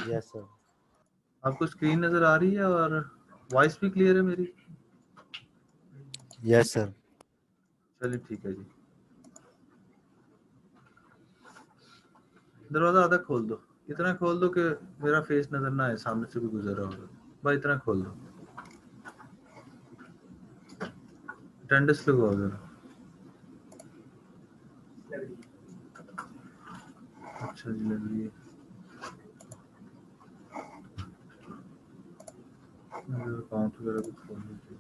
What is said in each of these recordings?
Yes sir. आपको screen नजर आ रही है और वॉइस भी क्लियर है मेरी? Yes sir. चलिए ठीक है जी। दरवाजा आधा खोल दो, इतना खोल दो कि मेरा फेस नजर ना आए, सामने से भी गुजर रहा होगा। भाई इतना खोल दो, अटेंडेंस लगवाओ जरा। अच्छा जी लग रही है। अकाउंट वगैरह भी खोल लीजिए।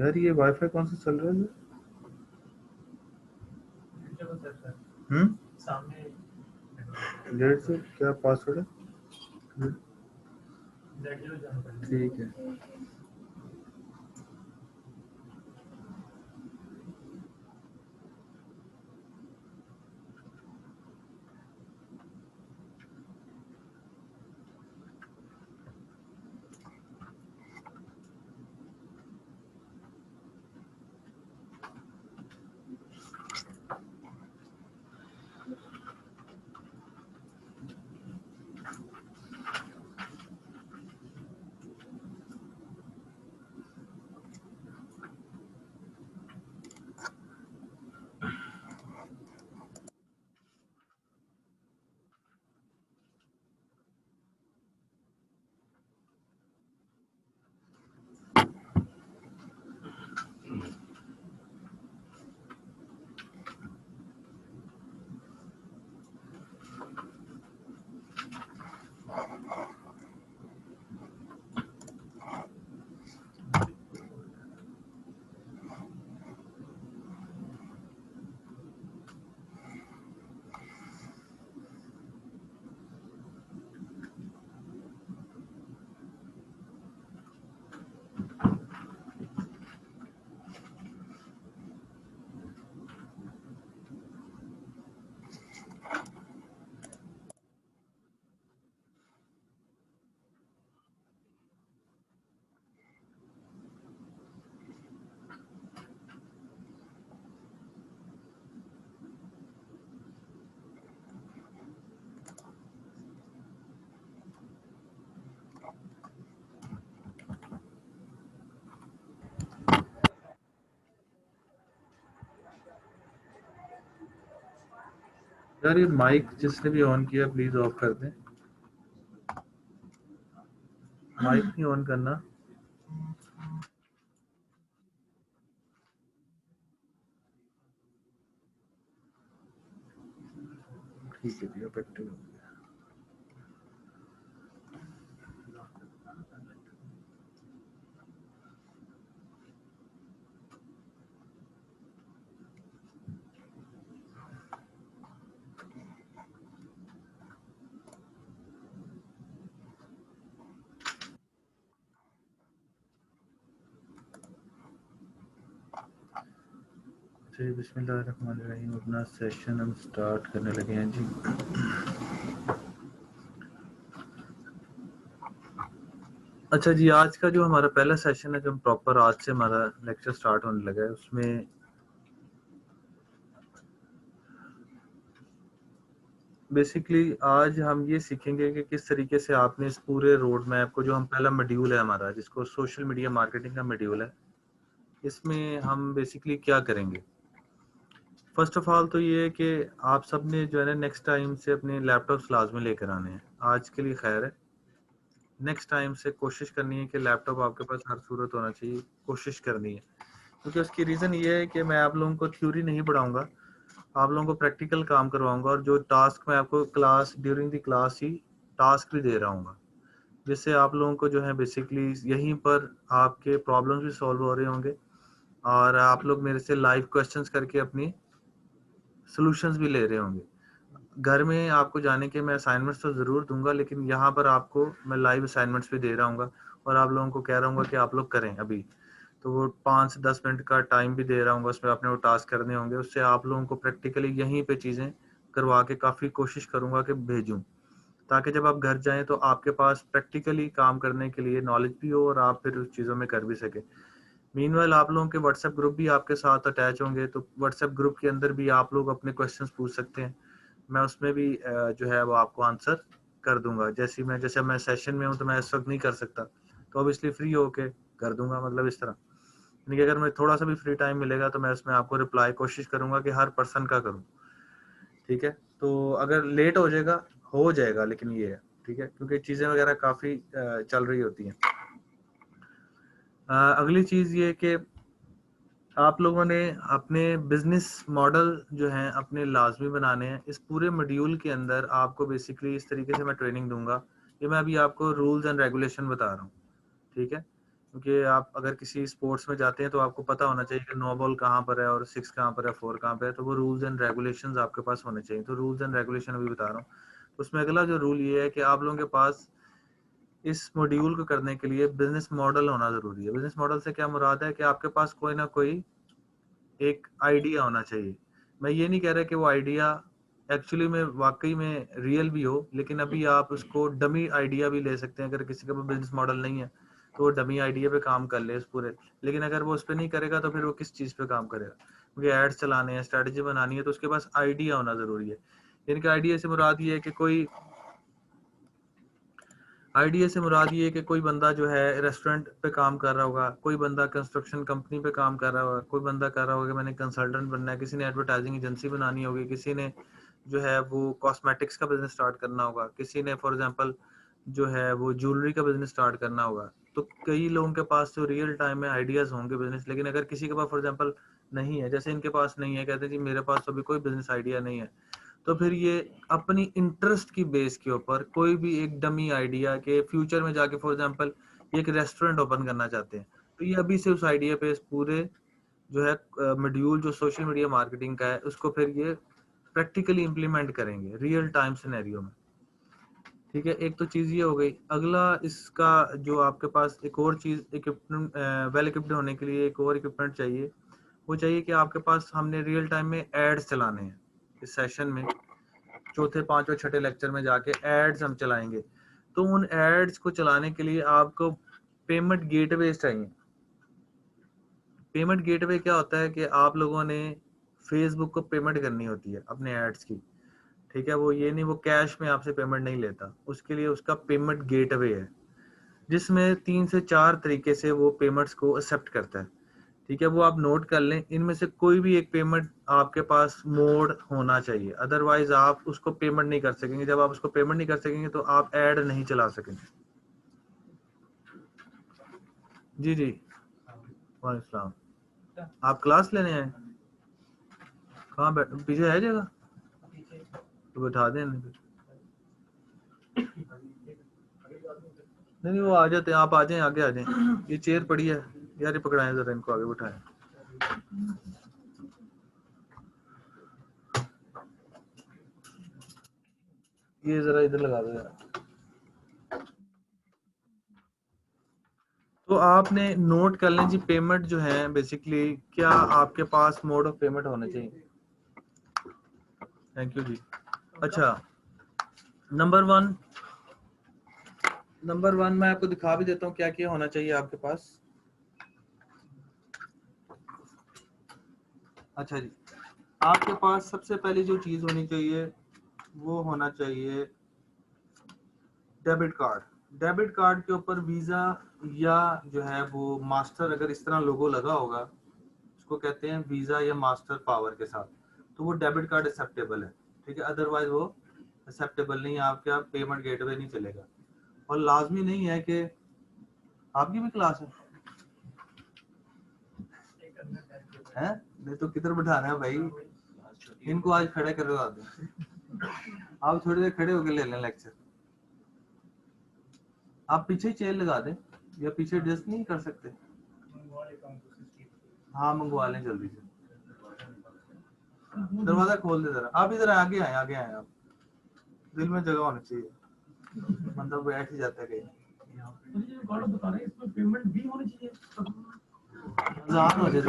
यार ये वाईफाई कौन सा चल रहा है? सामने डेढ़ से क्या पासवर्ड है? ठीक है। यार ये माइक जिसने भी ऑन किया प्लीज ऑफ कर दें। माइक नहीं ऑन करना। ठीक है जी, अब एक्टिव हो गया। जी बिस्मिल्लाहिर्रहमानिर्रहीम। अपना सेशन हम स्टार्ट करने लगे हैं जी। अच्छा जी, आज का जो हमारा पहला सेशन है, जो प्रॉपर आज से हमारा लेक्चर स्टार्ट होने लगा है, उसमें बेसिकली आज हम ये सीखेंगे कि किस तरीके से आपने इस पूरे रोड मैप को, जो हम पहला मॉड्यूल है हमारा जिसको सोशल मीडिया मार्केटिंग का मॉड्यूल है, इसमें हम बेसिकली क्या करेंगे। फर्स्ट ऑफ ऑल तो ये है कि आप सब ने जो है ना नेक्स्ट टाइम से अपने लैपटॉप्स लाजमी लेकर आने हैं। आज के लिए खैर है, नेक्स्ट टाइम से कोशिश करनी है कि लैपटॉप आपके पास हर सूरत होना चाहिए, कोशिश करनी है। क्योंकि उसकी रीज़न ये है कि मैं आप लोगों को थ्योरी नहीं पढ़ाऊंगा, आप लोगों को प्रैक्टिकल काम करवाऊंगा, और जो टास्क मैं आपको class during the class he task भी दे रहा हूँ, जिससे आप लोगों को जो है बेसिकली यहीं पर आपके प्रॉब्लम्स भी सॉल्व हो रहे होंगे, और आप लोग मेरे से लाइव क्वेश्चंस करके अपनी सॉल्यूशंस भी ले रहे होंगे। घर में आपको जाने के मैं असाइनमेंट्स तो ज़रूर दूंगा, लेकिन यहाँ पर आपको मैं लाइव असाइनमेंट्स भी दे रहा हूँ, और आप लोगों को कह रहा हूँ कि आप लोग करें अभी। तो वो 5 से 10 मिनट का टाइम भी दे रहा हूँ, उसमें आपने वो टास्क करने होंगे। उससे आप लोगों को प्रैक्टिकली यहीं पे चीज़ें करवा के काफ़ी कोशिश करूँगा कि भेजूँ, ताकि जब आप घर जाएँ तो आपके पास प्रैक्टिकली काम करने के लिए नॉलेज भी हो और आप फिर उस चीज़ों में कर भी सकें। मीनवाइल आप लोगों के व्हाट्सएप ग्रुप भी आपके साथ अटैच होंगे, तो व्हाट्सएप ग्रुप के अंदर भी आप लोग अपने क्वेश्चंस पूछ सकते हैं, मैं उसमें भी जो है वो आपको आंसर कर दूंगा। जैसे मैं सेशन में हूँ तो मैं इस वक्त नहीं कर सकता, तो अब इसलिए फ्री होके कर दूंगा, मतलब इस तरह। यानी कि अगर मैं थोड़ा सा भी फ्री टाइम मिलेगा तो मैं उसमें आपको रिप्लाई कोशिश करूंगा कि हर पर्सन का करूँ, ठीक है। तो अगर लेट हो जाएगा, लेकिन ये है, ठीक है, क्योंकि चीज़ें वगैरह काफ़ी चल रही होती हैं। अगली चीज़ ये कि आप लोगों ने अपने बिजनेस मॉडल जो हैं अपने लाजमी बनाने हैं। इस पूरे मॉड्यूल के अंदर आपको बेसिकली इस तरीके से मैं ट्रेनिंग दूंगा कि मैं अभी आपको रूल्स एंड रेगुलेशन बता रहा हूँ, ठीक है। क्योंकि आप अगर किसी स्पोर्ट्स में जाते हैं तो आपको पता होना चाहिए कि नो बॉल कहाँ पर है और 6 कहाँ पर है, 4 कहाँ पे है, तो वो रूल्स एंड रेगुलेशंस आपके पास होने चाहिए। तो रूल्स एंड रेगुलेशन अभी बता रहा हूँ। उसमें अगला जो रूल ये है कि आप लोगों के पास इस मॉड्यूल को करने के लिए बिजनेस मॉडल होना जरूरी है। बिजनेस मॉडल से क्या मुराद है कि आपके पास कोई ना कोई एक आइडिया होना चाहिए। मैं ये नहीं कह रहा कि वो आइडिया एक्चुअली में वाकई में रियल भी हो, लेकिन अभी आप उसको डमी आइडिया भी ले सकते हैं। अगर किसी का बिजनेस मॉडल नहीं है तो वो डमी आइडिया पे काम कर ले उस पूरे, लेकिन अगर वो उस पर नहीं करेगा तो फिर वो किस चीज़ पे काम करेगा? क्योंकि एड्स चलाने हैं, स्ट्रैटेजी बनानी है, तो उसके पास आइडिया होना जरूरी है। इनका आइडिया से मुराद ये है कि कोई बंदा जो है रेस्टोरेंट पे काम कर रहा होगा, कोई बंदा कंस्ट्रक्शन कंपनी पे काम कर रहा होगा, कोई बंदा कर रहा होगा कि मैंने कंसल्टेंट बनना है, किसी ने एडवर्टाइजिंग एजेंसी बनानी होगी, किसी ने जो है वो कॉस्मेटिक्स का बिजनेस स्टार्ट करना होगा, किसी ने फॉर एग्जांपल जो है वो ज्वेलरी का बिजनेस स्टार्ट करना होगा। तो कई लोगों के पास तो रियल टाइम में आइडियाज होंगे बिजनेस, लेकिन अगर किसी के पास फॉर एग्जांपल नहीं है, जैसे इनके पास नहीं है, कहते हैं जी मेरे पास तो अभी कोई बिजनेस आइडिया नहीं है, तो फिर ये अपनी इंटरेस्ट की बेस के ऊपर कोई भी एक डमी आइडिया के फ्यूचर में जाके फॉर एग्जांपल एक रेस्टोरेंट ओपन करना चाहते हैं, तो ये अभी से उस आइडिया पे इस पूरे जो है मॉड्यूल जो सोशल मीडिया मार्केटिंग का है उसको फिर ये प्रैक्टिकली इम्प्लीमेंट करेंगे रियल टाइम सिनेरियो में। ठीक है, एक तो चीज ये हो गई। अगला इसका जो आपके पास एक और चीज इक्विपमेंट, वेल इक्विप्ड होने के लिए एक और इक्विपमेंट चाहिए। वो चाहिए कि आपके पास हमने रियल टाइम में एड्स चलाने हैं। इस सेशन में चौथे पांचवें छठे लेक्चर में जाके एड्स हम चलाएंगे, तो उन एड्स को चलाने के लिए आपको पेमेंट गेटवे चाहिए। पेमेंट गेटवे क्या होता है कि आप लोगों ने फेसबुक को पेमेंट करनी होती है अपने एड्स की। ठीक है, वो ये नहीं, वो कैश में आपसे पेमेंट नहीं लेता, उसके लिए उसका पेमेंट गेटवे है जिसमें 3 से 4 तरीके से वो पेमेंट्स को एक्सेप्ट करता है। ठीक है, वो आप नोट कर लें, इनमें से कोई भी एक पेमेंट आपके पास मोड होना चाहिए, अदरवाइज आप उसको पेमेंट नहीं कर सकेंगे। जब आप उसको पेमेंट नहीं कर सकेंगे तो आप ऐड नहीं चला सकेंगे। जी जी, वालेकुम। आप क्लास लेने हैं? कहाँ पीछे है जगह? तो बैठा दें। नहीं वो आ जाते हैं, आप आ जाएं, आगे आ जाएं। ये चेयर पड़ी है यार, ये पकड़ाएं जरा, इनको आगे बैठाएं। ये जरा इधर लगा दो यार। तो आपने नोट कर लें जी, पेमेंट जो है बेसिकली क्या आपके पास मोड ऑफ पेमेंट होना चाहिए। थैंक यू जी। अच्छा, नंबर वन मैं आपको दिखा भी देता हूँ क्या क्या होना चाहिए आपके पास। अच्छा जी, आपके पास सबसे पहली जो चीज होनी चाहिए वो होना चाहिए डेबिट कार्ड। डेबिट कार्ड के ऊपर वीजा या जो है वो मास्टर, अगर इस तरह लोगो लगा होगा, उसको कहते हैं वीजा या मास्टर पावर के साथ, तो वो डेबिट कार्ड एक्सेप्टेबल है। ठीक है, अदरवाइज वो एक्सेप्टेबल नहीं है, आपका पेमेंट गेटवे नहीं चलेगा। और लाजमी नहीं है कि आपकी भी क्लास है नहीं तो किधर बैठाना है भाई, इनको आज खड़े करवा दो। आप थोड़ी देर खड़े होकर ले लें लेक्चर। आप पीछे चेयर लगा दें या पीछे एडजस्ट नहीं कर सकते? हाँ मंगवा लें जल्दी से। दरवाजा खोल दे जरा, आप इधर आगे आए, आगे आए। आप दिल में जगह होनी चाहिए, मतलब बैठ ही जाता है कहीं। पेमेंट भी होनी चाहिए, हो जाए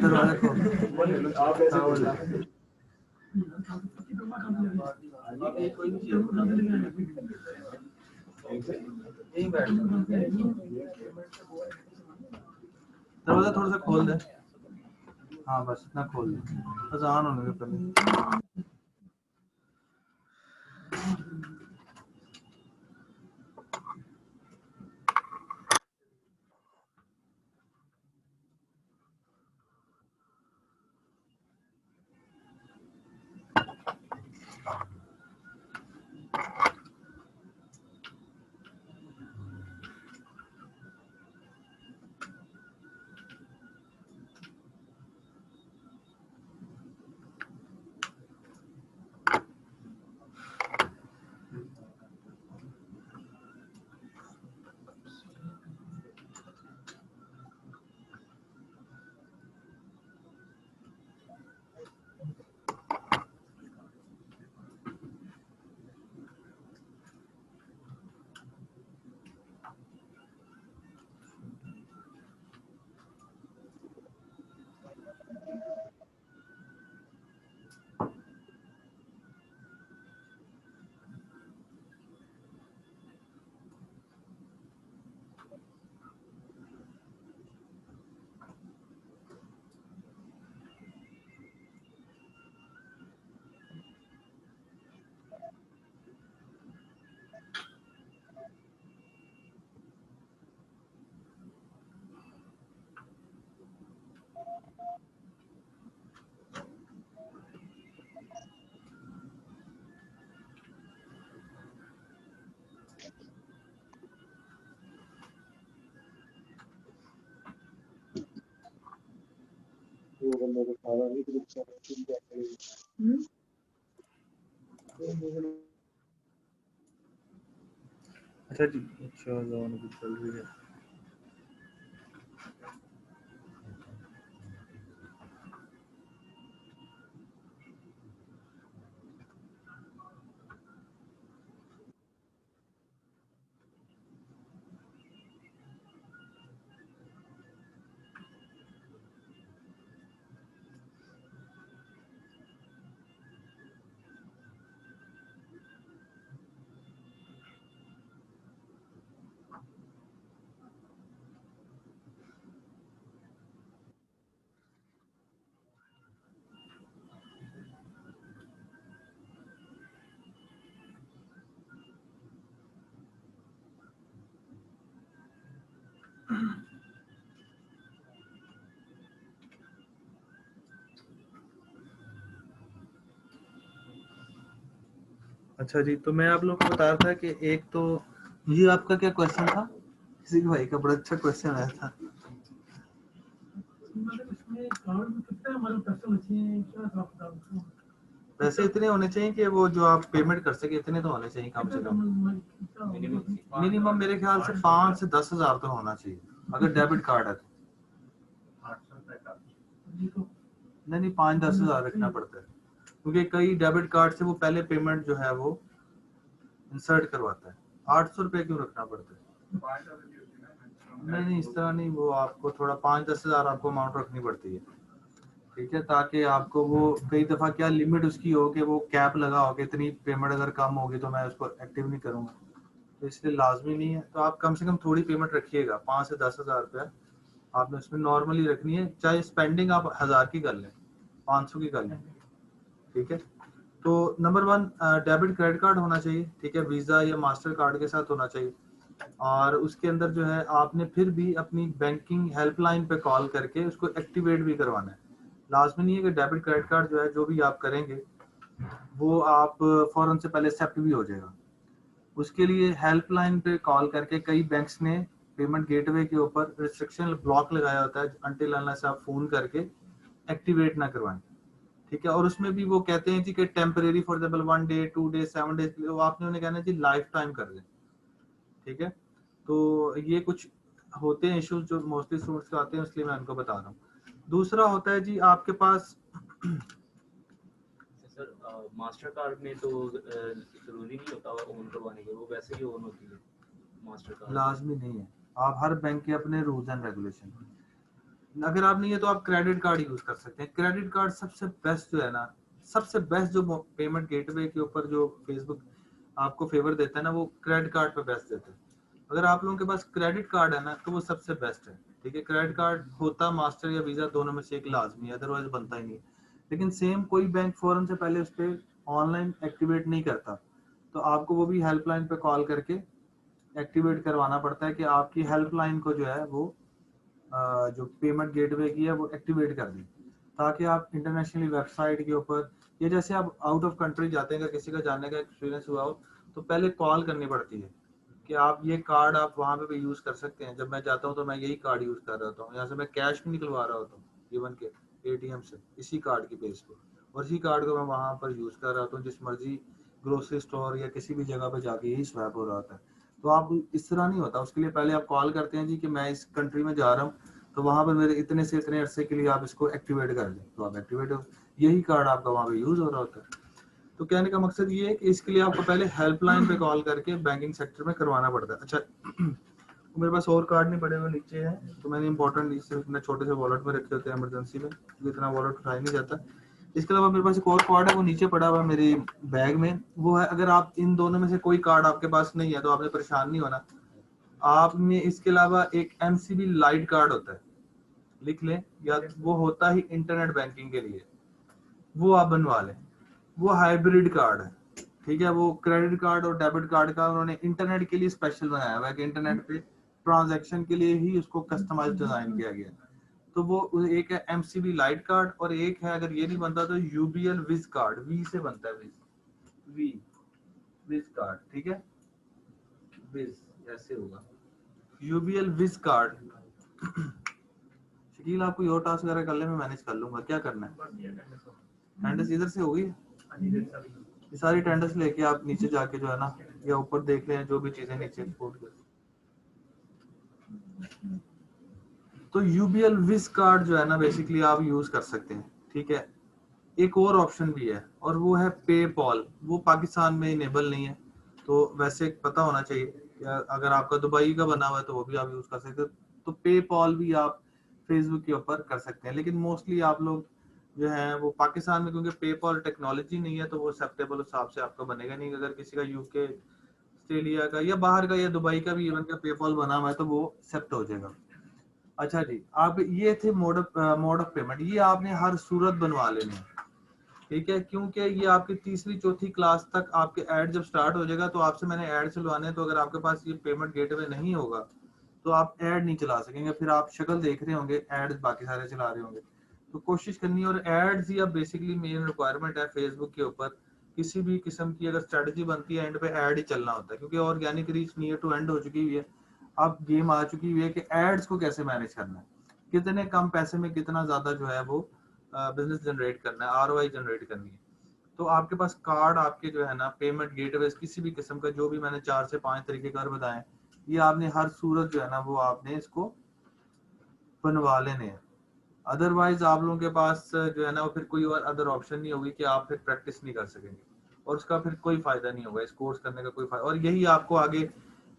दरवाजा खोल। दरवाजा थोड़ा सा खोल दे। हाँ बस इतना खोल दे, अजान होने के पहले। अच्छा जी, अच्छा लोन भी चल रही है। अच्छा जी, तो मैं आप लोग को बता रहा था कि एक तो ये आपका क्या क्वेश्चन था, किसी भाई का बड़ा अच्छा क्वेश्चन आया था। पैसे इतने होने चाहिए कि वो जो आप पेमेंट कर सके, इतने तो होने चाहिए कम से कम। मिनिमम मेरे ख्याल से 5 से 10 हजार तो होना चाहिए अगर डेबिट कार्ड है तो। नहीं 5-10 हजार रखना पड़ता है, क्योंकि कई डेबिट कार्ड से वो पहले पेमेंट जो है वो इंसर्ट करवाता है। 800 रुपए क्यों रखना पड़ता है? नहीं इस तरह नहीं, वो आपको थोड़ा 5-10 हजार आपको अमाउंट रखनी पड़ती है, ठीक है, ताकि आपको वो कई दफा क्या लिमिट उसकी हो कि वो कैप लगा हो कि इतनी पेमेंट अगर कम होगी तो मैं उसको एक्टिव नहीं करूंगा, तो इसलिए लाजमी नहीं है। तो आप कम से कम थोड़ी पेमेंट रखिएगा, 5 से 10 हजार रुपया आपने उसमें नॉर्मली रखनी है, चाहे स्पेंडिंग आप 1000 की कर लें, 500 की कर लें, ठीक है। तो नंबर 1 डेबिट क्रेडिट कार्ड होना चाहिए, ठीक है, वीजा या मास्टर कार्ड के साथ होना चाहिए। और उसके अंदर जो है आपने फिर भी अपनी बैंकिंग हेल्पलाइन पे कॉल करके उसको एक्टिवेट भी करवाना है। लाजमी नहीं है कि डेबिट क्रेडिट कार्ड जो है जो भी आप करेंगे वो आप फौरन से पहले एक्सेप्ट भी हो जाएगा। उसके लिए हेल्पलाइन पे कॉल करके, कई बैंक्स ने पेमेंट गेटवे के ऊपर रिस्ट्रिक्शन ब्लॉक लगाया होता है अनटिल अनलेस आप फोन करके एक्टिवेट ना करवाएं, ठीक है। और उसमें भी वो कहते हैं जी कि temporary for example 1 day 2 day 7 days के लिए, वो आपने उन्हें कहना है जी लाइफ टाइम कर दें, ठीक है। तो ये कुछ होते हैं इश्यूज जो मोस्टली स्टूडेंट्स को आते हैं, इसलिए मैं उनको बता रहा हूँ। दूसरा होता है जी आपके पास सर मास्टर कार्ड में तो जरूरी नहीं होता ऑन करवाने के, वो वैसे ही ऑन होती है मास्टर कार्ड। लाजमी नहीं है, आप हर बैंक के अपने रूल्स एंड रेगुलेशन, अगर आप नहीं है तो आप क्रेडिट कार्ड यूज कर सकते हैं। क्रेडिट कार्ड सबसे बेस्ट जो है ना, सबसे बेस्ट जो पेमेंट गेटवे के ऊपर जो फेसबुक आपको फेवर देता है ना, वो क्रेडिट कार्ड पे बेस्ट देता है। अगर आप लोगों के पास क्रेडिट कार्ड है ना तो वो सबसे बेस्ट है, ठीक है। क्रेडिट कार्ड होता मास्टर या वीजा दोनों में से एक लाजमी है, अदरवाइज बनता ही नहीं। लेकिन सेम कोई बैंक फौरन से पहले उस पर ऑनलाइन एक्टिवेट नहीं करता, तो आपको वो भी हेल्पलाइन पे कॉल करके एक्टिवेट करवाना पड़ता है कि आपकी हेल्पलाइन को जो है वो जो पेमेंट गेटवे की है वो एक्टिवेट कर दी, ताकि आप इंटरनेशनली वेबसाइट के ऊपर, या जैसे आप आउट ऑफ कंट्री जाते हैं, अगर किसी का जानने का एक्सपीरियंस हुआ हो तो पहले कॉल करनी पड़ती है कि आप ये कार्ड आप वहाँ पे भी यूज कर सकते हैं। जब मैं जाता हूँ तो मैं यही कार्ड यूज कर रहा हूँ, यहाँ से मैं कैश भी निकलवा रहा होता हूँ इवन के एटीएम से, इसी कार्ड की बेस पे, और इसी कार्ड को मैं वहाँ पर यूज कर रहा हूँ, जिस मर्जी ग्रोसरी स्टोर या किसी भी जगह पे जाके यही स्वैप हो रहा होता है। तो आप इस तरह नहीं होता, उसके लिए पहले आप कॉल करते हैं जी कि मैं इस कंट्री में जा रहा हूँ, तो वहाँ पर मेरे इतने से इतने अरसे के लिए आप इसको एक्टिवेट कर दें, तो आप एक्टिवेट हो, यही कार्ड आपका वहाँ पे यूज हो रहा होता है। तो कहने का मकसद ये है कि इसके लिए आपको पहले हेल्पलाइन पे कॉल करके बैंकिंग सेक्टर में करवाना पड़ता है। अच्छा तो मेरे पास और कार्ड नहीं पड़े हुए नीचे है, तो मैंने इंपॉर्टेंट इतने छोटे से वॉलेट में रखे होते हैं इमरजेंसी में, क्योंकि इतना वॉलेट उठाया नहीं जाता। इसके अलावा मेरे पास एक और कार्ड है, वो नीचे पड़ा हुआ है मेरी बैग में, वो है, अगर आप इन दोनों में से कोई कार्ड आपके पास नहीं है तो आपने परेशान नहीं होना। आपने इसके अलावा एक एमसीबी लाइट कार्ड होता है, लिख लें, या वो होता ही इंटरनेट बैंकिंग के लिए, वो आप बनवा लें। वो हाइब्रिड कार्ड है, ठीक है। वो क्रेडिट कार्ड और डेबिट कार्ड का उन्होंने इंटरनेट के लिए स्पेशल बनाया हुआ है कि इंटरनेट पे ट्रांजैक्शन के लिए ही उसको कस्टमाइज डिजाइन किया गया। तो वो एक है एमसीबी लाइट कार्ड, और एक है, अगर ये नहीं बनता तो यूबीएल विज कार्ड, वी से बनता है, विज, वी विज कार्ड, ठीक है, विज ऐसे होगा, यूबीएल विज कार्ड। शकील आप कोई और टास्क वगैरह कर ले, मैं मैनेज कर लूंगा, क्या करना है? टेंडर्स इधर से होगी, ये सारी टेंडर्स लेके आप नीचे जाके जो है ना, या ऊपर देख लें जो भी चीजें नीचे एक्सपोर्ट कर। तो यूबीएल विज कार्ड जो है ना बेसिकली आप यूज कर सकते हैं, ठीक है। एक और ऑप्शन भी है और वो है पेपॉल, वो पाकिस्तान में इनेबल नहीं है, तो वैसे पता होना चाहिए कि अगर आपका दुबई का बना हुआ है तो वो भी आप यूज कर सकते हो। तो पेपॉल भी आप फेसबुक के ऊपर कर सकते हैं, लेकिन मोस्टली आप लोग जो है वो पाकिस्तान में, क्योंकि पेपॉल टेक्नोलॉजी नहीं है तो वो एक्सेप्टेबल हिसाब से आपका बनेगा नहीं। अगर किसी का यूके, ऑस्ट्रेलिया का या बाहर का या दुबई का भी इवन का पेपॉल बना हुआ है तो वो एक्सेप्ट हो जाएगा। अच्छा जी, आप ये थे मोड ऑफ पेमेंट, ये आपने हर सूरत बनवा लेने हैं, ठीक है, क्योंकि ये आपकी तीसरी चौथी क्लास तक आपके ऐड जब स्टार्ट हो जाएगा तो आपसे मैंने ऐड चलवाने हैं, तो अगर आपके पास ये पेमेंट गेटवे नहीं होगा तो आप ऐड नहीं चला सकेंगे, फिर आप शक्ल देख रहे होंगे, एड्स बाकी सारे चला रहे होंगे। तो कोशिश करनी है, और एड्स ही अब बेसिकली मेन रिक्वायरमेंट है फेसबुक के ऊपर। किसी भी किस्म की अगर स्ट्रेटजी बनती है एंड पे ऐड ही चलना होता है, क्योंकि organic reach near to end हो चुकी हुई है। अब गेम आ चुकी हुई है कि एड्स को कैसे मैनेज करना है, कितने कम पैसे में कितना ज्यादा जो है वो बिजनेस जनरेट करना है, आरओआई जनरेट करनी है। तो आपके पास कार्ड आपके जो है ना पेमेंट गेटवे किसी भी किस्म का, जो भी मैंने 4 से 5 तरीके कर बताए, ये आपने हर सूरत जो है ना वो आपने इसको बनवा लेने हैं। अदरवाइज आप लोगों के पास जो है ना वो फिर कोई और अदर ऑप्शन नहीं होगी कि आप फिर प्रैक्टिस नहीं कर सकेंगे, और उसका फिर कोई फायदा नहीं होगा, इस कोर्स करने का कोई फायदा। और यही आपको आगे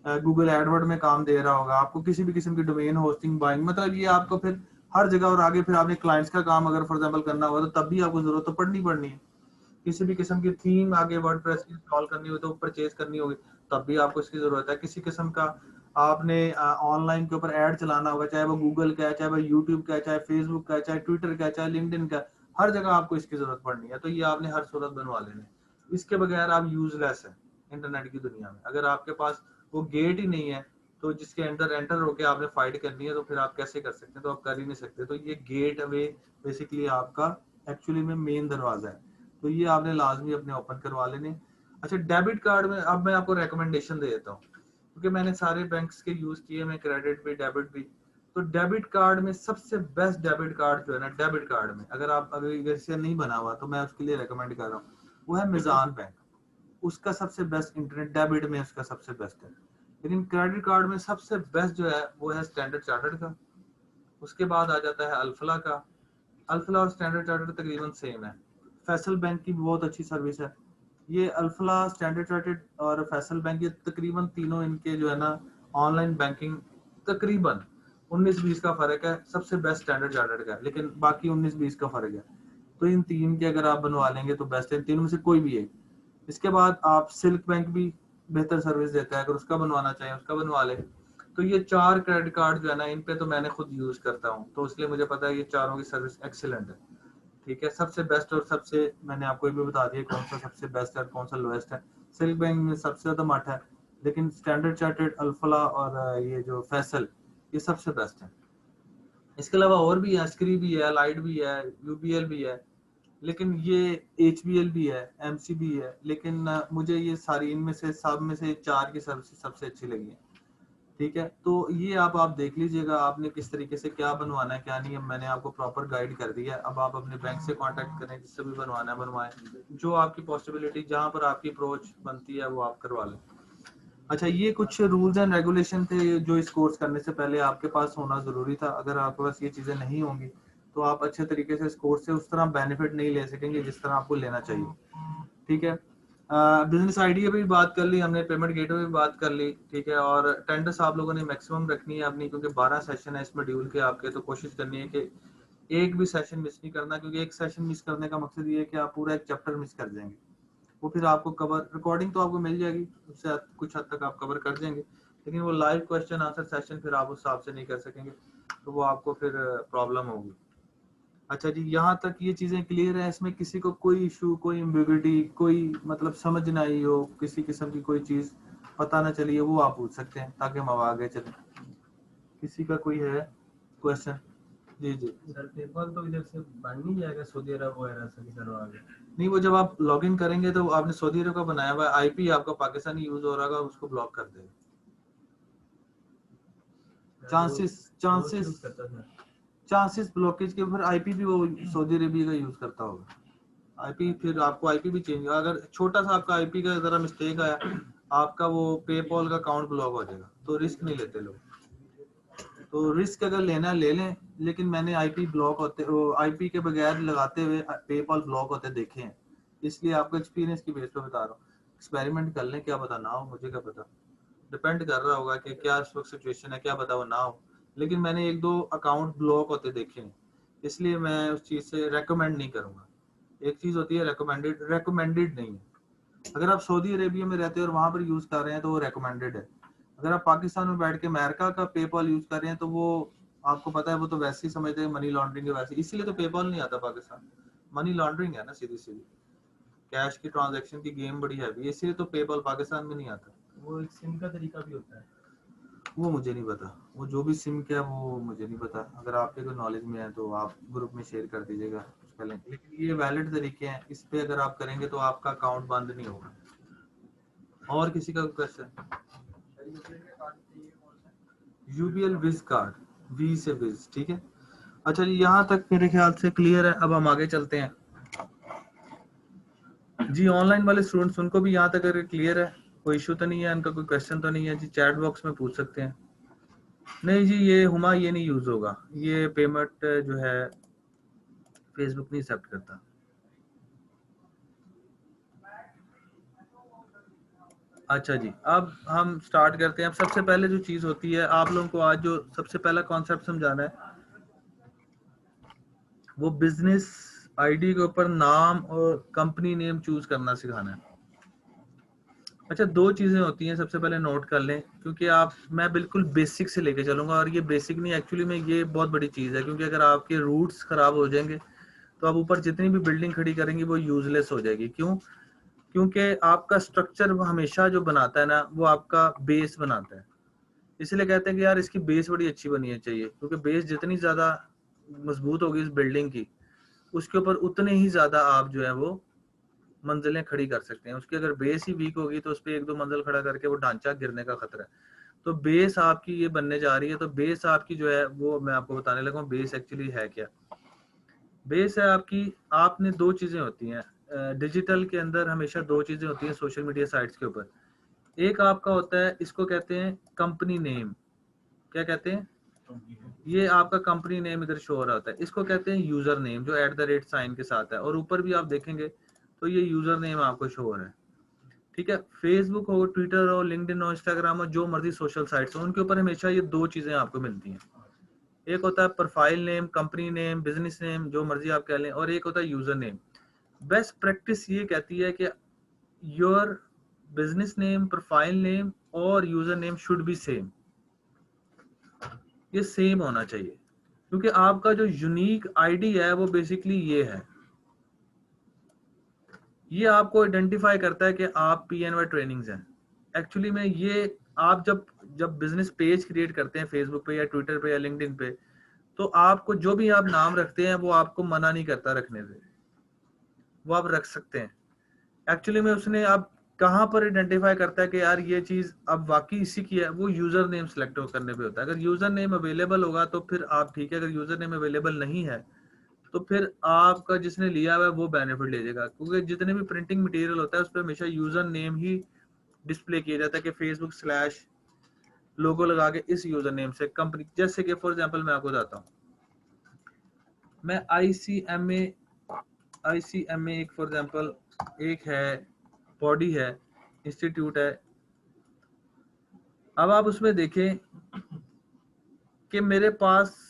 गूगल एडवर्ड में काम दे रहा होगा, आपको किसी भी किस्म की डोमेन होस्टिंग बाइंग, मतलब ये आपको फिर हर जगह, और आगे फिर आपने क्लाइंट्स का काम अगर फॉर एग्जाम्पल करना होगा तो तब भी आपको जरूरत तो पड़नी है। किसी भी किस्म की थीम आगे वर्डप्रेस की इंस्टॉल करनी हो तो परचेज करनी होगी, तब भी आपको इसकी जरूरत है। किसी किस्म का आपने ऑनलाइन के ऊपर ऐड चलाना होगा, चाहे वो गूगल का है, चाहे वो यूट्यूब का है, चाहे फेसबुक का है, चाहे ट्विटर का है, चाहे लिंक्डइन का, हर जगह आपको इसकी जरूरत पड़नी है। तो ये आपने हर सूरत बनवा लेनी है, इसके बगैर आप यूजलेस है इंटरनेट की दुनिया में। अगर आपके पास वो गेट ही नहीं है तो जिसके अंदर एंटर होके आपने फाइट करनी है, तो फिर आप कैसे कर सकते हैं? तो आप कर ही नहीं सकते। तो ये गेट वे बेसिकली आपका एक्चुअली में मेन दरवाजा है, तो ये आपने लाजमी अपने ओपन करवा लेने। अच्छा, डेबिट कार्ड में अब मैं आपको रिकमेंडेशन दे देता हूँ, क्योंकि मैंने सारे बैंक्स के यूज किए, मैं क्रेडिट भी डेबिट भी। तो डेबिट कार्ड में सबसे बेस्ट डेबिट कार्ड जो है ना, डेबिट कार्ड में अगर आप अगर से नहीं बना हुआ तो मैं उसके लिए रिकमेंड कर रहा हूँ, वो है मिजान बैंक। उसका सबसे बेस्ट इंटरनेट डेबिट में उसका सबसे बेस्ट है। लेकिन क्रेडिट कार्ड में सबसे बेस्ट जो है वो है स्टैंडर्ड चार्टर्ड का, उसके बाद आ जाता है अल्फला का। अल्फला और स्टैंडर्ड चार्टर्ड तकरीबन सेम है। फैसल बैंक की बहुत अच्छी सर्विस है। ये अल्फला, स्टैंडर्ड चार्टर्ड और फैसल बैंक, ये तकरीबन तीनों इनके जो है ना ऑनलाइन बैंकिंग तकरीबन 19-20 का फर्क है। सबसे बेस्ट स्टैंडर्ड चार्टर्ड का है, लेकिन बाकी 19-20 का फर्क है। तो इन तीन के अगर आप बनवा लेंगे तो बेस्ट है, तीनों में से कोई भी एक। इसके बाद आप सिल्क बैंक भी बेहतर सर्विस देता है, अगर उसका बनवाना चाहें उसका बनवा ले। तो ये 4 क्रेडिट कार्ड जो है ना, इन पे तो मैंने खुद यूज करता हूँ, तो इसलिए मुझे पता है ये चारों की सर्विस एक्सीलेंट है, ठीक है। सबसे बेस्ट और सबसे, मैंने आपको ये भी बता दिया कौन सा सबसे बेस्ट है और कौन सा लोएस्ट है। सिल्क बैंक में सबसे ज्यादा मठ है, लेकिन स्टैंडर्ड चार्टर्ड, अल्फला और ये जो फैसल, ये सबसे बेस्ट है। इसके अलावा और भी है, अस्करी भी है, लाइट भी है, यूबीएल भी है, लेकिन ये एचबीएल भी है, एमसी भी है, लेकिन मुझे ये सारी इनमें से सब में से 4 की सर्विस सबसे अच्छी लगी है, ठीक है। तो ये आप देख लीजिएगा आपने किस तरीके से क्या बनवाना है क्या नहीं है, मैंने आपको प्रॉपर गाइड कर दिया है। अब आप अपने बैंक से कांटेक्ट करें, जिससे भी बनवाना है बनवाएं, जो आपकी पॉसिबिलिटी, जहां पर आपकी अप्रोच बनती है वो आप करवा लें। अच्छा, ये कुछ रूल्स एंड रेगुलेशन थे जो इस कोर्स करने से पहले आपके पास होना जरूरी था। अगर आपके पास ये चीजें नहीं होंगी तो आप अच्छे तरीके से इस कोर्स से उस तरह बेनिफिट नहीं ले सकेंगे जिस तरह आपको लेना चाहिए, ठीक है। बिजनेस आइडिया भी बात कर ली हमने, पेमेंट गेटवे भी बात कर ली, ठीक है। और टेंडर्स आप लोगों ने मैक्सिमम रखनी है अपनी, क्योंकि 12 सेशन है इस मॉड्यूल के आपके, तो कोशिश करनी है कि एक भी सेशन मिस नहीं करना, क्योंकि एक सेशन मिस करने का मकसद ये है कि आप पूरा एक चैप्टर मिस कर जाएंगे। वो फिर आपको कवर, रिकॉर्डिंग तो आपको मिल जाएगी, उससे कुछ हद तक आप कवर कर देंगे, लेकिन वो लाइव क्वेश्चन आंसर सेशन फिर आप उस हिसाब से नहीं कर सकेंगे, तो वो आपको फिर प्रॉब्लम होगी। अच्छा जी, यहाँ तक ये चीजें क्लियर है? इसमें किसी को कोई इशू, कोई एम्बिग्युइटी, कोई मतलब समझ ना आई हो, किसी किस्म की कोई चीज पता ना चली है, वो आप पूछ सकते हैं ताकि हम आगे चलें। किसी का कोई है क्वेश्चन? जी जी सर, पेपल तो इधर से बन नहीं जाएगा, सऊदी अरब वगैरह से इधर आगे? नहीं, वो जब आप लॉग इन करेंगे तो आपने सऊदी अरब का बनाया हुआ आईपी आपका पाकिस्तानी यूज हो रहा होगा, उसको ब्लॉक कर देगा। चांसेस चांसेस ब्लॉकेज के, फिर आईपी भी वो सऊदी अरेबिया का यूज करता होगा। आईपी फिर आपको आईपी भी चेंज, अगर छोटा सा आपका आईपी का जरा मिस्टेक आया, आपका वो पेपॉल का अकाउंट ब्लॉक हो जाएगा। तो रिस्क नहीं लेते लोग। तो रिस्क अगर लेना ले लें, लेकिन मैंने आईपी ब्लॉक होते, आईपी के बगैर लगाते हुए पेपॉल ब्लॉक होते देखे हैं, इसलिए आपको एक्सपीरियंस की बेस पे बता रहा हूँ। एक्सपेरिमेंट कर लें, क्या पता ना हो, मुझे क्या पता, डिपेंड कर रहा होगा कि क्या इस वक्त सिचुएशन है, क्या पता वो ना हो। लेकिन मैंने 1-2 अकाउंट ब्लॉक होते देखे हैं, इसलिए मैं उस चीज़ से रेकमेंड नहीं करूँगा। एक चीज़ होती है रेकमेंडेड नहीं है। अगर आप सऊदी अरेबिया में रहते हैं और वहाँ पर यूज़ कर रहे हैं तो वो रेकमेंडेड है। अगर आप पाकिस्तान में बैठ के अमेरिका का पेपॉल यूज़ कर रहे हैं तो वो आपको पता है, वो तो वैसे ही समझते हैं मनी लॉन्ड्रिंग है वैसे, इसीलिए तो पेपॉल नहीं आता पाकिस्तान। मनी लॉन्ड्रिंग है ना, सीधी सीधी कैश की ट्रांजैक्शन की गेम बड़ी है, इसलिए तो पेपॉल पाकिस्तान में नहीं आता। वो एक सिम का तरीका भी होता है। वो मुझे नहीं पता, वो जो भी सिम क्या वो मुझे नहीं पता। अगर आपके कोई नॉलेज में है तो आप ग्रुप में शेयर कर दीजिएगा उसका लिंक। लेकिन ये वैलिड तरीके हैं, इस पे अगर आप करेंगे तो आपका अकाउंट बंद नहीं होगा। और किसी का क्वेश्चन? यूबीएल विज कार्ड, वी से विज, ठीक है। अच्छा जी, यहाँ तक मेरे ख्याल से क्लियर है। अब हम आगे चलते हैं जी। ऑनलाइन वाले स्टूडेंट्स, उनको भी यहाँ तक अगर क्लियर है, कोई इशू तो नहीं है, उनका कोई क्वेश्चन तो नहीं है जी, चैट बॉक्स में पूछ सकते हैं। नहीं जी, ये हुमा ये नहीं यूज होगा, ये पेमेंट जो है फेसबुक नहीं एक्सेप्ट करता। अच्छा जी, अब हम स्टार्ट करते हैं। अब सबसे पहले जो चीज होती है, आप लोगों को आज जो सबसे पहला कॉन्सेप्ट समझाना है वो बिजनेस आईडी के ऊपर नाम और कंपनी नेम चूज करना सिखाना है। अच्छा, 2 चीजें होती हैं, सबसे पहले नोट कर लें, क्योंकि मैं बिल्कुल बेसिक से लेके चलूंगा, और ये बेसिक नहीं, एक्चुअली में ये बहुत बड़ी चीज है, क्योंकि अगर आपके रूट्स खराब हो जाएंगे तो आप ऊपर जितनी भी बिल्डिंग खड़ी करेंगे वो यूजलेस हो जाएगी। क्यों? क्योंकि आपका स्ट्रक्चर हमेशा जो बनाता है ना, वो आपका बेस बनाता है। इसलिए कहते हैं कि यार इसकी बेस बड़ी अच्छी बनी है चाहिए, क्योंकि बेस जितनी ज्यादा मजबूत होगी इस बिल्डिंग की, उसके ऊपर उतने ही ज्यादा आप जो है वो मंजिलें खड़ी कर सकते हैं। उसकी अगर बेस ही वीक होगी तो उस पर 1-2 मंजिल खड़ा करके वो ढांचा गिरने का खतरा है। तो बेस आपकी ये बनने जा रही है, तो बेस आपकी जो है वो मैं आपको बताने लगा हूँ। बेस एक्चुअली है क्या? बेस है आपकी, आपने 2 चीजें होती हैं डिजिटल के अंदर, हमेशा 2 चीजें होती हैं सोशल मीडिया साइट्स के ऊपर। एक आपका होता है, इसको कहते हैं कंपनी नेम। क्या कहते हैं? ये आपका कंपनी नेम इधर शो हो रहा होता है, इसको कहते हैं यूजर नेम, जो @ साइन के साथ है, और ऊपर भी आप देखेंगे तो ये यूजर नेम आपको शो हो रहा है। ठीक है, फेसबुक हो, ट्विटर हो, लिंक्डइन हो, इंस्टाग्राम हो, जो मर्जी सोशल साइट्स हो, उनके ऊपर हमेशा ये 2 चीजें आपको मिलती हैं। एक होता है profile name, company name, business name, जो मर्जी आप कह लें, और एक होता है यूजर नेम। बेस्ट प्रैक्टिस ये कहती है कि your business name, profile name और user name should be same. ये सेम होना चाहिए, क्योंकि आपका जो यूनिक आईडी है वो बेसिकली ये है। ये आपको आइडेंटिफाई करता है कि आप PNY ट्रेनिंग्स हैं। एक्चुअली में ये आप जब बिजनेस पेज क्रिएट करते हैं फेसबुक पे या ट्विटर पे या लिंक्डइन पे, तो आपको जो भी आप नाम रखते हैं वो आपको मना नहीं करता रखने से, वो आप रख सकते हैं। एक्चुअली में उसने आप कहाँ पर आइडेंटिफाई करता है कि यार ये चीज अब वाकई इसी की है, वो यूजर नेम सिलेक्ट करने पे होता है। अगर यूजर नेम अवेलेबल होगा तो फिर आप ठीक है, अगर यूजर नेम अवेलेबल नहीं है तो फिर आपका जिसने लिया हुआ है वो बेनिफिट ले जाएगा, क्योंकि जितने भी प्रिंटिंग मटेरियल होता है उस पर हमेशा यूजर नेम ही डिस्प्ले किया जाता है कि फेसबुक / लोगो लगा के इस यूजर नेम से कंपनी, जैसे कि फॉर एग्जांपल मैं आपको बताता हूँ, मैं ICMA एक फॉर एग्जांपल एक है, बॉडी है, इंस्टीट्यूट है। अब आप उसमें देखें कि मेरे पास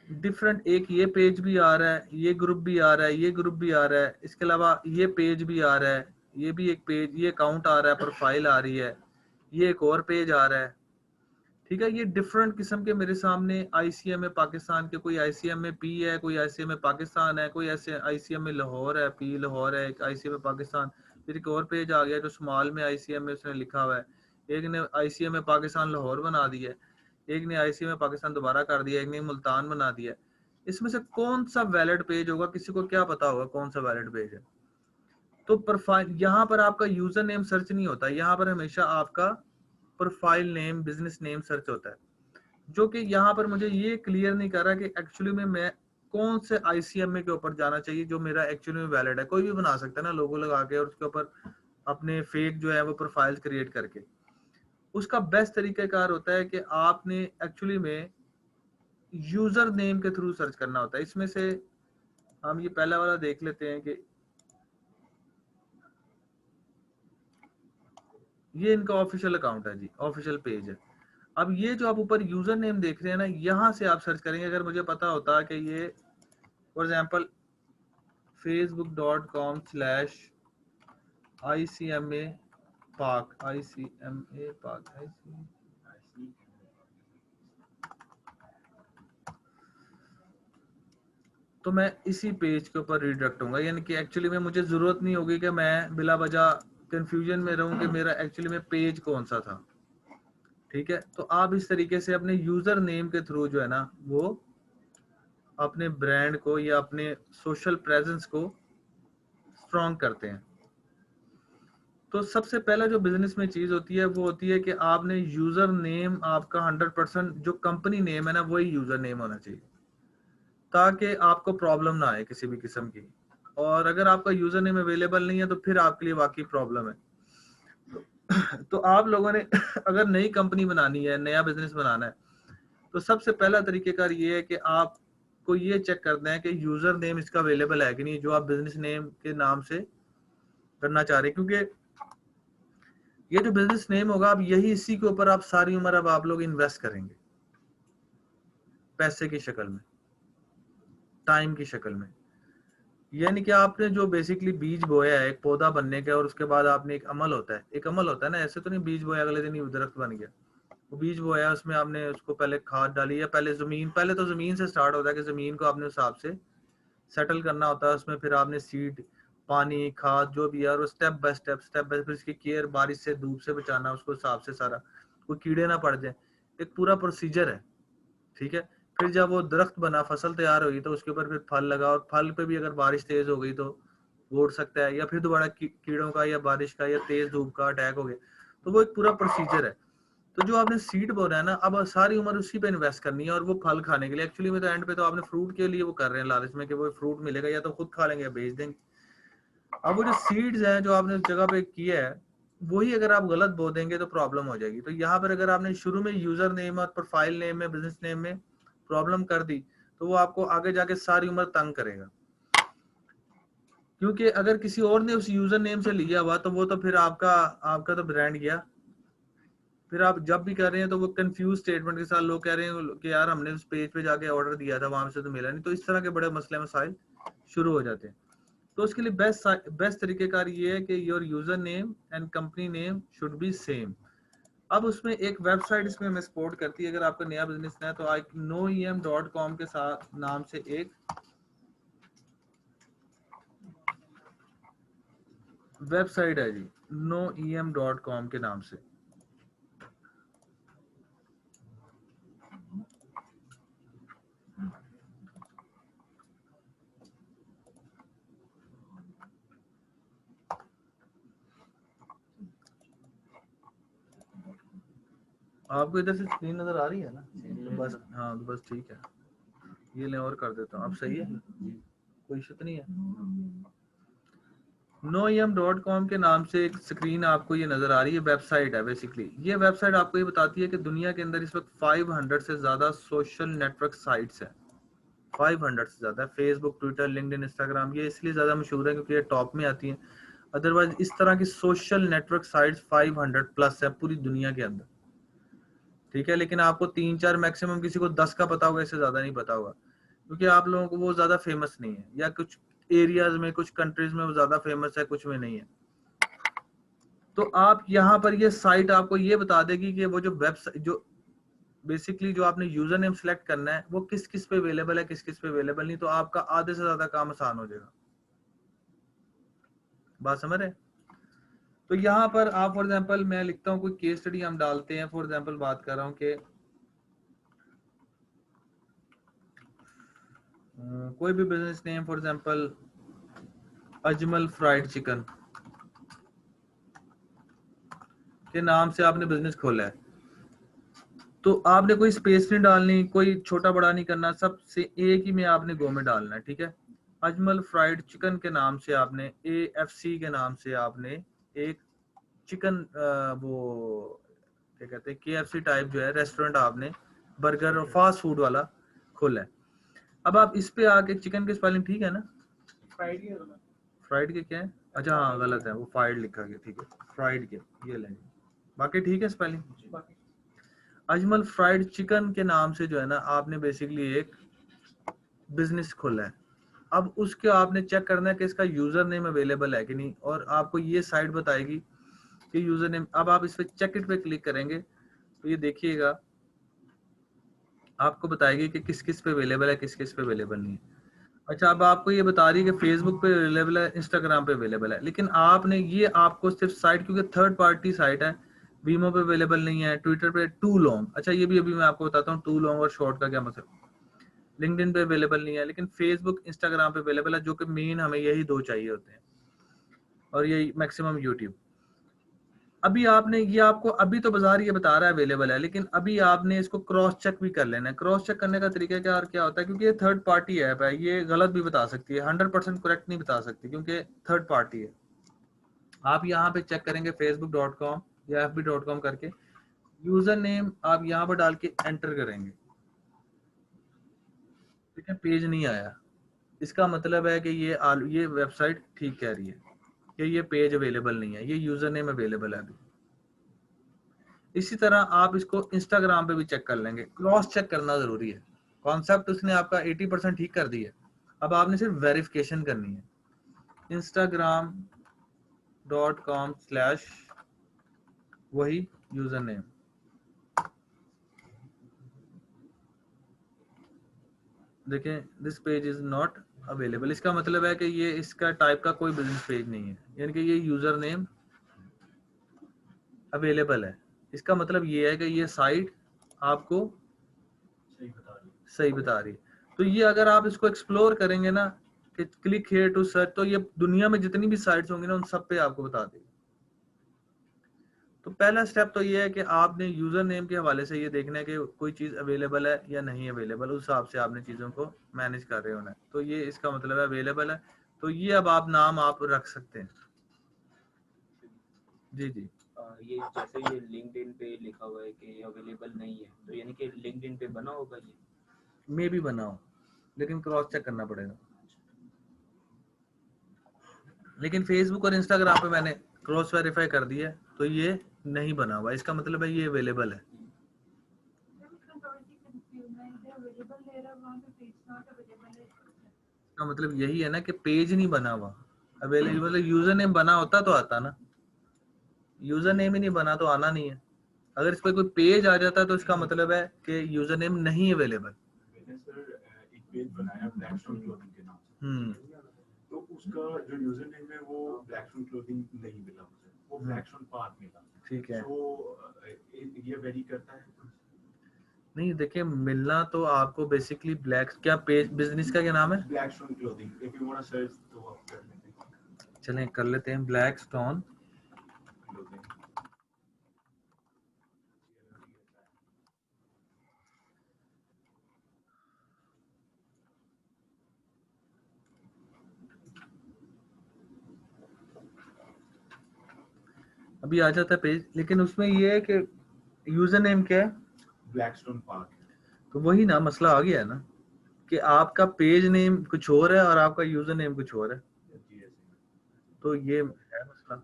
डिफरेंट, एक ये पेज भी आ रहा है, ये ग्रुप भी आ रहा है, ये ग्रुप भी आ रहा है, इसके अलावा ये पेज भी आ रहा है, ये भी एक पेज, ये अकाउंट आ रहा है, प्रोफाइल आ रही है, ये एक और पेज आ रहा है। ठीक है, ये डिफरेंट किस्म के मेरे सामने ICMA पाकिस्तान के, कोई ICMA P है, कोई ICMA पाकिस्तान है, कोई ऐसे ICMA लाहौर है, P लाहौर है, एक ICMA पाकिस्तान, फिर एक और पेज आ गया जो स्मॉल में ICMA उसने लिखा हुआ है, एक ने ICMA पाकिस्तान लाहौर बना दिया है, एक ने ICMA पाकिस्तान दोबारा कर दिया, एक ने मुल्तान बना दिया। इसमें से कौन सा वैलिड पेज होगा, किसी को क्या पता होगा कौन सा वैलिड पेज है? तो प्रोफाइल, यहाँ पर आपका यूजर नेम सर्च नहीं होता, यहाँ पर हमेशा आपका profile name, business name search होता है। जो कि यहाँ पर मुझे ये क्लियर नहीं कर रहा कि एक्चुअली में मैं कौन से ICMA के ऊपर जाना चाहिए जो मेरा एक्चुअली में वैलिड है। कोई भी बना सकता है ना लोगो लगा के और उसके ऊपर अपने फेक जो है वो प्रोफाइल्स क्रिएट करके। उसका बेस्ट तरीकाकार होता है कि आपने एक्चुअली में यूजर नेम के थ्रू सर्च करना होता है। इसमें से हम ये पहला वाला देख लेते हैं कि ये इनका ऑफिशियल अकाउंट है जी, ऑफिशियल पेज है। अब ये जो आप ऊपर यूजर नेम देख रहे हैं ना, यहाँ से आप सर्च करेंगे। अगर मुझे पता होता कि ये फॉर एग्जाम्पल facebook.com/ICMA पाक, ICMA पाक, तो मैं इसी पेज के ऊपर रिडायरेक्ट होऊंगा। यानी कि एक्चुअली में मुझे जरूरत नहीं होगी कि मैं बिला वजह कंफ्यूजन में रहूं कि मेरा एक्चुअली में पेज कौन सा था। ठीक है, तो आप इस तरीके से अपने यूजर नेम के थ्रू जो है ना वो अपने ब्रांड को या अपने सोशल प्रेजेंस को स्ट्रॉन्ग करते हैं। तो सबसे पहला जो बिजनेस में चीज होती है वो होती है कि आपने यूजर नेम आपका 100% जो कंपनी नेम है ना वही यूजर नेम होना चाहिए, ताकि आपको प्रॉब्लम ना आए किसी भी किस्म की। और अगर आपका यूजर नेम अवेलेबल नहीं है तो फिर आपके लिए वाकई प्रॉब्लम है। तो आप लोगों ने अगर नई कंपनी बनानी है, नया बिजनेस बनाना है, तो सबसे पहला तरीकेकार ये है कि आपको ये चेक करना है कि यूजर नेम इसका अवेलेबल है कि नहीं, जो आप बिजनेस नेम के नाम से करना चाह रहे हैं। क्योंकि ये जो बिजनेस नेम होगा, अब यही इसी के ऊपर आप सारी उम्र अब आप लोग इन्वेस्ट करेंगे, पैसे की शक्ल में, टाइम की शक्ल में। यानी कि आपने जो बेसिकली बीज बोया है एक पौधा बनने का, और उसके बाद आपने एक अमल होता है ना, ऐसे तो नहीं बीज बोया अगले दिन ही दरख्त बन गया। वो बीज बोया, उसमें आपने उसको पहले खाद डाली है, पहले तो जमीन से स्टार्ट होता है कि जमीन को आपने उस हिसाब से सेटल करना होता है। उसमें फिर आपने सीड, पानी, खाद जो भी है, और स्टेप बाय स्टेप फिर इसकी केयर, बारिश से, धूप से बचाना उसको हिसाब से सारा, कोई कीड़े ना पड़ जाए, एक पूरा प्रोसीजर है। ठीक है, फिर जब वो दरख्त बना, फसल तैयार हुई, तो उसके ऊपर फिर फल लगा, और फल पे भी अगर बारिश तेज हो गई तो वो उड़ सकता है, या फिर दोबारा कीड़ों का या बारिश का या तेज धूप का अटैक हो गया, तो वो एक पूरा प्रोसीजर है। तो जो आपने सीड बोना है ना, अब सारी उम्र उसी पे इन्वेस्ट करनी है, और वो फल खाने के लिए। एक्चुअली में तो एंड पे तो आपने फ्रूट के लिए वो कर रहे हैं लालच में कि वो फ्रूट मिलेगा, या तो खुद खा लेंगे या बेच देंगे। अब वो जो सीड्स हैं जो आपने जगह पे किया है, वही अगर आप गलत बो देंगे तो प्रॉब्लम हो जाएगी। तो यहाँ पर अगर आपने शुरू में यूजर नेम और प्रोफाइल नेम में, बिजनेस नेम में प्रॉब्लम कर दी, तो वो आपको आगे जाके सारी उम्र तंग करेगा। क्योंकि अगर किसी और ने उस यूजर नेम से लिया हुआ, तो वो तो फिर आपका तो ब्रांड गया। फिर आप जब भी कर रहे हैं तो वो कंफ्यूज स्टेटमेंट के साथ लोग कह रहे हैं कि यार हमने उस पेज पे जाके ऑर्डर दिया था, वहां से तो मिला नहीं। तो इस तरह के बड़े मसले मसाइल शुरू हो जाते हैं। तो उसके लिए बेस्ट तरीकेकार ये है कि your user name and company name should be same. अब उसमें एक वेबसाइट इसमें हमें सपोर्ट करती है, अगर आपका नया बिजनेस है तो noem.com के साथ नाम से एक वेबसाइट है जी, noem.com के नाम से। आपको इधर से स्क्रीन नजर आ रही है ना? तो बस, हाँ तो बस ठीक है, ये ले और कर देता हूँ। अब सही है, कोई इशू तो नहीं है। noem.com के नाम से एक स्क्रीन आपको ये नजर आ रही है, वेबसाइट है बेसिकली। ये वेबसाइट आपको ये बताती है कि दुनिया के अंदर इस वक्त 500 से ज्यादा सोशल नेटवर्क साइट्स हैं। 500 से ज्यादा, फेसबुक, ट्विटर, लिंक्डइन, इंस्टाग्राम, ये इसलिए ज्यादा मशहूर है क्योंकि ये टॉप में आती हैं। अदरवाइज इस तरह की सोशल नेटवर्क साइट्स 500 प्लस है पूरी दुनिया के अंदर। ठीक है, लेकिन आपको 3-4 मैक्सिमम, किसी को 10 का पता होगा, इससे ज्यादा नहीं पता होगा, क्योंकि आप लोगों को वो ज्यादा फेमस नहीं है, या कुछ एरियाज में, कुछ कंट्रीज में वो ज्यादा फेमस है, कुछ में नहीं है। तो आप यहाँ पर ये साइट आपको ये बता देगी कि वो जो वेबसाइट, जो बेसिकली जो आपने यूजर नेम सेलेक्ट करना है वो किस किस पे अवेलेबल है, किस किस पे अवेलेबल नहीं, तो आपका आधे से ज्यादा काम आसान हो जाएगा। बात समझ रहे? तो यहाँ पर आप फॉर एग्जांपल मैं लिखता हूँ, कोई केस स्टडी हम डालते हैं। फॉर एग्जांपल बात कर रहा हूँ कि कोई भी business name, for example Ajmal fried chicken के नाम से आपने बिजनेस खोला है, तो आपने कोई स्पेस नहीं डालनी, कोई छोटा बड़ा नहीं करना, सबसे एक ही में आपने गो में डालना है, ठीक है। अजमल फ्राइड चिकन के नाम से आपने AFC के नाम से आपने एक चिकन वो क्या कहते हैं KFC टाइप जो है रेस्टोरेंट आपने बर्गर और फास्ट फूड वाला खोला है। अब आप इस पे आके चिकन की स्पेलिंग ठीक है ना? फ्राइड के क्या है? अच्छा हाँ गलत है, वो फ्राइड लिखा गया, ठीक है फ्राइड के ये लेंगे, बाकी ठीक है स्पेलिंग। अजमल फ्राइड चिकन के नाम से जो है ना आपने बेसिकली एक बिजनेस खोला है। अब उसके आपने चेक करना है कि इसका यूजर नेम अवेलेबल है कि नहीं, और आपको ये साइट बताएगी कि यूजर नेम। अब आप इस पे चेक इट पे क्लिक करेंगे तो ये देखिएगा आपको बताएगी कि किस किस पे अवेलेबल है, किस किस पे अवेलेबल नहीं है। अच्छा अब आपको ये बता रही है कि फेसबुक पे अवेलेबल है, इंस्टाग्राम पे अवेलेबल है, लेकिन आपने ये आपको सिर्फ साइट, क्योंकि थर्ड पार्टी साइट है, वीमो पे अवेलेबल नहीं है, ट्विटर पे टू लॉन्ग। अच्छा ये भी अभी मैं आपको बताता हूँ टू लॉन्ग और शॉर्ट का क्या मतलब। लिंक्डइन पे अवेलेबल नहीं है, लेकिन फेसबुक इंस्टाग्राम पे अवेलेबल है, जो कि मेन हमें यही दो चाहिए होते हैं, और यही मैक्सिमम यूट्यूब। अभी आपने ये आपको अभी तो बाजार ये बता रहा है अवेलेबल है, लेकिन अभी आपने इसको क्रॉस चेक भी कर लेना है। क्रॉस चेक करने का तरीका क्या होता है, क्योंकि ये थर्ड पार्टी ऐप है, ये गलत भी बता सकती है, 100% करेक्ट नहीं बता सकती क्योंकि थर्ड पार्टी है। आप यहाँ पे चेक करेंगे facebook.com या fb.com करके, यूजर नेम आप यहाँ पर डाल के एंटर करेंगे, ठीक है, पेज नहीं आया, इसका मतलब है कि ये वेबसाइट ठीक कह रही है कि ये पेज अवेलेबल नहीं है, ये यूजर नेम अवेलेबल है अभी। इसी तरह आप इसको इंस्टाग्राम पे भी चेक कर लेंगे, क्रॉस चेक करना जरूरी है। कॉन्सेप्ट उसने आपका 80% ठीक कर दिया, अब आपने सिर्फ वेरिफिकेशन करनी है। instagram.com/ वही यूजर नेम, देखें this page is not available, इसका मतलब है कि ये इसका टाइप का कोई बिजनेस पेज नहीं है, यानी कि ये यूजर नेम अवेलेबल है। इसका मतलब ये है कि ये साइट आपको सही बता रही है। तो ये अगर आप इसको एक्सप्लोर करेंगे ना कि क्लिक हियर टू सर्च, तो ये दुनिया में जितनी भी साइट्स होंगी ना उन सब पे आपको बता देगी। तो पहला स्टेप तो ये है कि आपने यूजर नेम के हवाले से ये देखना है कि कोई चीज अवेलेबल है या नहीं अवेलेबल, उस हिसाब से आपने चीजों को मैनेज कर रहे होना है। तो ये इसका मतलब है अवेलेबल है, तो ये अब आप नाम आप रख सकते हैं। जी जी ये जैसे ये लिंक्डइन पे लिखा हुआ है कि अवेलेबल नहीं है, तो यानी कि लिंक्डइन पे बना होगा ये? मे भी बनाओ, लेकिन क्रॉस चेक करना पड़ेगा। लेकिन फेसबुक और इंस्टाग्राम पे मैंने क्रॉस वेरीफाई कर दिया, तो ये नहीं बना हुआ, इसका मतलब है ये अवेलेबल है। इसका मतलब यही है ना कि पेज नहीं बना हुआ, अवेलेबल। यूजर नेम बना होता तो आता ना, यूजर नेम ही नहीं बना तो आना नहीं है। अगर इस पे कोई पेज आ जाता है तो इसका मतलब है कि यूजर नेम नहीं अवेलेबल। एक पेज बनाया ब्लैकस्टोन क्लोथिंग के नाम से, तो उसका जो यूजर नेम है वो ब्लैकस्टोन क्लोथिंग नहीं मिला मुझे, वो ब्लैकस्टोन पार्क मिला। ठीक है, तो ये वेरी करता है? नहीं देखिए मिलना तो आपको बेसिकली ब्लैक, क्या पेज बिजनेस का क्या नाम है? Blackstone clothing, if you want to search तो आप कर लेते हैं। चलें कर लेते हैं ब्लैकस्टोन क्लोथिंग। अभी आ जाता है पेज, लेकिन उसमें ये है कि यूजर नेम क्या है? Blackstone park. तो वही ना मसला आ गया है ना कि आपका पेज नेम कुछ और है और आपका यूजर नेम कुछ और है, तो ये है मसला,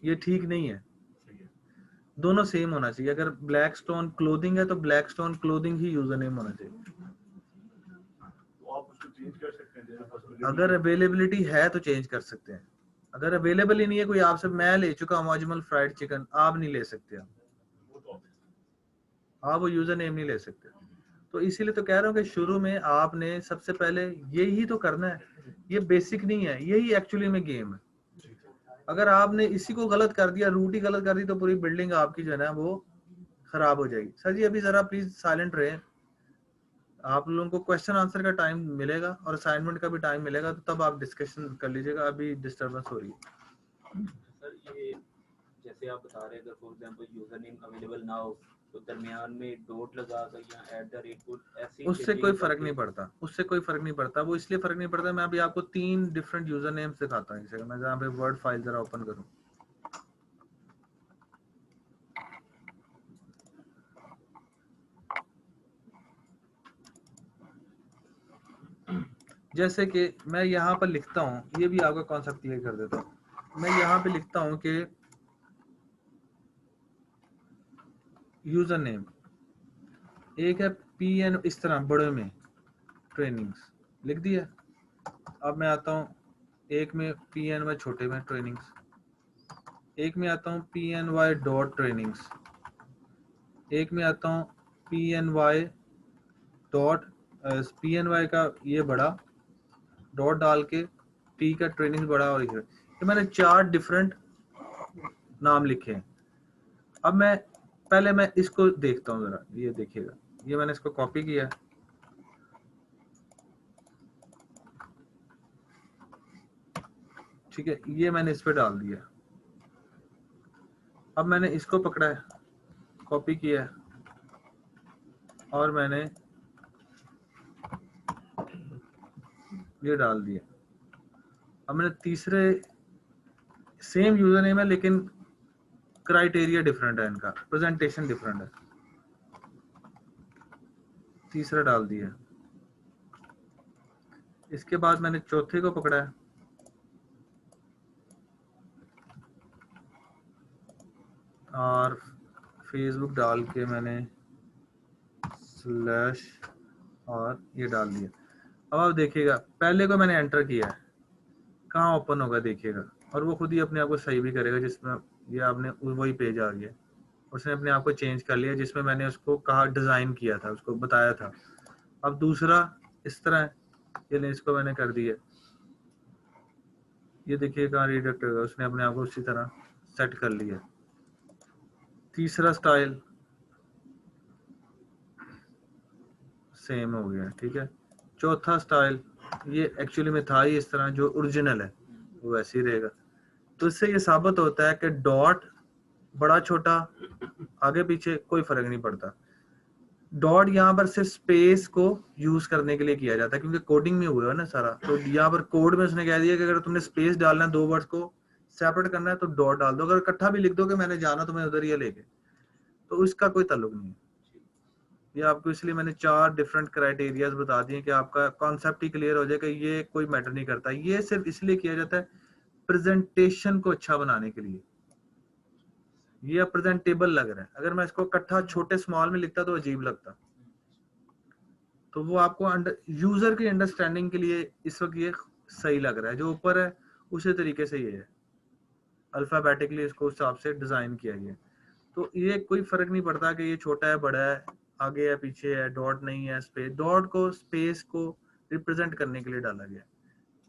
ये ठीक नहीं है। दोनों सेम होना चाहिए। अगर ब्लैकस्टोन क्लोथिंग है तो ब्लैकस्टोन क्लोथिंग ही यूजर नेम होना चाहिए। तो आप उसको चेंज कर सकते हैं जैसे possibility अगर अवेलेबिलिटी है तो चेंज कर सकते हैं, अगर अवेलेबल ही नहीं है कोई आपसे, मैं ले चुका हूँ अजमल फ्राइड चिकन, आप नहीं ले सकते, वो तो आप वो यूजर नेम नहीं ले सकते। तो इसीलिए तो कह रहा हूँ कि शुरू में आपने सबसे पहले यही तो करना है, ये बेसिक नहीं है, यही एक्चुअली में गेम है। अगर आपने इसी को गलत कर दिया, रूट ही गलत कर दी, तो पूरी बिल्डिंग आपकी जो है ना वो खराब हो जाएगी। सर जी अभी जरा प्लीज साइलेंट रहे, आप लोगों को क्वेश्चन आंसर का टाइम मिलेगा और असाइनमेंट का भी टाइम मिलेगा, तो तब आप डिस्कशन कर लीजिएगा, अभी डिस्टर्बेंस हो रही है। सर ये जैसे आप बता रहे हैं अगर for example user name available ना हो तो दरमियान में डॉट लगा कर या @, को ऐसे उससे कोई फर्क नहीं पड़ता, उससे कोई फर्क नहीं पड़ता। वो इसलिए फर्क नहीं पड़ता, मैं अभी आपको 3 डिफरेंट यूजर नेम्स दिखाता हूँ। जैसे मैं जहाँ पे वर्ड फाइल जरा ओपन करूँ, जैसे कि मैं यहाँ पर लिखता हूँ, ये भी आपका कॉन्सेप्ट क्लियर कर देता हूँ। मैं यहाँ पे लिखता हूँ कि यूजर नेम एक है PN, इस तरह बड़े में ट्रेनिंग्स लिख दिया। अब मैं आता हूँ एक में PNY छोटे में ट्रेनिंग्स, एक में आता हूँ PNY डॉट ट्रेनिंग्स, एक में आता हूँ PNY डॉट PNY का ये बड़ा डॉट डाल के P का ट्रेनिंग बड़ा, और ये मैंने 4 डिफरेंट नाम लिखे हैं। अब मैं पहले मैं इसको देखता हूँ जरा, ये देखिएगा, ये मैंने इसको कॉपी किया, ठीक है, ये मैंने इस पे डाल दिया। अब मैंने इसको पकड़ा है, कॉपी किया है, और मैंने ये डाल दिया। अब मैंने तीसरे, सेम यूजर नेम है लेकिन क्राइटेरिया डिफरेंट है, इनका प्रेजेंटेशन डिफरेंट है, तीसरा डाल दिया। इसके बाद मैंने चौथे को पकड़ा है, और फेसबुक डाल के मैंने स्लैश और ये डाल दिया। अब आप देखिएगा, पहले को मैंने एंटर किया है, कहाँ ओपन होगा देखिएगा, और वो खुद ही अपने आप को सही भी करेगा, जिसमें ये आपने वही पेज आ गया, उसने अपने आप को चेंज कर लिया जिसमें मैंने उसको कहा डिजाइन किया था, उसको बताया था। अब दूसरा इस तरह है, ये इसको मैंने कर दिया, ये देखिए कहाँ रिडक्ट होगा, उसने अपने आप को उसी तरह सेट कर लिया। तीसरा स्टाइल सेम हो गया, ठीक है। चौथा स्टाइल ये एक्चुअली में था ही इस तरह, जो ओरिजिनल है वो वैसे ही रहेगा। तो इससे ये साबित होता है कि डॉट बड़ा छोटा आगे पीछे कोई फर्क नहीं पड़ता। डॉट यहाँ पर सिर्फ स्पेस को यूज करने के लिए किया जाता है, क्योंकि कोडिंग में हुआ है ना सारा। तो यहाँ पर कोड में उसने कह दिया कि अगर तुमने स्पेस डालना है, 2 वर्ड्स को सेपरेट करना है तो डॉट डाल दो, अगर इकट्ठा भी लिख दो कि मैंने जाना तुम्हें उधर ही लेके, तो उसका कोई ताल्लुक नहीं है। ये आपको इसलिए मैंने 4 डिफरेंट क्राइटेरियाज बता दिए कि आपका कॉन्सेप्ट ही क्लियर हो जाए कि ये कोई मैटर नहीं करता। ये सिर्फ इसलिए किया जाता है प्रेजेंटेशन को अच्छा बनाने के लिए, ये प्रेजेंटेबल लग रहा है। अगर मैं इसको इकट्ठा छोटे स्मॉल में लिखता तो अजीब लगता। तो वो आपको यूजर की अंडरस्टैंडिंग के लिए इस वक्त ये सही लग रहा है, जो ऊपर है उसी तरीके से ये है, अल्फाबेटिकली इसको उस हिसाब से डिजाइन किया गया। तो ये कोई फर्क नहीं पड़ता कि ये छोटा है बड़ा है, आगे है पीछे है, डॉट नहीं है, स्पेस। डॉट को स्पेस को रिप्रेजेंट करने के लिए डाला गया।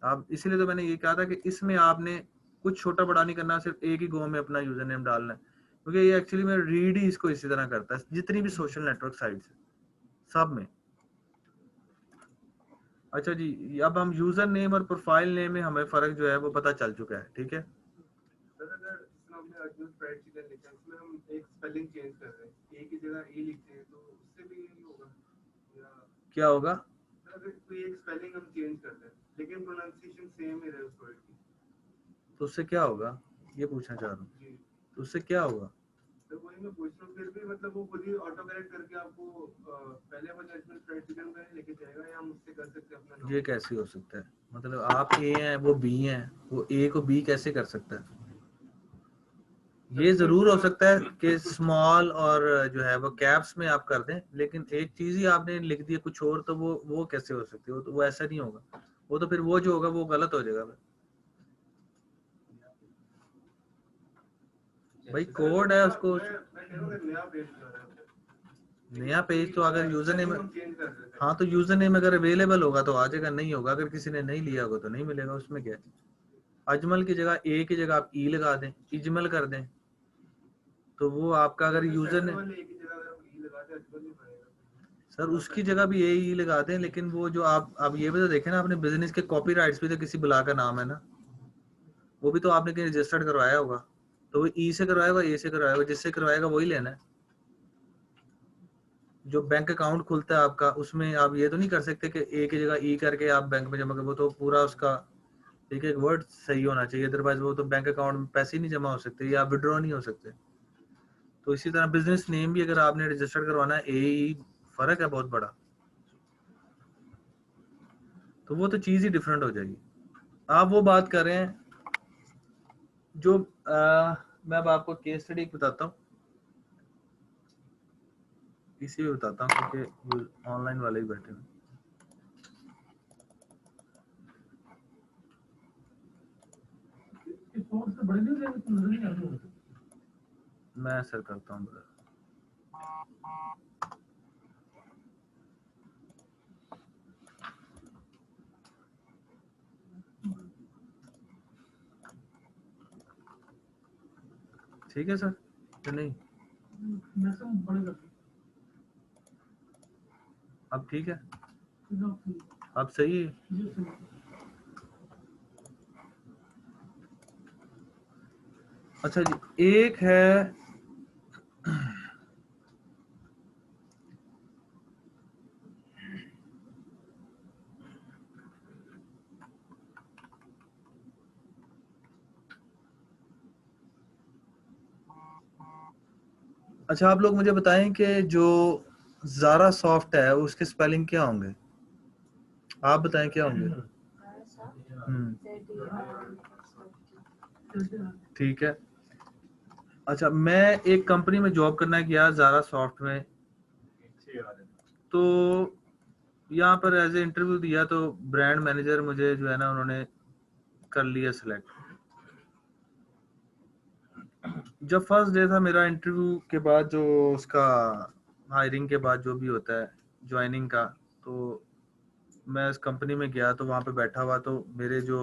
आप इसीलिए तो मैंने ये कहा था कि इसमें आपने कुछ छोटा बड़ा नहीं करना, सिर्फ एक ही गो में अपना यूजर नेम डालना है, क्योंकि ये एक्चुअली में रीड ही इसको इसी तरह करता है, जितनी भी सोशल नेटवर्क साइट्स है सब में। अच्छा जी, अब हम यूजर नेम और प्रोफाइल नेम में हमें फर्क जो है वो पता चल चुका है, ठीक है। हम एक स्पेलिंग चेंज कर रहे हैं, ए की जगह ए लिखते हैं, तो उससे भी यही होगा या क्या होगा? अगर कोई एक स्पेलिंग हम चेंज करते हैं लेकिन प्रोनाउंसिएशन सेम ही रहे उस वर्ड की, तो उससे क्या होगा, ये पूछना चाह रहा हूँ। जी तो उससे क्या होगा? तो वही मैं पूछ रहा हूँ, फिर भी मतलब वो खुद ही ऑटो करेक्ट करके आपको पहले वो जजमेंट फ्राइड चिकन में लेके जाएगा, या हम उससे कर सकते हैं अपना? ये कैसे हो सकता है? मतलब आप ए हैं वो बी हैं, वो ए को बी कैसे कर सकता है? ये जरूर हो सकता है कि स्मॉल और जो है वो कैप्स में आप कर दें, लेकिन एक चीज ही आपने लिख दी है कुछ और, तो वो कैसे हो सकती है? वो ऐसा नहीं होगा, वो तो फिर वो जो होगा वो गलत हो जाएगा। भाई कोड है, उसको नया पेज तो अगर यूजर नेम, हाँ तो यूजर नेम अगर अवेलेबल होगा तो आ जाएगा, नहीं होगा अगर किसी ने नहीं लिया होगा तो नहीं मिलेगा, उसमें क्या है। अजमल की जगह ए की जगह आप ई लगा दें, इजमल कर दें, तो वो आपका अगर यूजर ने सर उसकी जगह भी ए ई लगा दें, लेकिन वो जो आप ये भी तो देखें ना, अपने बिजनेस के कॉपीराइट्स भी तो किसी बुला का नाम है ना, वो भी तो आपने कहीं रजिस्टर्ड करवाया होगा। तो वो ई से करवाएगा, ए से करवाएगा, जिससे करवाएगा वही लेना है। जो बैंक अकाउंट खुलता है आपका, उसमें आप ये तो नहीं कर सकते कि ए की जगह ई करके आप बैंक में जमा कर, वो तो पूरा उसका ठीक है वर्ड सही होना चाहिए, अदरवाइज वो तो बैंक अकाउंट में पैसे ही नहीं जमा हो सकते या विड्रॉ नहीं हो सकते। तो इसी तरह बिजनेस नेम भी अगर आपने रजिस्टर करवाना है, ए फर्क है बहुत बड़ा, तो वो तो चीज ही डिफरेंट हो जाएगी। आप वो बात कर रहे हैं जो मैं अब आपको केस स्टडी बताता हूँ, इसी में बताता हूँ क्योंकि ऑनलाइन वाले ही बैठे हैं। मैं सर करता हूँ ब्रदर। ठीक है सर या नहीं? अब ठीक है, अब सही है। अच्छा जी, एक है अच्छा आप लोग मुझे बताएं कि जो ज़ारा सॉफ्ट है उसके स्पेलिंग क्या होंगे, आप बताएं क्या होंगे। ठीक है। अच्छा मैं एक कंपनी में जॉब करना गया ज़ारा सॉफ्ट में, तो यहाँ पर एज ए इंटरव्यू दिया तो ब्रांड मैनेजर मुझे जो है ना उन्होंने कर लिया सिलेक्ट। जब फर्स्ट डे था मेरा इंटरव्यू के बाद, जो उसका हायरिंग के बाद जो भी होता है ज्वाइनिंग का, तो मैं उस कंपनी में गया तो वहाँ पे बैठा हुआ, तो मेरे जो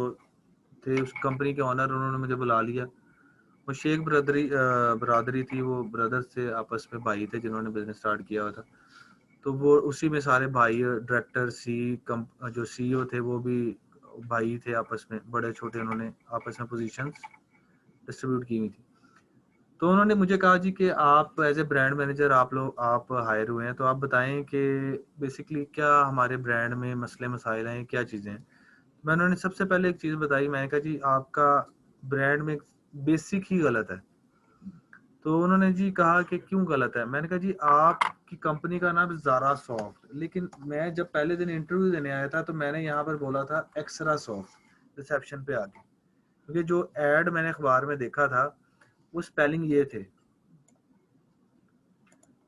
थे उस कंपनी के ऑनर, उन्होंने मुझे बुला लिया। वो शेख बरादरी थी, वो ब्रदर्स थे आपस में, भाई थे जिन्होंने बिजनेस स्टार्ट किया हुआ था। तो वो उसी में सारे भाई, डायरेक्टर जो सीईओ थे वो भी भाई थे आपस में, बड़े छोटे, उन्होंने आपस में पोजीशंस डिस्ट्रीब्यूट की हुई थी। तो उन्होंने मुझे कहा जी कि आप एज ए ब्रांड मैनेजर आप हायर हुए हैं, तो आप बताएं कि बेसिकली क्या हमारे ब्रांड में मसले मसाइल हैं, क्या चीज़ें हैं। मैं उन्होंने सबसे पहले एक चीज़ बताई, मैंने कहा जी आपका ब्रांड में बेसिक ही गलत है। तो उन्होंने जी कहा कि क्यों गलत है। मैंने कहा जी आपकी कंपनी का नाम ज़ारा सॉफ्ट, लेकिन मैं जब पहले दिन इंटरव्यू देने आया था तो मैंने यहाँ पर बोला था एक्स्ट्रा सॉफ्ट रिसेप्शन पे आके, क्योंकि जो एड मैंने अखबार में देखा था वो स्पेलिंग ये थे।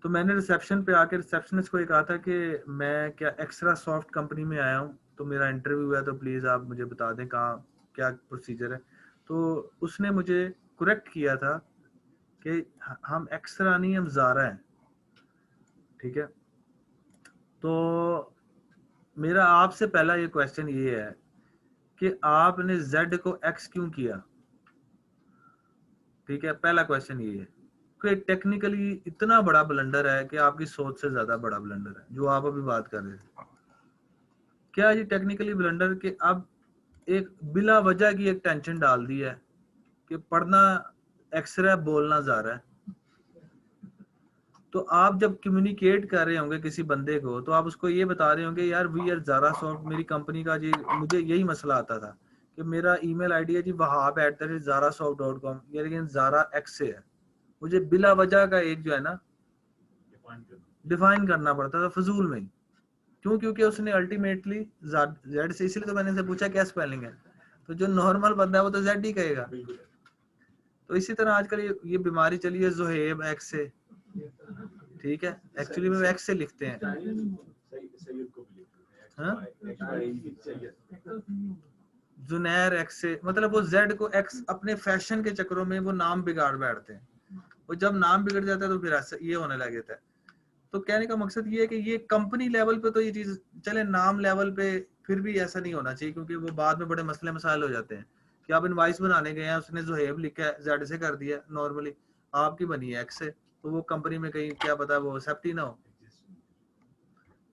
तो मैंने रिसेप्शन पे आके रिसेप्शनिस्ट को ये कहा था कि मैं क्या एक्स्ट्रा सॉफ्ट कंपनी में आया हूँ, तो मेरा इंटरव्यू है, तो प्लीज़ आप मुझे बता दें कहाँ क्या प्रोसीजर है। तो उसने मुझे करेक्ट किया था कि हम एक्स्ट्रा नहीं, हम ज़ारा हैं। ठीक है, तो मेरा आपसे पहला ये क्वेश्चन ये है कि आपने Z को X क्यों किया। ठीक है, पहला क्वेश्चन ये है कि टेक्निकली इतना बड़ा ब्लंडर है कि आपकी सोच से ज्यादा बड़ा ब्लंडर है जो आप अभी बात कर रहे थे। क्या ये टेक्निकली ब्लंडर के अब एक बिला वजह की एक टेंशन डाल दी है कि पढ़ना एक्सरे बोलना ज़ारा है। तो आप जब कम्युनिकेट कर रहे होंगे किसी बंदे को, तो आप उसको ये बता रहे होंगे यार वी आर ज़ारा सॉफ्ट, मेरी कंपनी का जी, मुझे यही मसला आता था कि मेरा ईमेल आईडी है जी wahab@zarasofт.com, ये लेकिन ज़ारा एक्स से है। मुझे बिला वजह का एक जो है ना डिफाइन करना पड़ता था फजूल में। क्यों? क्योंकि उसने अल्टीमेटली जेड से, इसलिए तो मैंने से पूछा क्या स्पेलिंग है, तो जो नॉर्मल बंदा है वो तो जेड ही कहेगा। तो इसी तरह आजकल ये बीमारी चली है ज़ुहैब एक्स से। ठीक है, एक्चुअली में एक्स से लिखते हैं। जुनैर एक्स से, मतलब वो जेड को एक्स, अपने फैशन के चक्करों में वो नाम बिगाड़ बैठते हैं। वो जब नाम बिगड़ जाता है तो फिर ये होने लग जाता है। तो कहने का मकसद ये है कि ये कंपनी लेवल पे तो ये चीज चले, नाम लेवल पे फिर भी ऐसा नहीं होना चाहिए, क्योंकि वो बाद में बड़े मसले मसाइल हो जाते हैं कि आप इनवाइस बनाने गए हैं, उसने ज़ुहैब लिखा है, जेड से कर दिया, नॉर्मली आपकी बनी है एक्स से, तो वो कंपनी में कहीं क्या पता वो एक्सेप्ट ही ना हो।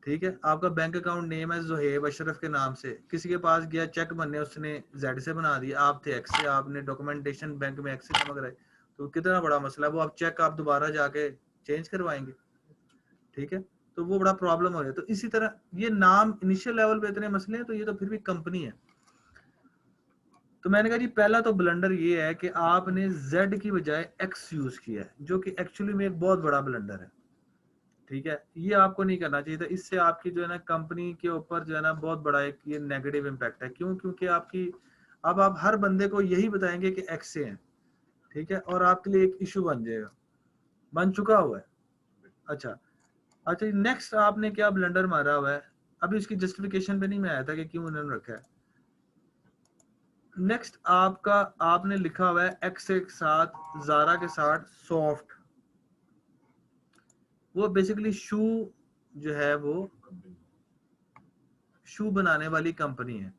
ठीक है, आपका बैंक अकाउंट नेम है ज़ुहैब अशरफ के नाम से, किसी के पास गया चेक बनने, उसने जेड से बना दिया, आप थे एक्स से, आपने डॉक्यूमेंटेशन बैंक में एक्स से जमा कराई, तो कितना बड़ा मसला है, वो आप चेक आप दोबारा जाके चेंज करवाएंगे, ठीक है, तो वो बड़ा प्रॉब्लम हो जाए। तो इसी तरह ये नाम इनिशियल लेवल पे इतने मसले हैं, तो ये तो फिर भी कंपनी है। तो मैंने कहा जी पहला तो ब्लंडर ये है कि आपने Z की बजाय X यूज किया है, जो कि एक्चुअली में एक बहुत बड़ा ब्लंडर है, ठीक है, ये आपको नहीं करना चाहिए था। इससे आपकी जो है ना कंपनी के ऊपर जो है ना बहुत बड़ा एक ये नेगेटिव इम्पैक्ट है। क्यों? क्योंकि आपकी अब आप हर बंदे को यही बताएंगे कि X से हैं, ठीक है, और आपके लिए एक इशू बन जाएगा, बन चुका हुआ है। अच्छा, नेक्स्ट आपने क्या ब्लंडर मारा हुआ है, अभी इसकी जस्टिफिकेशन पे नहीं मैं आया था कि क्यों उन्होंने रखा है। नेक्स्ट आपका आपने लिखा हुआ है एक्स के साथ ज़ारा के साथ सॉफ्ट, वो बेसिकली शू जो है वो शू बनाने वाली कंपनी है,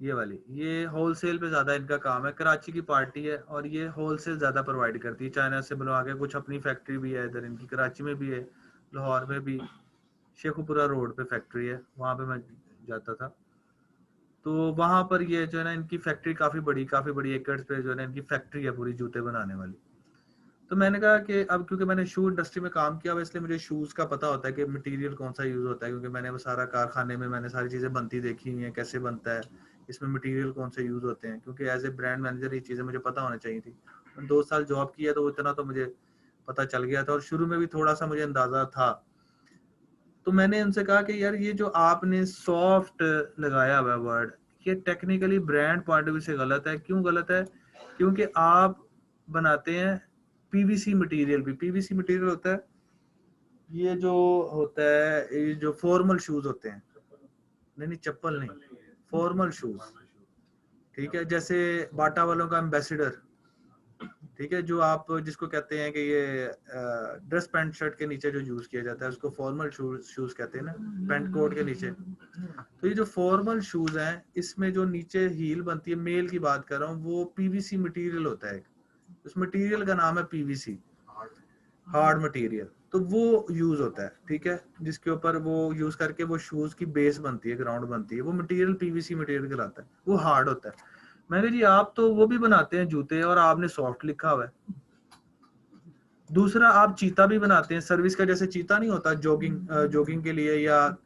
ये वाली, ये होलसेल पे ज्यादा इनका काम है, कराची की पार्टी है और ये होलसेल ज्यादा प्रोवाइड करती है, चाइना से बुलवा के, कुछ अपनी फैक्ट्री भी है इधर इनकी, कराची में भी है, लाहौर में भी, शेखुपुरा रोड पे फैक्ट्री है, वहां पे मैं जाता था। तो वहां पर ये जो है ना इनकी फैक्ट्री काफी बड़ी एकड़ पे जो है ना इनकी फैक्ट्री है पूरी जूते बनाने वाली। तो मैंने कहा कि अब क्योंकि मैंने शू इंडस्ट्री में काम किया हुआ, इसलिए मुझे शूज का पता होता है कि मटेरियल कौन सा यूज होता है, क्योंकि मैंने वो सारा कारखाने में मैंने सारी चीजें बनती देखी हुई हैं, कैसे बनता है, इसमें मटेरियल कौन से यूज होते हैं, क्योंकि एज ए ब्रांड मैनेजर ये चीजें मुझे पता होनी चाहिए थी। 2 साल जॉब किया तो इतना तो मुझे पता चल गया था, और शुरू में भी थोड़ा सा मुझे अंदाजा था। तो मैंने उनसे कहा कि यार ये जो आपने सॉफ्ट लगाया हुआ वर्ड, ये technically brand point of view से गलत है। क्यों गलत है? क्योंकि आप बनाते हैं पीवीसी मटेरियल भी, पीवीसी मटेरियल होता है ये जो होता है, ये जो फॉर्मल शूज होते हैं, नहीं चप्पल नहीं, फॉर्मल शूज, ठीक है, जैसे बाटा वालों का एम्बेसडर, ठीक है, जो आप जिसको कहते हैं कि ये ड्रेस पैंट शर्ट के नीचे जो यूज किया जाता है उसको फॉर्मल शूज कहते हैं ना, पैंट कोट के नीचे। तो ये जो फॉर्मल शूज हैं इसमें जो नीचे हील बनती है, मेल की बात कर रहा हूँ, वो पीवीसी मटेरियल होता है, उस मटेरियल का नाम है पीवीसी, हार्ड मटेरियल। तो वो यूज होता है, ठीक है, जिसके ऊपर वो यूज करके वो शूज की बेस बनती है, ग्राउंड बनती है, वो मटेरियल पीवीसी मटेरियल कहलाता है, वो हार्ड होता है। मैंने जी आप तो वो भी बनाते हैं जूते और आपने सॉफ्ट लिखा हुआ है। दूसरा, आप चीता भी बनाते हैं, सर्विस का जैसे चीता नहीं होता जोगिंग के लिए या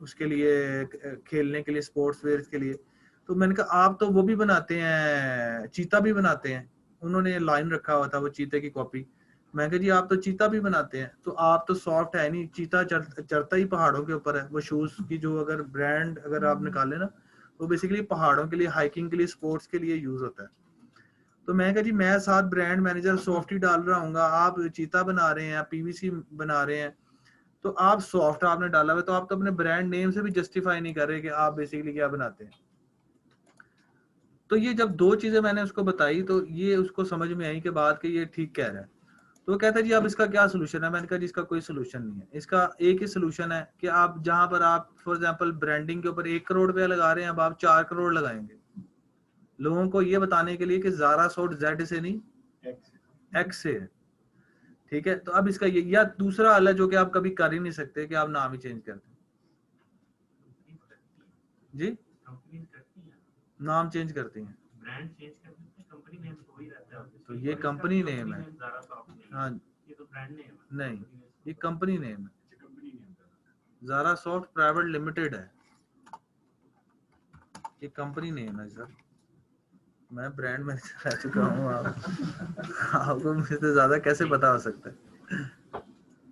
उसके लिए खेलने के लिए, स्पोर्ट्स वेयर के लिए। तो मैंने कहा आप तो वो भी बनाते हैं, चीता भी बनाते हैं, उन्होंने लाइन रखा हुआ था वो चीते की कॉपी। मैं कहा जी आप तो चीता भी बनाते हैं, तो आप तो सॉफ्ट है नहीं, चीता चढ़ता ही पहाड़ों के ऊपर है। वो शूज की जो अगर ब्रांड अगर आप निकाले ना, वो बेसिकली पहाड़ों के लिए, हाइकिंग के लिए, स्पोर्ट्स के लिए यूज होता है। तो मैं कहा जी मैं साथ ब्रांड मैनेजर सॉफ्ट ही डाल रहा हूँ, आप चीता बना रहे हैं, आप पीवीसी बना रहे हैं, तो आप सॉफ्ट आपने डाला हुआ, तो आप तो अपने ब्रांड नेम से भी जस्टिफाई नहीं कर रहे कि आप बेसिकली क्या बनाते हैं। तो ये जब 2 चीजें मैंने उसको बताई तो ये उसको समझ में आई कि बात कि ये ठीक कह रहा है। तो वो कहता है जी अब इसका क्या सोल्यूशन है? मैंने कहा जी इसका कोई सोल्यूशन नहीं है, इसका एक ही सोल्यूशन है कि आप जहां पर आप फॉर एग्जांपल ब्रांडिंग के ऊपर 1 करोड़ रुपया लगा रहे हैं, अब आप 4 करोड़ लगाएंगे, लोगों को ये बताने के लिए कि ज़ारा सॉफ्ट Z से नहीं X से है, ठीक है। तो अब इसका ये, या दूसरा हल है जो कि आप कभी कर ही नहीं सकते कि आप नाम ही चेंज कर दें जी, नाम चेंज करती हैं, ब्रांड चेंज करते हैं, कंपनी नेम तो वही रहता है। तो ये कंपनी नेम है, हाँ ये तो ब्रांड नेम है, नहीं ये कंपनी नेम है, ज़ारा सॉफ्ट प्राइवेट लिमिटेड है, ये कंपनी नेम है सर। मैं ब्रांड मैनेजर रह चुका हूँ, आपको मुझसे ज्यादा कैसे पता हो सकता है?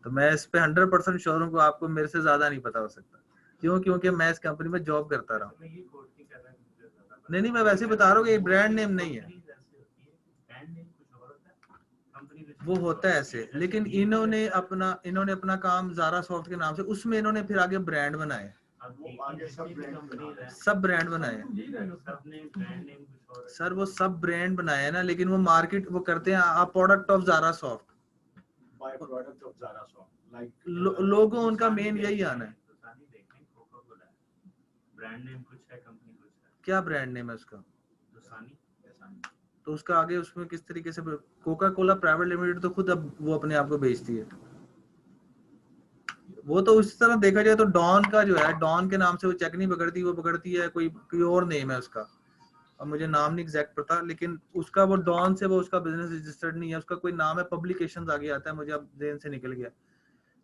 तो मैं इस पे 100% श्योर हूँ कि आपको मेरे से ज्यादा नहीं पता हो सकता। क्यों? क्योंकि मैं इस कंपनी में जॉब करता रहा हूँ। नहीं मैं वैसे बता रहा हूँ कि ये ब्रांड नेम नहीं है, वो होता है ऐसे, लेकिन इन्होंने अपना काम ज़ारा सॉफ्ट के नाम से, उसमें इन्होंने फिर आगे ब्रांड बनाए, सब ब्रांड बनाए सर, वो सब ब्रांड बनाए ना, लेकिन वो मार्केट वो करते हैं आप प्रोडक्ट ऑफ ज़ारा सॉफ्ट, लोगों उनका मेन यही आना है। ब्रांड नेम कुछ है, कंपनी कुछ है। क्या ब्रांड नेम है उसका? तो उसका आगे उसमें किस तरीके से, कोका कोला प्राइवेट लिमिटेड तो खुद अब वो अपने आप को बेचती है, वो तो उस तरह देखा जाए तो डॉन का जो है, डॉन के नाम से वो चेक नहीं पकड़ती, वो पकड़ती है कोई और नेम है उसका, अब मुझे नाम नहीं एग्जैक्ट पता, लेकिन उसका वो डॉन से वो उसका बिजनेस रजिस्टर्ड नहीं है, उसका कोई नाम है, पब्लिकेशंस आगे आता है, मुझे अब ज़हन से निकल गया।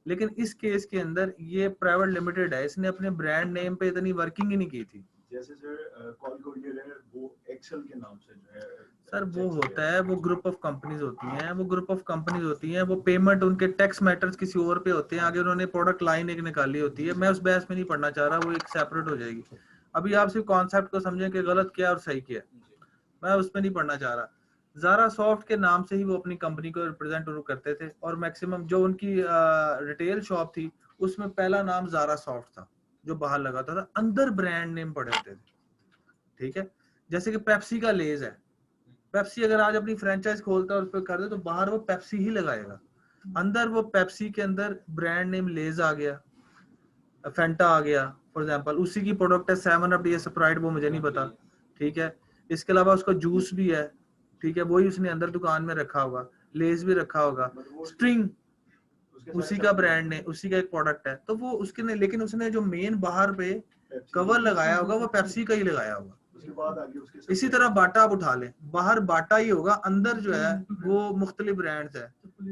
लेकिन इस केस के अंदर ये प्राइवेट लिमिटेड है, इसने अपने ब्रांड नेम पे इतनी वर्किंग ही नहीं की थी। जैसे सर कॉल कोरियर है वो एक्सेल के नाम से जो है सर वो होता है, वो ग्रुप ऑफ कंपनीज होती हैं, वो ग्रुप ऑफ कंपनीज होती हैं, वो पेमेंट उनके टैक्स मैटर्स किसी और पे होते हैं, आगे उन्होंने प्रोडक्ट लाइन एक निकाली होती है। मैं उस बहस में नहीं पढ़ना चाह रहा, वो एक सेपरेट हो जाएगी। अभी आप सिर्फ कॉन्सेप्ट को समझें कि गलत क्या और सही क्या है, मैं उसमें नहीं पढ़ना चाह रहा। ज़ारा सॉफ्ट के नाम से ही वो अपनी कंपनी को रिप्रेजेंट करते थे, और मैक्सिमम जो उनकी रिटेल शॉप थी उसमें पहला नाम ज़ारा सॉफ्ट था जो बाहर लगाता था, अंदर ब्रांड नेम पड़े होते थे। ठीक है, जैसे कि पेप्सी का लेज है, पेप्सी अगर आज अपनी फ्रेंचाइज खोलता है और उस पर कर दे तो बाहर वो पेप्सी ही लगाएगा, अंदर वो पेप्सी के अंदर ब्रांड नेम लेज आ गया, फेंटा आ गया फॉर एग्जांपल, उसी की प्रोडक्ट है 7 अप, ये स्प्राइट वो मुझे नहीं पता। ठीक है, इसके अलावा उसका जूस भी है, ठीक है, वही उसने अंदर दुकान में रखा होगा, लेज भी रखा होगा, स्ट्रिंग उसी का ब्रांड ने, उसी का एक प्रोडक्ट है, तो वो उसके ने, लेकिन उसने जो मेन बाहर पे कवर लगाया होगा वो पेप्सी का ही लगाया होगा। उसके बाद आगे उसके इसी तरह बाटा आप उठा लें, बाहर बाटा ही होगा, अंदर जो है वो मुख्तलिफ ब्रांड्स है।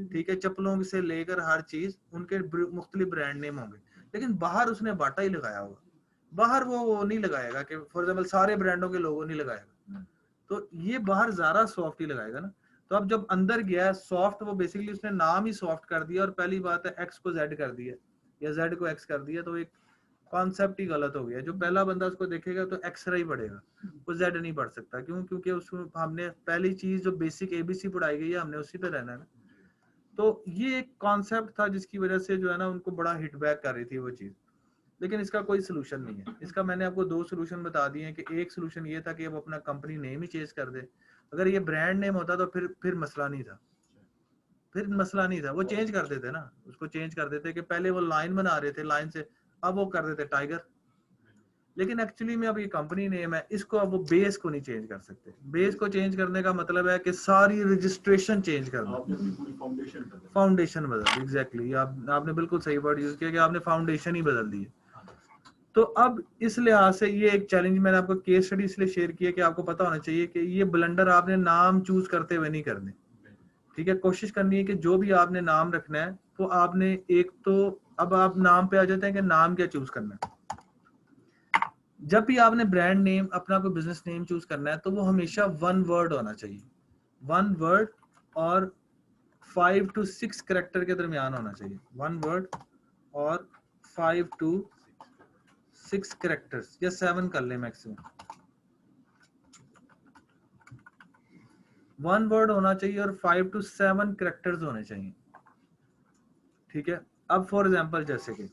ठीक है, चप्पलों से लेकर हर चीज उनके मुख्तलिफ ब्रांड नेम होंगे, लेकिन बाहर उसने बाटा ही लगाया होगा, बाहर वो नहीं लगाएगा कि फॉर एग्जाम्पल सारे ब्रांडों के लोगो नहीं लगाएगा, तो ये बाहर ज़ारा सॉफ्ट ही लगाएगा ना। तो अब जब अंदर गया सॉफ्ट, वो बेसिकली उसने नाम ही सॉफ्ट कर दिया, और पहली बात है एक्स को जेड कर दिया या जेड को एक्स कर दिया, तो एक कॉन्सेप्ट ही गलत हो गया। जो पहला बंदा उसको देखेगा तो एक्स ही पढ़ेगा, वो जेड नहीं पढ़ सकता। क्यों? क्योंकि उसमें हमने पहली चीज जो बेसिक एबीसी पढ़ाई गई है, हमने उसी पे रहना है ना। तो ये एक कॉन्सेप्ट था जिसकी वजह से जो है ना उनको बड़ा हिट बैक कर रही थी वो चीज, लेकिन इसका कोई सोल्यूशन नहीं है। इसका मैंने आपको 2 सोल्यूशन बता दिए हैं कि एक सोल्यूशन ये था कि अब अपना कंपनी नेम ही चेंज कर दे। अगर ये ब्रांड नेम होता तो फिर मसला नहीं था, फिर मसला नहीं था, वो चेंज कर देते ना, उसको चेंज कर देते कि पहले वो लाइन बना रहे थे, लाइन से अब वो कर देते टाइगर। लेकिन एक्चुअली में अब ये कंपनी नेम है, इसको अब वो बेस को नहीं चेंज कर सकते। बेस को चेंज करने का मतलब है कि सारी रजिस्ट्रेशन चेंज करना, पूरी फाउंडेशन बदल। एग्जैक्टली, आपने बिल्कुल सही वर्ड यूज किया कि आपने फाउंडेशन ही बदल दी है। तो अब इस लिहाज से ये एक चैलेंज, मैंने आपको केस स्टडी इसलिए शेयर किया कि आपको पता होना चाहिए कि ये ब्लंडर आपने नाम चूज करते हुए नहीं करने। ठीक है, कोशिश करनी है कि जो भी आपने नाम रखना है तो आपने एक तो, अब आप नाम पे आ जाते हैं कि नाम क्या चूज करना है। जब भी आपने ब्रांड नेम, अपना कोई बिजनेस नेम चूज करना है तो वो हमेशा 1 वर्ड होना चाहिए, 1 वर्ड और 5 to 6 कैरेक्टर के दरमियान होना चाहिए। 1 वर्ड और 5 to 6 कैरेक्टर्स या 7 कर ले मैक्सिमम। 1 वर्ड होना चाहिए और 5 to 7 कैरेक्टर्स होने चाहिए। ठीक है, अब फॉर एग्जांपल जैसे कि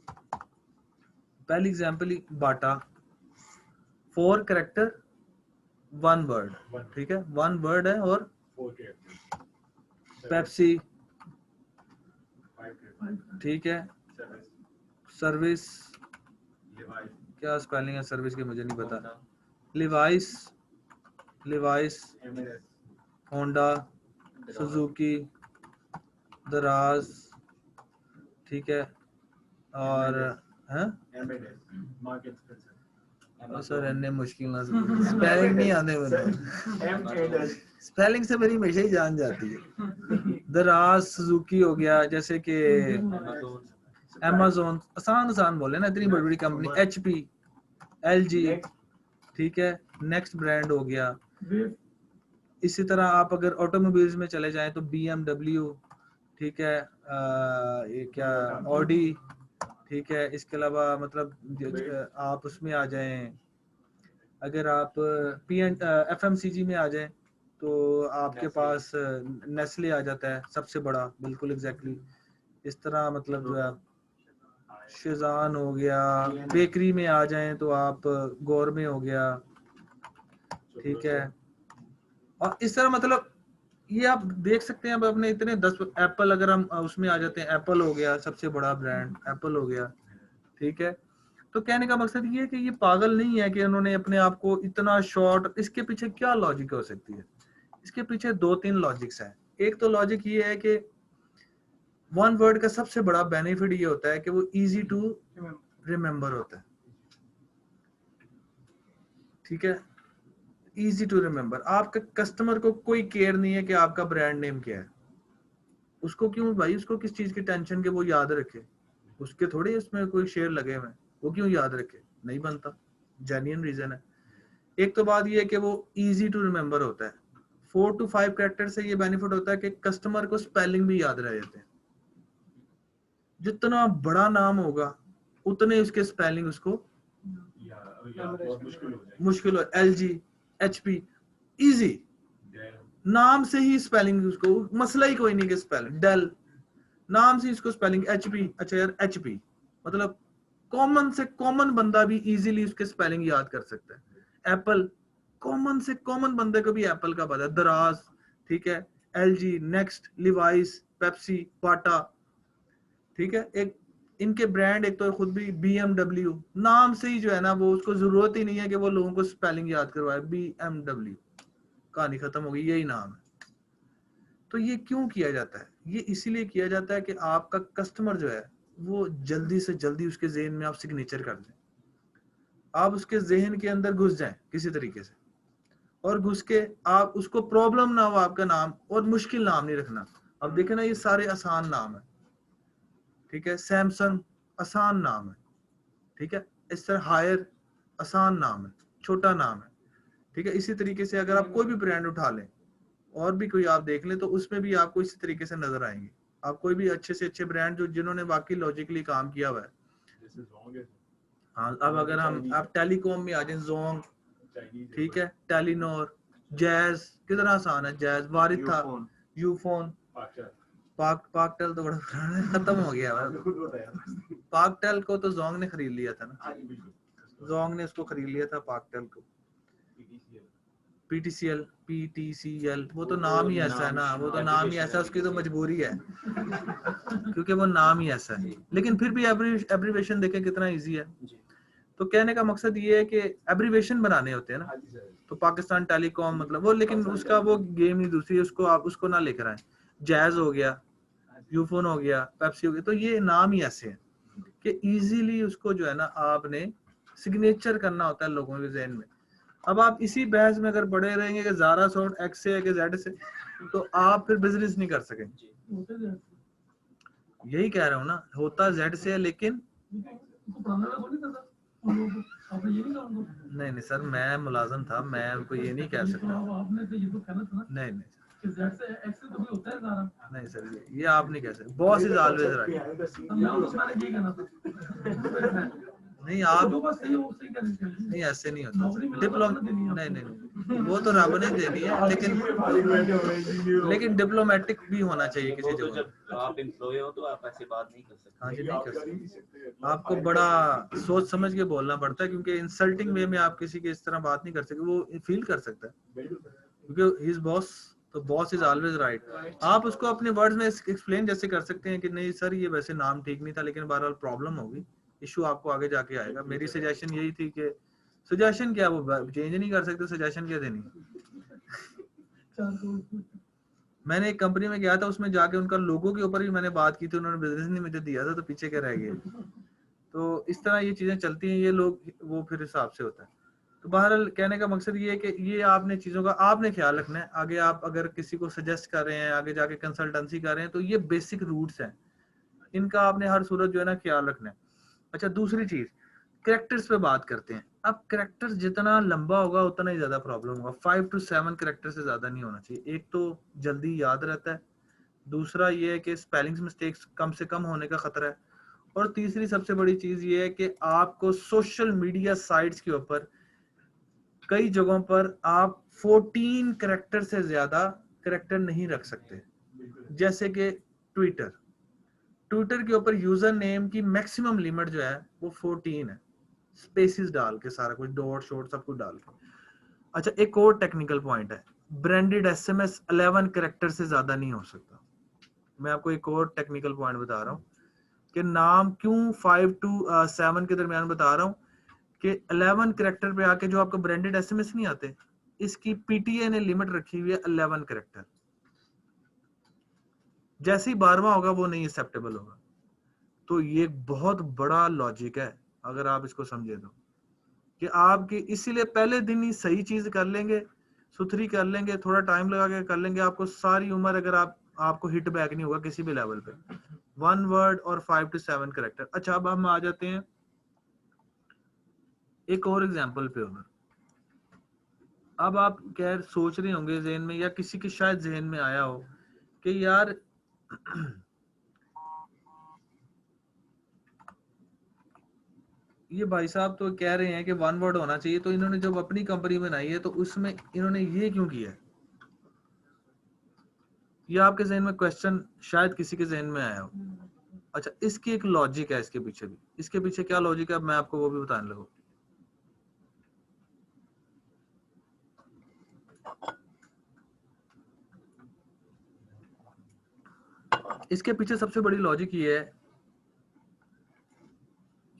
पहली एग्जांपल ही बाटा, 4 कैरेक्टर 1 वर्ड। ठीक है, 1 वर्ड है, और 4 कैरेक्टर्स, पेप्सी, 5 कैरेक्टर्स, ठीक है, सर्विस, क्या स्पेलिंग है सर्विस की मुझे नहीं पता, लिवाइस, होंडा, सुजुकी, दराज, ठीक है, और सर इन्ने मुश्किल ना स्पेलिंग नहीं आने वाले, स्पेलिंग से मेरी हमेशा ही जान जाती है। दराज, सुजुकी हो गया, जैसे कि Amazon, आसान बोले ना, इतनी बड़ी बड़ी कंपनी, HP, LG, ठीक है, नेक्स्ट ब्रांड हो गया। इसी तरह आप अगर ऑटोमोबाइल्स में चले जाएं तो BMW, ठीक है, ये क्या ऑडी, ठीक है, इसके अलावा मतलब आप उसमें आ जाएं, अगर आप FMCG में आ जाएं तो आपके पास नेस्ले आ जाता है सबसे बड़ा, बिल्कुल एग्जैक्टली इस तरह, मतलब जो है शेजान हो गया। बेकरी में आ जाएं तो आप गोरमे हो गया, ठीक है, और इस तरह मतलब ये आप देख सकते हैं। अब अपने इतने 10, एप्पल अगर हम उसमें आ जाते हैं, एप्पल हो गया सबसे बड़ा ब्रांड, एप्पल हो गया, ठीक है। तो कहने का मकसद ये है कि ये पागल नहीं है कि उन्होंने अपने आप को इतना शॉर्ट, इसके पीछे क्या लॉजिक हो सकती है? इसके पीछे 2-3 लॉजिक्स हैं। एक तो लॉजिक ये है कि 1 वर्ड का सबसे बड़ा बेनिफिट ये होता है कि वो इजी टू रिमेम्बर होता है, ठीक है, इजी टू रिमेम्बर। आपका कस्टमर को कोई केयर नहीं है कि आपका ब्रांड नेम क्या है, उसको क्यों भाई, उसको किस चीज की टेंशन के वो याद रखे, उसके थोड़े उसमें कोई शेयर लगे हुए, वो क्यों याद रखे, नहीं बनता, जेन्युइन रीजन है। एक तो बात ये है कि वो इजी टू रिमेम्बर होता है। 4 to 5 कैरेक्टर से ये बेनिफिट होता है कि कस्टमर को स्पेलिंग भी याद रह जाते हैं। जितना बड़ा नाम होगा उतने उसके स्पेलिंग उसको बहुत मुश्किल हो जाएगी। मुश्किल हो। LG, HP, इजी, नाम से ही स्पेलिंग उसको मसला ही कोई नहीं कि स्पेलिंग। डेल, नाम से इसको स्पेलिंग HP, अच्छा यार HP मतलब कॉमन से कॉमन बंदा भी इजीली उसके स्पेलिंग याद कर सकता है। एप्पल, कॉमन से कॉमन बंदे को भी एप्पल का पता है। दराज, ठीक है, LG, नेक्स्ट, लिवाइस, पेप्सी, बाटा, ठीक है। एक इनके ब्रांड, एक तो खुद भी BMW, नाम से ही जो है ना वो उसको जरूरत ही नहीं है कि वो लोगों को स्पेलिंग याद करवाए। BMW, कहानी खत्म हो गई, यही नाम है। तो ये क्यों किया जाता है? ये इसीलिए किया जाता है कि आपका कस्टमर जो है वो जल्दी से जल्दी उसके जहन में आप सिग्नेचर कर दें, आप उसके जहन के अंदर घुस जाएं किसी तरीके से, और घुस के आप उसको प्रॉब्लम ना हो आपका नाम, और मुश्किल नाम नहीं रखना। अब देखे ना, ये सारे आसान नाम है, ठीक है। सैमसंग आसान नाम है, ठीक है। इस तरह हायर आसान नाम है, छोटा नाम है, ठीक है। इसी तरीके से अगर आप कोई भी ब्रांड उठा लें और भी कोई आप देख लें तो उसमें भी आपको इसी तरीके से नजर आएंगे। आप कोई भी अच्छे से अच्छे ब्रांड जो जिन्होंने वाकई लॉजिकली काम किया हुआ है। हाँ, अब अगर हम आप टेलीकॉम में आ जाए, जोंग, ठीक है, टेलीनॉर, जैज, कितना आसान है, जैज, वारिद था, यूफोन, पाकटेल तो बड़ा पुराना है, खत्म हो गया है। पाकटेल को तो जोंग ने खरीद लिया था ना, जोंग ने उसको खरीद लिया था पाकटेल को। PTCL, वो तो नाम ही ऐसा है ना, वो तो नाम ही ऐसा है, उसकी तो मजबूरी है क्योंकि वो नाम ही ऐसा है। लेकिन फिर भी एब्रीवेशन देखें कितना इजी है। तो कहने का मकसद ये है कि एब्रीवेशन बनाने होते हैं ना, तो पाकिस्तान टेलीकॉम मतलब वो, लेकिन उसका वो गेम नहीं दूसरी, उसको आप उसको ना लेकर आए। जैज हो गया, यूफोन हो गया, पेप्सी हो गया, तो ये नाम ही ऐसे हैं कि इजीली उसको जो है ना आपने सिग्नेचर करना होता है लोगों के जहन में। अब आप इसी बहस में अगर पड़े रहेंगे कि ज़ारा सॉर्ट X से है कि Z से, तो आप फिर बिजनेस नहीं कर सकेंगे। यही कह रहा हूँ ना, होता Z से है लेकिन नहीं सर, मैं मुलाजिम था, मैं उनको ये नहीं कह सकता। नहीं नहीं सर, ये आप नहीं कह सकते। Boss is always right. नहीं आप नहीं, ऐसे नहीं होता। नहीं, वो तो रब ने दे दिया, लेकिन डिप्लोमेटिक भी होना चाहिए किसी तो जगह। जब आप एम्प्लॉय हो तो आप ऐसे बात नहीं कर सकते। हाँ जी, नहीं कर सकते। आपको बड़ा सोच समझ के बोलना पड़ता है, क्योंकि इंसल्टिंग वे में आप किसी के इस तरह बात नहीं कर सकते। वो फील कर सकता है क्योंकि हिज बॉस, तो बॉस इज ऑलवेज राइट। आप उसको अपने वर्ड्स में एक्सप्लेन जैसे कर सकते हैं कि नहीं सर ये वैसे नाम ठीक नहीं था, लेकिन बहरहाल प्रॉब्लम होगी, इशू आपको आगे जाके आएगा। मेरी सजेशन यही थी कि सजेशन क्या, वो चेंज नहीं कर सकते, सजेशन क्या देनी। मैंने एक कंपनी में गया था, उसमें जाके उनका लोगों के ऊपर भी मैंने बात की थी, उन्होंने बिजनेस नहीं मुझे दिया था, तो पीछे क्या रह गए। तो इस तरह ये चीजें चलती हैं, ये लोग वो फिर हिसाब से होता है। तो बहरहाल कहने का मकसद ये है कि ये आपने चीज़ों का आपने ख्याल रखना है। आगे आप अगर किसी को सजेस्ट कर रहे हैं, आगे जाके कंसल्टेंसी कर रहे हैं, तो ये बेसिक रूट्स हैं, इनका आपने हर सूरत जो है ना ख्याल रखना है। अच्छा, दूसरी चीज़ कैरेक्टर्स पे बात करते हैं। अब कैरेक्टर्स जितना लंबा होगा उतना ही ज़्यादा प्रॉब्लम होगा। 5 to 7 कैरेक्टर से ज़्यादा नहीं होना चाहिए। एक तो जल्दी याद रहता है, दूसरा ये है कि स्पेलिंग मिस्टेक्स कम से कम होने का खतरा है, और तीसरी सबसे बड़ी चीज़ ये है कि आपको सोशल मीडिया साइट्स के ऊपर कई जगहों पर आप 14 कैरेक्टर से ज्यादा कैरेक्टर नहीं रख सकते। जैसे कि ट्विटर के ऊपर यूजर नेम की मैक्सिमम लिमिट जो है वो 14 है, स्पेसिस डाल के, सारा कुछ डॉट शॉट सब कुछ डाल के। अच्छा, एक और टेक्निकल पॉइंट है, ब्रांडेड SMS 11 कैरेक्टर से ज्यादा नहीं हो सकता। मैं आपको एक और टेक्निकल पॉइंट बता रहा हूँ कि नाम क्यों 5 to 7 के दरमियान बता रहा हूँ कि 11 कैरेक्टर पे आके जो आपको ब्रांडेड SMS नहीं आते, इसकी PTA ने लिमिट रखी हुई है 11 कैरेक्टर। जैसे ही 12वां होगा वो नहीं एक्सेप्टेबल होगा। तो ये बहुत बड़ा लॉजिक है अगर आप इसको समझे तो। कि आपके, इसीलिए पहले दिन ही सही चीज कर लेंगे, सुथरी कर लेंगे, थोड़ा टाइम लगा के कर लेंगे, आपको सारी उम्र अगर आपको हिट बैक नहीं होगा किसी भी लेवल पे। 1 वर्ड और 5 to 7 कैरेक्टर। अच्छा, अब हम आ जाते हैं एक और एग्जांपल पे। होगा अब आप क्या सोच रहे होंगे जहन में, या किसी के शायद जहन में आया हो कि यार ये भाई साहब तो कह रहे हैं कि 1 वर्ड होना चाहिए, तो इन्होंने जब अपनी कंपनी बनाई है तो उसमें इन्होंने ये क्यों किया है? ये आपके जहन में क्वेश्चन शायद किसी के जहन में आया हो। अच्छा, इसकी एक लॉजिक है इसके पीछे भी। इसके पीछे क्या लॉजिक है, अब मैं आपको वो भी बताने लगूं। इसके पीछे सबसे बड़ी लॉजिक ये है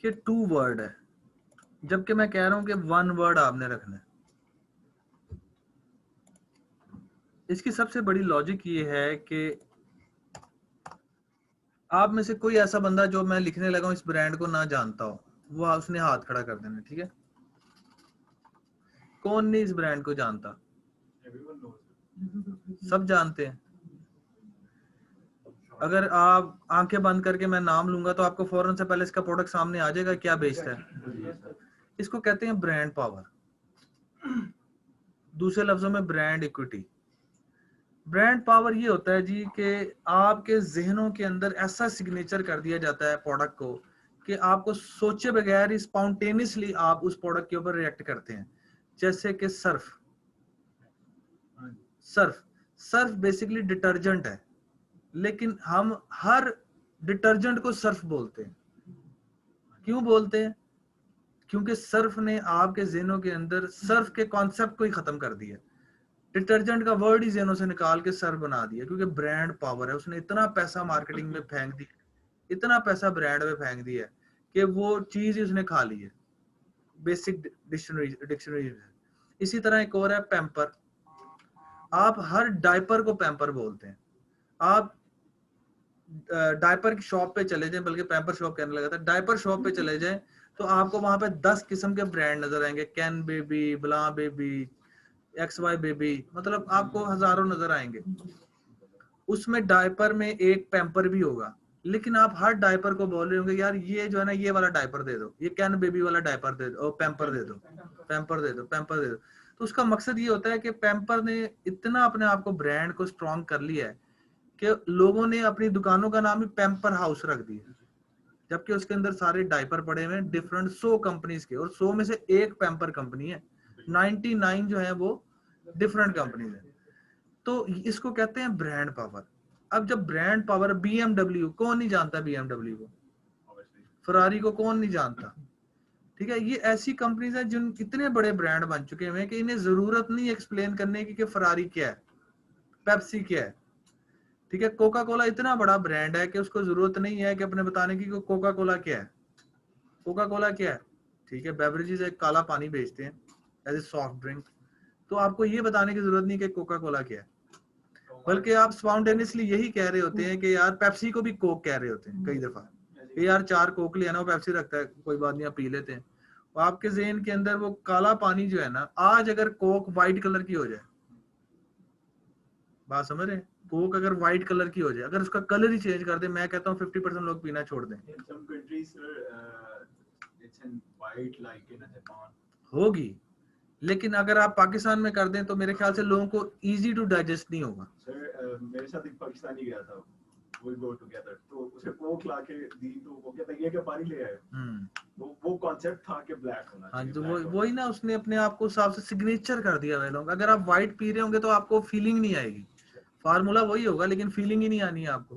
कि 2 वर्ड है, जबकि मैं कह रहा हूं कि 1 वर्ड आपने रखना है। इसकी सबसे बड़ी लॉजिक ये है कि आप में से कोई ऐसा बंदा जो मैं लिखने लगा हूं इस ब्रांड को ना जानता हो, वो उसने हाथ खड़ा कर देना, ठीक है? कौन नहीं इस ब्रांड को जानता? सब जानते हैं। अगर आप आंखें बंद करके मैं नाम लूंगा तो आपको फौरन से पहले इसका प्रोडक्ट सामने आ जाएगा क्या बेचता है। इसको कहते हैं ब्रांड पावर, दूसरे लफ्जों में ब्रांड इक्विटी। ब्रांड पावर ये होता है जी कि आपके जहनों के अंदर ऐसा सिग्नेचर कर दिया जाता है प्रोडक्ट को कि आपको सोचे बगैर ही स्पॉन्टेनियसली आप उस प्रोडक्ट के ऊपर रिएक्ट करते हैं। जैसे कि सर्फ सर्फ बेसिकली डिटर्जेंट है, लेकिन हम हर डिटर्जेंट को सर्फ बोलते हैं। क्यों बोलते हैं? क्योंकि सर्फ ने आपके ज़हनों के अंदर सर्फ के कॉन्सेप्ट को ही खत्म कर दिया। डिटर्जेंट का वर्ड ही ज़हनों से निकाल के सर्फ बना दिया, क्योंकि ब्रांड पावर है। उसने इतना पैसा मार्केटिंग में फेंक दिया, इतना पैसा ब्रांड में फेंक दिया कि वो चीज ही उसने खा ली है बेसिक डिक्शनरी। इसी तरह एक और है पैम्पर। आप हर डायपर को पैम्पर बोलते हैं। आप डायपर की शॉप पे चले जाएं, बल्कि पैम्पर शॉप कहने लगा था, डायपर शॉप पे चले जाएं तो आपको वहां पे 10 किस्म के ब्रांड नजर आएंगे। Can baby, blah baby, XY baby, मतलब आपको हजारों नजर आएंगे। उसमें डायपर में एक पैम्पर भी होगा, लेकिन आप हर डायपर को बोल रहे होंगे यार ये जो है ना, ये वाला डायपर दे दो, ये कैन बेबी वाला डायपर दे दो, पैम्पर दे दो, पैम्पर दे दो, पैम्पर दे दो। तो उसका मकसद ये होता है कि पैम्पर ने इतना अपने आप को ब्रांड को स्ट्रॉन्ग कर लिया है कि लोगों ने अपनी दुकानों का नाम ही पैम्पर हाउस रख दिया, जबकि उसके अंदर सारे डायपर पड़े हुए हैं डिफरेंट 100 कंपनीज के, और 100 में से एक पैम्पर कंपनी है, 99 जो है वो डिफरेंट कंपनीज है। तो इसको कहते हैं ब्रांड पावर। अब जब ब्रांड पावर, BMW कौन नहीं जानता, BMW को, फरारी को कौन नहीं जानता, ठीक है? ये ऐसी कंपनीज हैं जिन इतने बड़े ब्रांड बन चुके हैं कि इन्हें जरूरत नहीं एक्सप्लेन करने की कि फरारी क्या है, पेप्सी क्या है, ठीक है? कोका कोला इतना बड़ा ब्रांड है कि उसको जरूरत नहीं है कि अपने बताने की कोका कोला क्या है। कोका कोला क्या है, ठीक है? बेवरेजेस एक काला पानी बेचते हैं एज ए सॉफ्ट ड्रिंक, तो आपको ये बताने की जरूरत नहीं कि कोका कोला क्या है, बल्कि आप स्पॉन्टेनियसली यही कह रहे होते हैं कि यार पेप्सी को भी कोक कह रहे होते हैं कई दफा कि यार 4 कोक ले आना, वो पेप्सी रखता है, कोई बात नहीं आप पी लेते हैं। तो आपके ज़हन के अंदर वो काला पानी जो है ना, आज अगर कोक व्हाइट कलर की हो जाए, बात समझ रहे हैं? कोक अगर व्हाइट कलर की हो जाए, अगर उसका कलर ही चेंज कर दे, मैं कहता हूँ 50% लोग पीना छोड़ दें। होगी, लेकिन अगर आप पाकिस्तान में कर दें तो मेरे ख्याल से लोगों को इजी टू डाइजेस्ट नहीं होगा। सर मेरे साथ एक पाकिस्तानी गया था, we go together, तो उसे कोक लाके दी तो वो कहता ये क्या पानी ले आए। वो कॉन्सेप्ट था कि ब्लैक होना चाहिए। हाँ, तो वही ना, उसने अपने आप को साफ से सिग्नेचर कर दिया है लोग। अगर आप व्हाइट पी रहे होंगे तो आपको फीलिंग नहीं आएगी, फार्मूला वही होगा लेकिन फीलिंग ही नहीं आनी है आपको।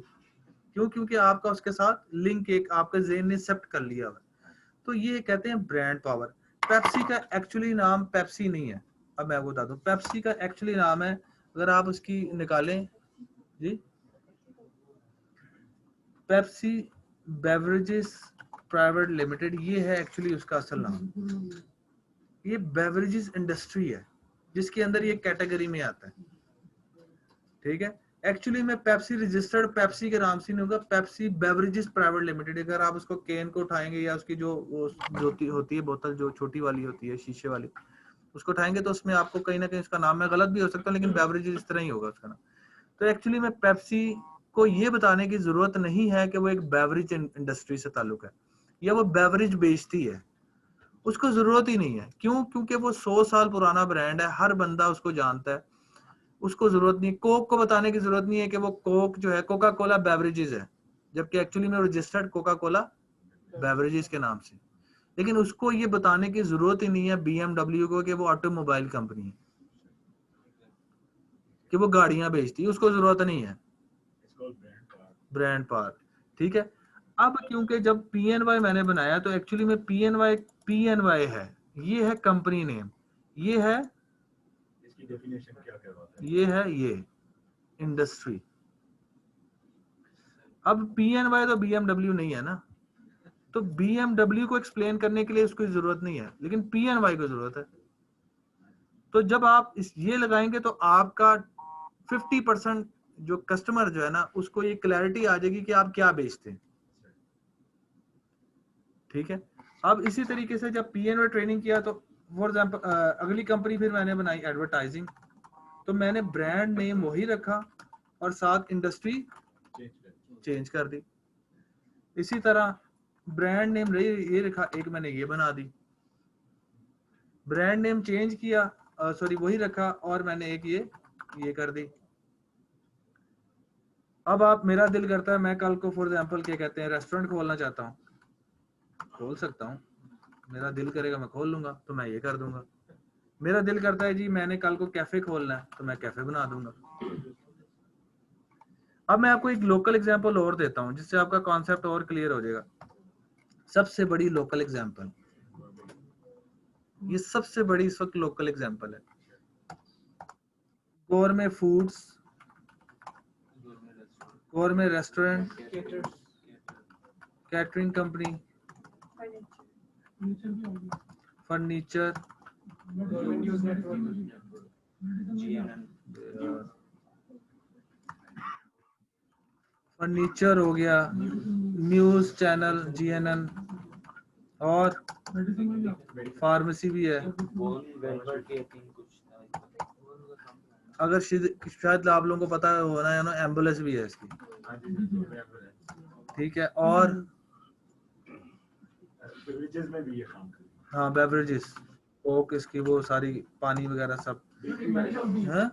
क्यों? क्योंकि आपका उसके साथ लिंक एक आपके ज़हन ने एक्सेप्ट कर लिया है। तो ये कहते हैं ब्रांड पावर। पेप्सी का एक्चुअली नाम पेप्सी नहीं है। अब मैं बता दूं, पेप्सी का एक्चुअली नाम है, अगर आप उसकी निकालें जी, पेप्सी बेवरेजेस प्राइवेट लिमिटेड, ये है एक्चुअली उसका असल नाम। ये बेवरेजेस इंडस्ट्री है जिसके अंदर ये कैटेगरी में आता है, ठीक है? एक्चुअली में पेप्सी रजिस्टर्ड पेप्सी के नाम से नहीं होगा, पेप्सी बेवरेजेस प्राइवेट लिमिटेड। अगर आप उसको केन को उठाएंगे या उसकी जो वो होती है बोतल जो छोटी वाली होती है शीशे वाली, उसको उठाएंगे तो उसमें आपको कहीं ना कहीं उसका नाम में गलत भी हो सकता है, लेकिन बेवरेजेस इस तरह ही होगा उसका नाम। तो एक्चुअली में पेप्सी को ये बताने की जरूरत नहीं है कि वो एक बेवरेज इंडस्ट्री से ताल्लुक है या वो बेवरेज बेचती है, उसको जरूरत ही नहीं है। क्यों? क्योंकि वो 100 साल पुराना ब्रांड है, हर बंदा उसको जानता है, उसको जरूरत नहीं। कोक को बताने की जरूरत नहीं है कि वो कोक जो है कोका कोला बेवरेजेस है, जबकि एक्चुअली में रजिस्टर्ड कोका कोला बेवरेजेस के नाम से। लेकिन उसको ये बताने की जरूरत ही नहीं है BMW को कि वो ऑटोमोबाइल कंपनी है, कि वो गाड़ियां बेचती है, उसको जरूरत नहीं है। ब्रांड पार्क, ठीक है। अब क्योंकि जब PNY मैंने बनाया तो एक्चुअली में PNY है, ये है कंपनी नेम, ये है इसकी डेफिनेशन क्या कहलाता है? ये है ये इंडस्ट्री। अब PNY तो BMW नहीं है ना, तो BMW को एक्सप्लेन करने के लिए उसकी जरूरत नहीं है, लेकिन PNY को जरूरत है। तो जब आप ये लगाएंगे तो आपका 50% जो कस्टमर जो है ना उसको ये क्लैरिटी आ जाएगी कि आप क्या बेचते हैं, ठीक है। अब इसी तरीके से जब PNY ट्रेनिंग किया तो फॉर एग्जांपल अगली कंपनी फिर मैंने बनाई एडवर्टाइजिंग, तो मैंने ब्रांड नेम वही रखा और साथ इंडस्ट्री चेंज कर दी। इसी तरह ब्रांड नेम ये रखा, एक मैंने ये बना दी, ब्रांड नेम चेंज किया, सॉरी वही रखा और मैंने एक ये कर दी। अब आप मेरा दिल करता है मैं कल को फॉर एग्जांपल क्या कहते हैं रेस्टोरेंट खोलना चाहता हूँ, खोल सकता हूँ, मेरा दिल करेगा मैं खोल लूंगा, तो मैं ये कर दूंगा। मेरा दिल करता है जी मैंने कल को कैफे खोलना है, तो मैं कैफे बना दूंगा। अब मैं आपको एक लोकल एग्जांपल और देता हूँ जिससे आपका कॉन्सेप्ट और क्लियर हो जाएगा। सबसे बड़ी लोकल एग्जांपल, ये सबसे बड़ी इस वक्त लोकल एग्जांपल है, गोरमे foods, गोरमे restaurant, catering company, furniture, furniture हो गया, न्यूज चैनल GNN, और फार्मेसी भी है। अगर शायद आप लोगों को पता होना है ना, एम्बुलेंस भी है इसकी, ठीक है। और बेवरेजेस में भी ये काम करती है। हाँ बेवरेजेस, कोक इसकी वो सारी पानी वगैरह सब है,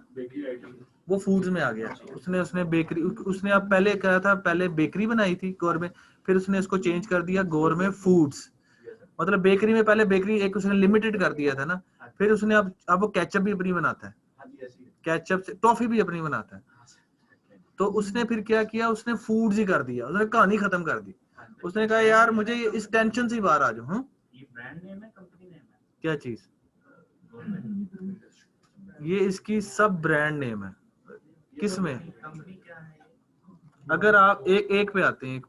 वो फूड्स में आ गया। उसने बेकरी, उसने अब पहले कहा था, पहले बेकरी बनाई थी गोरमे, फिर उसने इसको चेंज कर दिया गोरमे फूड्स। मतलब बेकरी में पहले बेकरी एक उसने लिमिटेड कर दिया था ना, फिर उसने अब वो केचप भी अपनी बनाता है, केचप से टॉफी भी अपनी बनाता है। तो उसने फिर क्या किया, उसने फूड्स ही कर दिया, उसने कहानी खत्म कर दी। उसने कहा यार मुझे इस टेंशन से बाहर आ जाऊं। ये ब्रांड नेम है, कंपनी नेम है, क्या चीज? ये इसकी सब ब्रांड नेम है। किस में? कंपनी क्या है? अगर आप एक पे आते हैं,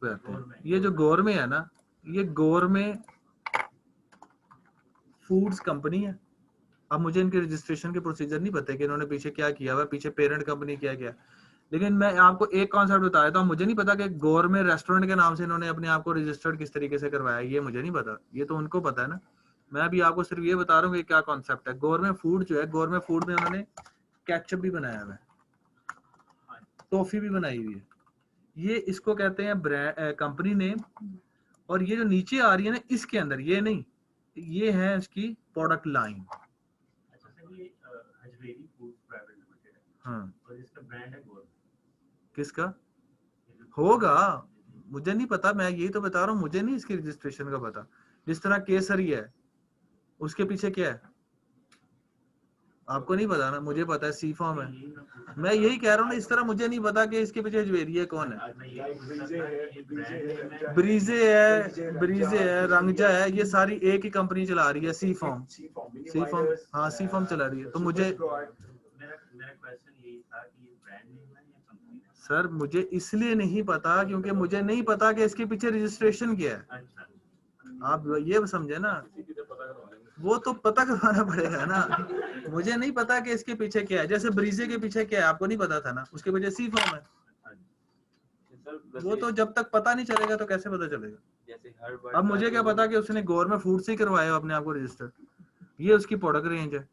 ये जो गोरमे है ना, ये गोरमे फूड्स कंपनी है। अब मुझे इनके रजिस्ट्रेशन के प्रोसीजर नहीं पता कि इन्होंने पीछे क्या किया हुआ, पीछे पेरेंट कंपनी क्या किया, लेकिन मैं आपको एक कॉन्सेप्ट बता देता हूँ। मुझे नहीं पता कि गोरमे रेस्टोरेंट के नाम से इन्होंने अपने आप को रजिस्टर्ड किस तरीके से करवाया, ये मुझे नहीं पता, ये तो उनको पता है ना। मैं अभी आपको सिर्फ ये बता रहा हूँ कि क्या कॉन्सेप्ट है। गोरमे फूड जो है, गोरमे फूड में उन्होंने केचप भी बनाया हुआ है, टॉफी भी बनाई हुई है, ये इसको कहते हैं ब्रांड कंपनी नेम। और ये जो नीचे आ रही है ना, इसके अंदर ये नहीं, ये है इसकी प्रोडक्ट लाइन। अच्छा सर, ये हजवेरी फूड प्राइवेट लिमिटेड है। हाँ, और इसका ब्रांड है गोल। किसका होगा मुझे नहीं पता, मैं यही तो बता रहा हूँ, मुझे नहीं इसकी रजिस्ट्रेशन का पता। जिस तरह केसरी है, उसके पीछे क्या है आपको नहीं पता ना, मुझे पता है सी फॉर्म है। मैं यही कह रहा हूँ ना, इस तरह मुझे नहीं पता कि इसके पीछे हजवेरी है कौन है। ब्रीजे है, रंगजा है, ये सारी एक ही कंपनी चला रही है, सी फॉर्म। हाँ सी फॉर्म चला रही है। तो मुझे मेरा क्वेश्चन यही था कि ये ब्रांड नेम है या कंपनी नेम? सर मुझे इसलिए नहीं पता क्योंकि मुझे नहीं पता कि इसके पीछे रजिस्ट्रेशन क्या है। आप ये समझे ना, वो तो पता करवाना पड़ेगा ना। मुझे नहीं पता कि इसके पीछे क्या है। जैसे ब्रीजे के पीछे क्या है आपको नहीं पता था ना, उसके पीछे सी फॉर्म है। वो तो जब तक पता नहीं चलेगा तो कैसे पता चलेगा। जैसे हर अब मुझे क्या पता कि उसने गवर्नमेंट फूड से ही करवाया अपने आप को रजिस्टर, ये उसकी प्रोडक्ट रेंज है।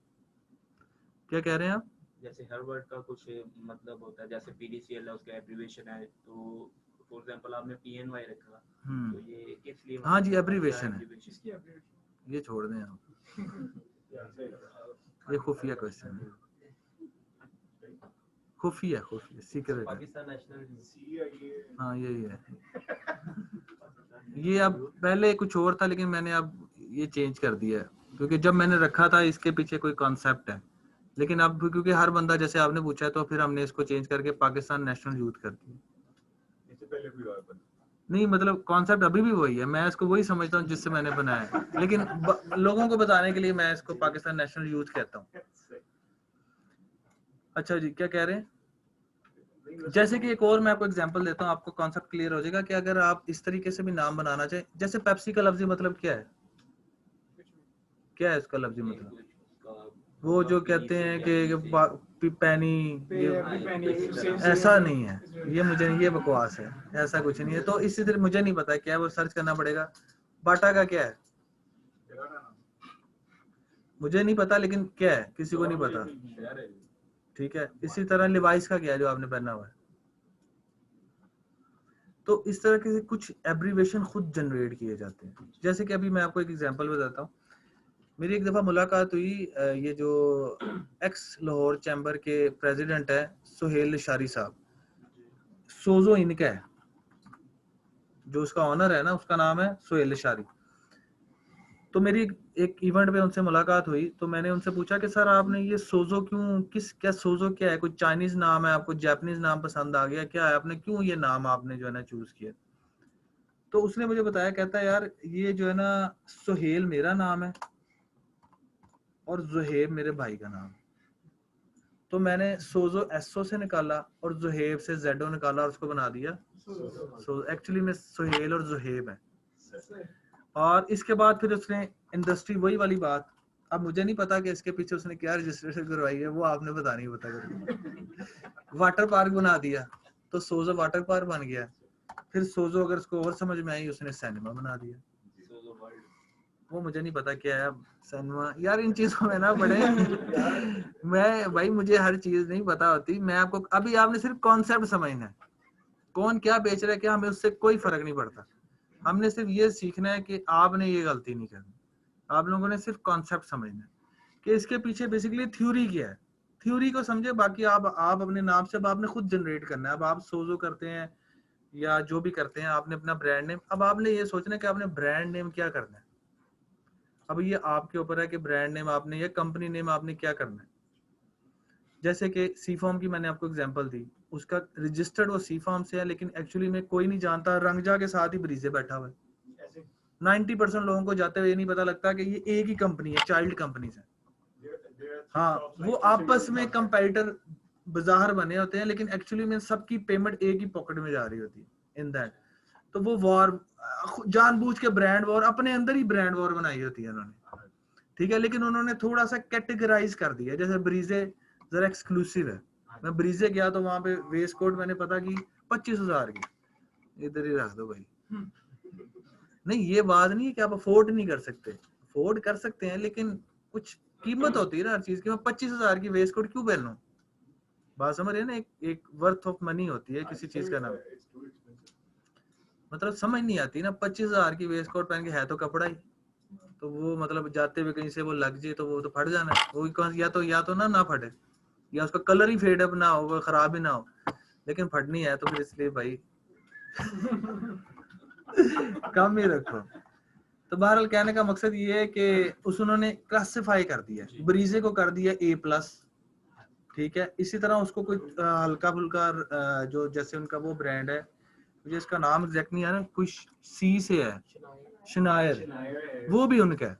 क्या कह रहे हैं आप? जैसे हर वर्ड का कुछ मतलब होता है, जैसे पीडीसीएल है उसका एब्रिविएशन है, तो फॉर एग्जांपल आपने पीएनवाई रखा, तो ये किस लिए? हाँ जी, एब्रिविएशन है, इसकी ये छोड़ दें आप, ये खुफिया क्वेश्चन है, खुफिया सीक्रेट है। पाकिस्तान नेशनल, हाँ यही है। ये अब पहले कुछ और था लेकिन मैंने अब ये चेंज कर दिया है, क्योंकि जब मैंने रखा था इसके पीछे कोई कॉन्सेप्ट है, लेकिन अब क्योंकि हर बंदा जैसे आपने पूछा है तो फिर हमने इसको चेंज करके पाकिस्तान नेशनल यूथ कर दिया। इससे पहले कोई और बना? नहीं मतलब कॉन्सेप्ट अभी भी वही है, मैं इसको वही समझता हूँ जिससे मैंने बनाया है, लेकिन लोगों को बताने के लिए मैं इसको पाकिस्तान नेशनल यूथ कहता हूँ। अच्छा जी, क्या कह रहे हैं? जैसे कि एक और मैं आपको एग्जांपल देता हूँ, आपको कॉन्सेप्ट क्लियर हो जाएगा कि अगर आप इस तरीके से भी नाम बनाना चाहें, जैसे पेप्सी का लफ्जी मतलब क्या है? क्या है इसका लफ्जी मतलब? वो जो कहते हैं कि पैनी, ऐसा नहीं है, ये मुझे ये बकवास है, ऐसा कुछ नहीं है। तो इसी तरह मुझे नहीं पता क्या है, वो सर्च करना पड़ेगा। बाटा का क्या है मुझे नहीं पता, लेकिन क्या है किसी को नहीं पता, ठीक है। इसी तरह लिवाइस का क्या है जो आपने पहना हुआ है। तो इस तरह के कुछ एब्रीवेशन खुद जनरेट किए जाते हैं। जैसे कि अभी मैं आपको एक एग्जांपल बताता हूँ। मेरी एक दफा मुलाकात हुई, ये जो एक्स लाहौर चैम्बर के प्रेसिडेंट है सुहेल लशारी साहब, सोजो इनका है, जो उसका ऑनर है ना उसका नाम है सुहेल लशारी। तो मेरी एक इवेंट पे उनसे मुलाकात हुई, तो मैंने उनसे पूछा कि सर आपने ये सोजो क्यों, क्या सोजो क्या है, कोई चाइनीज नाम है, आपको जापानीज नाम पसंद आ गया क्या है, आपने क्यों ये नाम आपने जो है ना चूज किया? तो उसने मुझे बताया, कहता है यार ये जो है ना सुहेल मेरा नाम है और जुहेब मेरे भाई का नाम। तो मैंने सोजो एसओ से निकाला और जुहेब से जेडो निकाला और उसको बना दिया सो। एक्चुअली में सुहेल और जुहेब है। और इसके बाद फिर उसने इंडस्ट्री, वही वाली बात, अब मुझे नहीं पता कि इसके पीछे उसने क्या रजिस्ट्रेशन करवाई है, वो आपने बतानी पता करके। वाटर पार्क बना दिया तो सोजो वाटर पार्क बन गया। फिर सोजो अगर उसको और समझ में आई, उसने सिनेमा बना दिया। वो मुझे नहीं पता क्या है अब सिनेमा, यार इन चीजों में ना बड़े मैं भाई मुझे हर चीज नहीं पता होती। मैं आपको अभी आपने सिर्फ कॉन्सेप्ट समझना है, कौन क्या बेच रहा है क्या, हमें उससे कोई फर्क नहीं पड़ता। हमने सिर्फ ये सीखना है कि आपने ये गलती नहीं करनी। आप लोगों ने सिर्फ कॉन्सेप्ट समझना है कि इसके पीछे बेसिकली थ्योरी क्या है, थ्योरी को समझे, बाकी आप अपने नाम से अब आपने खुद जनरेट करना है। अब आप सोजो करते हैं या जो भी करते हैं, आपने अपना ब्रांड नेम, अब आपने ये सोचना है कि आपने ब्रांड नेम क्या करना है। अब ये आपके ऊपर है कि ब्रांड नेम आपने या कंपनी नेम आपने क्या करना है। जैसे कि सी फॉर्म की मैंने आपको एग्जांपल दी, उसका रजिस्टर्ड वो सी फॉर्म से है, लेकिन एक्चुअली में कोई नहीं जानता, रंगजा के साथ ही ब्रीजे बैठा हुआ है। 90% लोगों को जाते हुए ये नहीं पता लगता कि ये एक ही कंपनी है, चाइल्ड कंपनीज है। हाँ, वो आपस में कंपेटिटर बाजार बने होते हैं, लेकिन एक्चुअली में सबकी पेमेंट एक ही पॉकेट में जा रही होती है इन दैट। तो वो वॉर जानबूझ के ब्रांड वॉर, अपने अंदर ही ब्रांड वॉर बनाई होती है उन्होंने, ठीक है। लेकिन उन्होंने थोड़ा सा कैटेगराइज कर दिया। जैसे ब्रीजे जरा एक्सक्लूसिव है, मैं ब्रीजे गया तो वहां पे वेस्ट कोट मैंने पता की 25,000 की, इधर ही रख दो भाई। नहीं ये बात नहीं है कि आप अफोर्ड नहीं कर सकते, अफोर्ड कर सकते हैं, लेकिन कुछ कीमत होती है ना हर चीज की। मैं 25,000 की वेस्ट कोट क्यों पहनूं? बात समझ रहे हैं ना, एक वर्थ ऑफ मनी होती है किसी चीज का नाम, मतलब समझ नहीं आती ना। 25,000 की वेस्ट कोट पहन के, है तो कपड़ा ही, तो वो मतलब जाते हुए कहीं से वो लग जाए तो वो तो फट जाना है। वो या तो ना फटे, या उसका कलर ही फेड अप ना हो, वो खराब ही ना हो, लेकिन फटनी है तो फिर इसलिए भाई कम ही रखो। तो बहरहाल कहने का मकसद ये है कि उन्होंने क्लासिफाई कर दिया, ब्रीजे को कर दिया A+, ठीक है। इसी तरह उसको कोई हल्का फुल्का जो जैसे उनका वो ब्रांड है, मुझे इसका नाम एग्जैक्ट नहीं आ रहा, कुछ सी से है, शनायर, वो भी उनका है।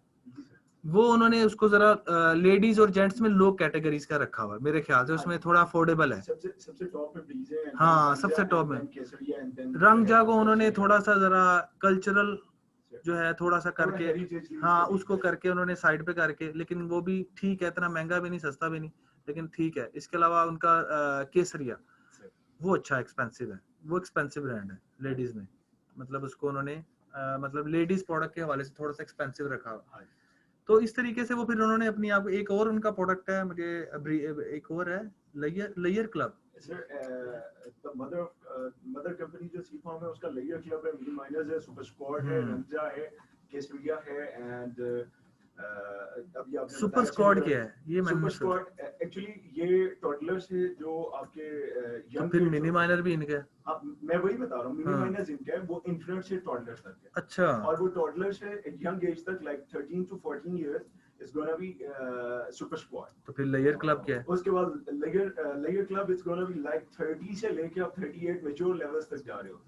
वो उन्होंने उसको जरा लेडीज और जेंट्स में लो कैटेगरीज का रखा हुआ है, मेरे ख्याल से उसमें थोड़ा अफोर्डेबल है। सबसे टॉप में ब्रीजे है। हाँ सबसे टॉप में। रंगजा को उन्होंने थोड़ा सा जरा कल्चरल जो है थोड़ा सा करके, हाँ उसको करके उन्होंने साइड पे करके, लेकिन वो भी ठीक है, इतना महंगा भी नहीं सस्ता भी नहीं, लेकिन ठीक है। इसके अलावा उनका केसरिया वो अच्छा एक्सपेंसिव है, वो एक्सपेंसिव ब्रांड है लेडीज में, मतलब उसको उन्होंने मतलब लेडीज प्रोडक्ट के हवाले से थोड़ा सा एक्सपेंसिव रखा हुआ। तो इस तरीके से वो फिर उन्होंने अपनी आप, एक और उनका प्रोडक्ट है मुझे एक और है layer club. Sir mother company जो सी फार्म है उसका लेयर क्लब है, मिनी माइनर्स है, सुपर स्क्वाड है, रंजा है, केसरिया है एंड अभी आपने सुपर स्क्वाड क्या है ये? सुपर स्क्वाड एक्चुअली ये टॉडलर्स है जो आपके तो फिर मिनी माइनर भी इनका है? हाँ, मैं वही बता रहा हूँ, मिनी माइनर्स इनका है, वो इन्फेंट से टॉडलर्स तक है। अच्छा। और वो टॉडलर्स है यंग एज तक, like 13 to 14 years is going to be super squad। तो फिर लेयर क्लब क्या है? उसके बाद layer club is going to be like 30 से लेके आप 38 मैच्योर लेवल्स तक जा रहे हो।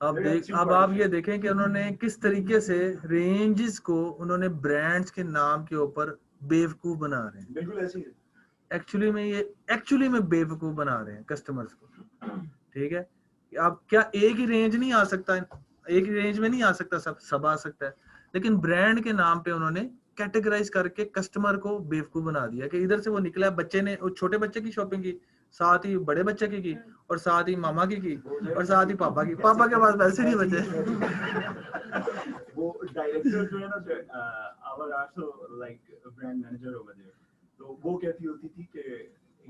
अब आप ये देखें कि उन्होंने किस तरीके से रेंजेस को उन्होंने ब्रांड्स के नाम के ऊपर बेवकूफ बना रहे हैं। बिल्कुल ऐसे ही एक्चुअली में बेवकूफ बना रहे हैं कस्टमर्स को। ठीक है, अब क्या एक ही रेंज नहीं आ सकता, एक ही रेंज में नहीं आ सकता, सब आ सकता है, लेकिन ब्रांड के नाम पे उन्होंने कैटेगराइज करके कस्टमर को बेवकूफ बना दिया कि इधर से वो निकला, बच्चे ने छोटे बच्चे की शॉपिंग की, साथ ही बड़े बच्चे की और साथ ही मामा की और साथ ही पापा की। पापा के पास पैसे नहीं बचे। वो डायरेक्टर जो है ना, our also like brand manager over there, तो वो कहती होती थी कि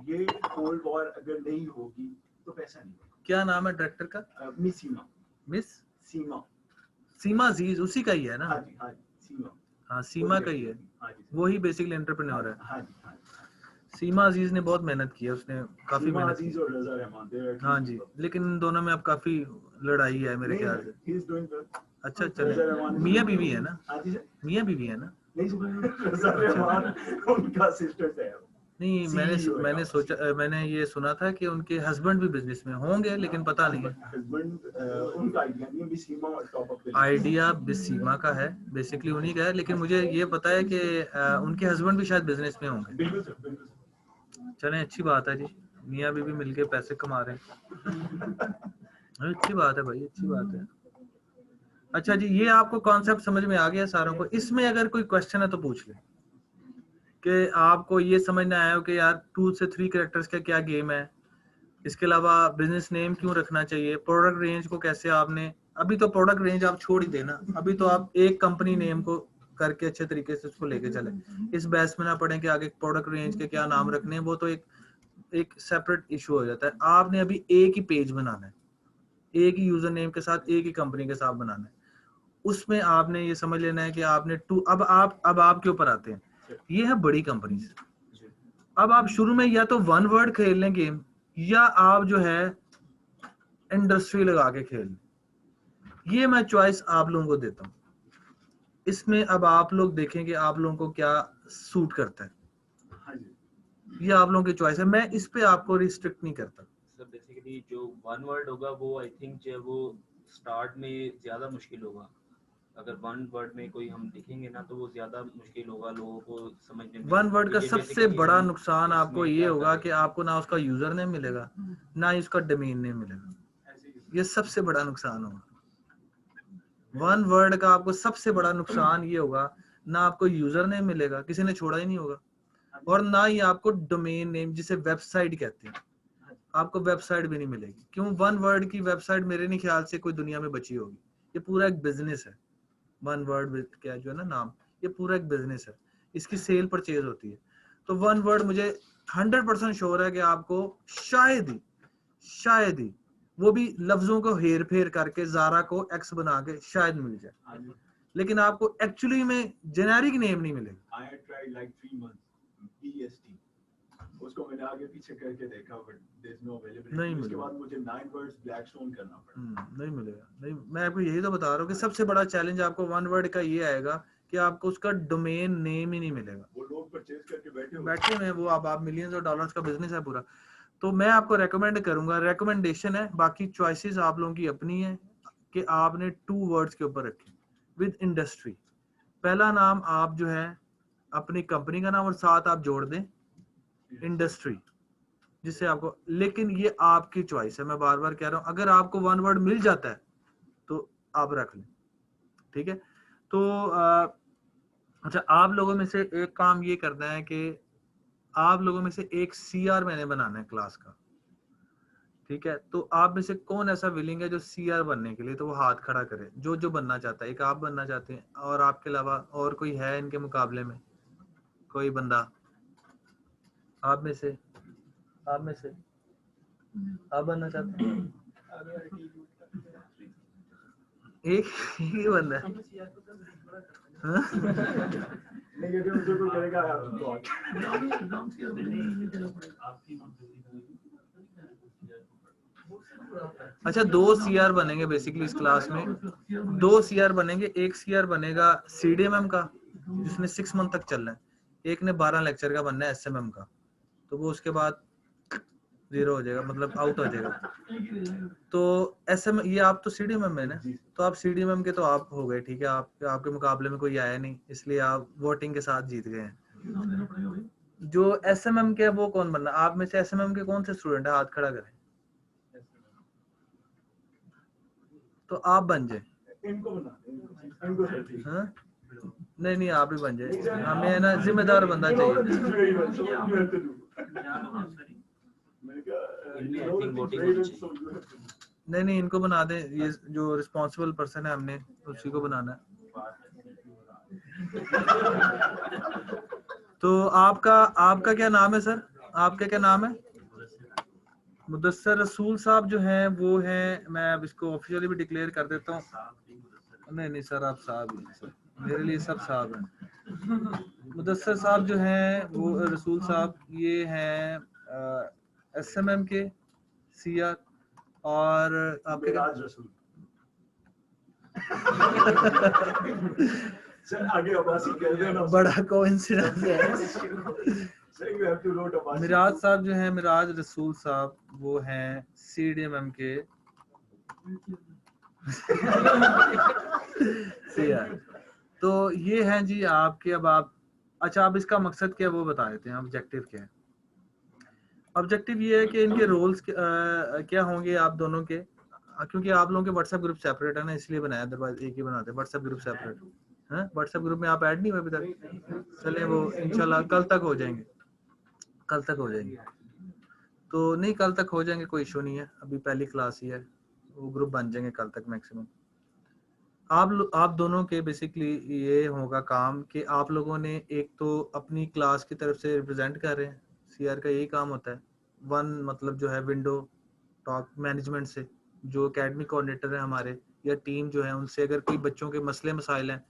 ये कोल्ड वॉर अगर नहीं होगी तो पैसा नहीं होगा। क्या नाम है डायरेक्टर का? मिस सीमा अजीज, उसी का ही है ना? हाँ जी, हाँ जी, सीमा। हाँ सीमा का ही है, वही बेसिकली एंटरप्रेन्योर है। हाँ जी, हाँ जी। सीमा अजीज ने बहुत मेहनत की है, उसने काफी मेहनत की। और रज़ा रहमान, हाँ जी, लेकिन इन दोनों में अब काफी लड़ाई है मेरे ख्याल से। अच्छा चले, मियाँ बीवी है ना? मियाँ बीवी है ना? रज़ा रहमान उनका सिस्टर है। नहीं, मैंने सोचा, मैंने ये सुना था कि उनके हस्बैंड भी बिजनेस में होंगे, लेकिन पता नहीं है। उनका आइडिया आइडिया सीमा का है, बेसिकली उन्हीं का है, लेकिन मुझे ये पता है कि उनके हस्बैंड भी शायद बिजनेस में होंगे। बिल्कुल सर, बिल्कुल। चलें, अच्छी बात है जी, मियाँ बीवी मिलके पैसे कमा रहे हैं। अच्छी बात है भाई, अच्छी बात है। अच्छा जी, ये आपको कॉन्सेप्ट समझ में आ गया सारों को? इसमें अगर कोई क्वेश्चन है तो पूछ ले, कि आपको ये समझ ना आया हो कि यार 2 से 3 कैरेक्टर्स का क्या गेम है, इसके अलावा बिजनेस नेम क्यों रखना चाहिए, प्रोडक्ट रेंज को कैसे आपने, अभी तो प्रोडक्ट रेंज आप छोड़ ही देना, अभी तो आप एक कंपनी नेम को करके अच्छे तरीके से उसको लेके चले, इस बहस में ना पड़े कि आगे प्रोडक्ट रेंज के क्या नाम रखने हैं, वो तो एक सेपरेट इशू हो जाता है। आपने अभी एक ही पेज बनाना है, एक ही यूजर नेम के साथ, एक ही कंपनी के साथ बनाना है, उसमें आपने ये समझ लेना है कि आपने अब आपके ऊपर आते हैं, ये है बड़ी कंपनी। अब आप शुरू में या तो वन वर्ड खेल लें गेम, या आप जो है इंडस्ट्री लगा के खेल लें। ये मैं चॉइस आप लोगों को देता हूँ, इसमें अब आप लोग देखें कि आप लोगों को क्या सूट करता है। ये आप लोगों की चॉइस है, मैं इस पे आपको रिस्ट्रिक्ट नहीं करता। सर बेसिकली जो वन वर्ड होगा वो आई थिंक जो है वो स्टार्ट में ज्यादा मुश्किल होगा। अगर वन वर्ड में कोई हम लिखेंगे ना तो वो ज्यादा मुश्किल होगा लोगों को समझने में। वन वर्ड का सबसे बड़ा नुकसान आपको ये होगा कि आपको ना उसका यूजर नेम मिलेगा, ना ही उसका डोमेन नेम मिलेगा। ये सबसे बड़ा नुकसान होगा वन वर्ड का। आपको सबसे बड़ा नुकसान ये होगा, ना आपको यूजर नेम मिलेगा, किसी ने छोड़ा ही नहीं होगा, और ना ही आपको डोमेन नेम जिसे वेबसाइट कहते हैं, आपको वेबसाइट भी नहीं मिलेगी। क्यों? वन वर्ड की वेबसाइट मेरे नहीं ख्याल से कोई दुनिया में बची होगी। ये पूरा एक बिजनेस है, वन वर्ड क्या जो है ना नाम, ये पूरा एक बिजनेस है, इसकी सेल परचेज होती है। तो वन वर्ड मुझे 100% श्योर है कि आपको शायद ही वो भी लफ्जों को हेर फेर करके ज़ारा को एक्स बना के शायद मिल जाए, लेकिन आपको एक्चुअली में जेनेरिक नेम नहीं मिलेगा। I tried like 3 months BST, उसको मैंने आगे पीछे करके देखा but there is no availability. उसके बाद मुझे 9 वर्ड्स ब्लैकस्टोन करना पड़ा। नहीं मिलेगा, नहीं। मैं आपको यही तो बता रहा हूँ कि सबसे बड़ा चैलेंज आपको वन वर्ड का ये आएगा कि आपको उसका डोमेन नेम ही नहीं मिलेगा। वो लोग परचेज करके बैठे हुए वो आप मिलियंस ऑफ डॉलर्स का बिजनेस है पूरा। तो मैं आपको रेकमेंड करूंगा, रेकमेंडेशन है, बाकी चॉइसेस आप लोगों की अपनी है कि आपने 2 वर्ड्स के ऊपर रखें विद इंडस्ट्री। पहला नाम आप जो है अपनी कंपनी का नाम और साथ आप जोड़ दें इंडस्ट्री, जिससे आपको, लेकिन ये आपकी चॉइस है। मैं बार बार कह रहा हूं, अगर आपको वन वर्ड मिल जाता है तो आप रख लें, ठीक है। तो अच्छा, आप लोगों में से एक काम ये करना है कि आप लोगों में से एक सीआर मैंने बनाना है क्लास का, ठीक है। तो आप में से कौन ऐसा विलिंग है जो सीआर बनने के लिए, तो वो हाथ खड़ा करे, जो जो बनना चाहता है। एक आप बनना चाहते हैं, और आपके अलावा और कोई है इनके मुकाबले में कोई बंदा? आप में से आप बनना चाहते हैं? एक ही बंदा है? हाँ? नेगेटिव जो कोई करेगा अच्छा, 2 सीआर बनेंगे बेसिकली इस क्लास में। 2 सीआर बनेंगे। एक सीआर बनेगा सीडीएमएम का, जिसने 6 मंथ तक चलना है। एक ने 12 लेक्चर का बनना है एसएमएम का, तो वो उसके बाद 0 हो जाएगा, मतलब आउट हो जाएगा। तो एसएम ये आप तो सीडीएमएम में ना, तो आप सीडीएमएम के तो आप हो गए, ठीक है। आपके मुकाबले में कोई आया नहीं, इसलिए आप वोटिंग के साथ जीत गए हैं। जो एसएमएम के है वो कौन बनना? आप में से एसएमएम के कौन से स्टूडेंट है? हाथ खड़ा करें तो आप बन जाए। इनको बना इनको सही। हाँ? नहीं आप ही बन जाए, हमें ना जिम्मेदार बंदा चाहिए। नहीं इनको बना दें, ये जो रिस्पॉन्सिबल पर्सन है हमने उसी को बनाना है। तो आपका क्या नाम है सर? आपका क्या नाम है? मुदस्सर रसूल साहब जो हैं वो हैं, मैं अब इसको ऑफिशियली भी डिक्लेयर कर देता हूँ। नहीं सर, आप साहब ही हैं सर, मेरे लिए सब साहब हैं। मुदस्सर साहब जो हैं वो रसूल साहब, ये हैं एसएमएम के सीआर। और आपके मिराज रसूल सर आगे अब्बासी कह देना। बड़ा कोइंसिडेंस है। मिराज साहब जो हैं, मिराज रसूल साहब, वो हैं सीडीएमएम के सीआर। तो ये हैं जी आपके। अब आप अच्छा, अब इसका मकसद क्या है वो बता देते हैं, ऑब्जेक्टिव क्या है। ऑब्जेक्टिव ये है कि इनके रोल्स क्या होंगे आप दोनों के, क्योंकि आप लोगों के व्हाट्सएप ग्रुप सेपरेट है ना, इसलिए बनाया, अदरवाइज एक ही बनाते हैं। व्हाट्सएप ग्रुप सेपरेट है। व्हाट्सएप ग्रुप में आप ऐड नहीं हुए अभी तक? चले, वो इंशाल्लाह कल तक हो जाएंगे, कल तक हो जाएंगे। तो नहीं, कल तक हो जाएंगे, कोई इशू नहीं है, अभी पहली क्लास ही है, वो ग्रुप बन जाएंगे कल तक मैक्सिमम। आप दोनों के बेसिकली ये होगा काम कि आप लोगों ने एक तो अपनी क्लास की तरफ से रिप्रेजेंट कर रहे हैं, सीआर का यही काम होता है। वन मतलब जो है विंडो टॉक मैनेजमेंट से, जो एकेडमिक कोऑर्डिनेटर है हमारे या टीम जो है, उनसे अगर कोई बच्चों के मसले मसाइल हैं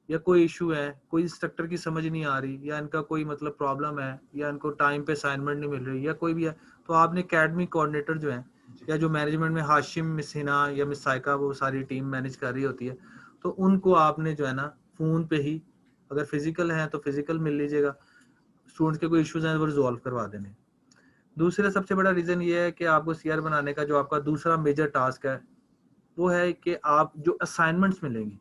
या कोई इशू है, कोई इंस्ट्रक्टर की समझ नहीं आ रही, या इनका कोई मतलब प्रॉब्लम है, या इनको टाइम पे असाइनमेंट नहीं मिल रही, या कोई भी है, तो आपने एकेडमिक कोऑर्डिनेटर जो है, या जो मैनेजमेंट में हाशिम, मिस हिना या मिस साइका, वो सारी टीम मैनेज कर रही होती है, तो उनको आपने जो है ना फोन पे ही, अगर फिजिकल है तो फिजिकल मिल लीजिएगा, स्टूडेंट्स के कोई इश्यूज हैं वो रिजॉल्व करवा देने। दूसरा सबसे बड़ा रीजन ये है कि आपको सीआर बनाने का जो आपका दूसरा मेजर टास्क है वो है कि आप जो असाइनमेंट्स मिलेंगी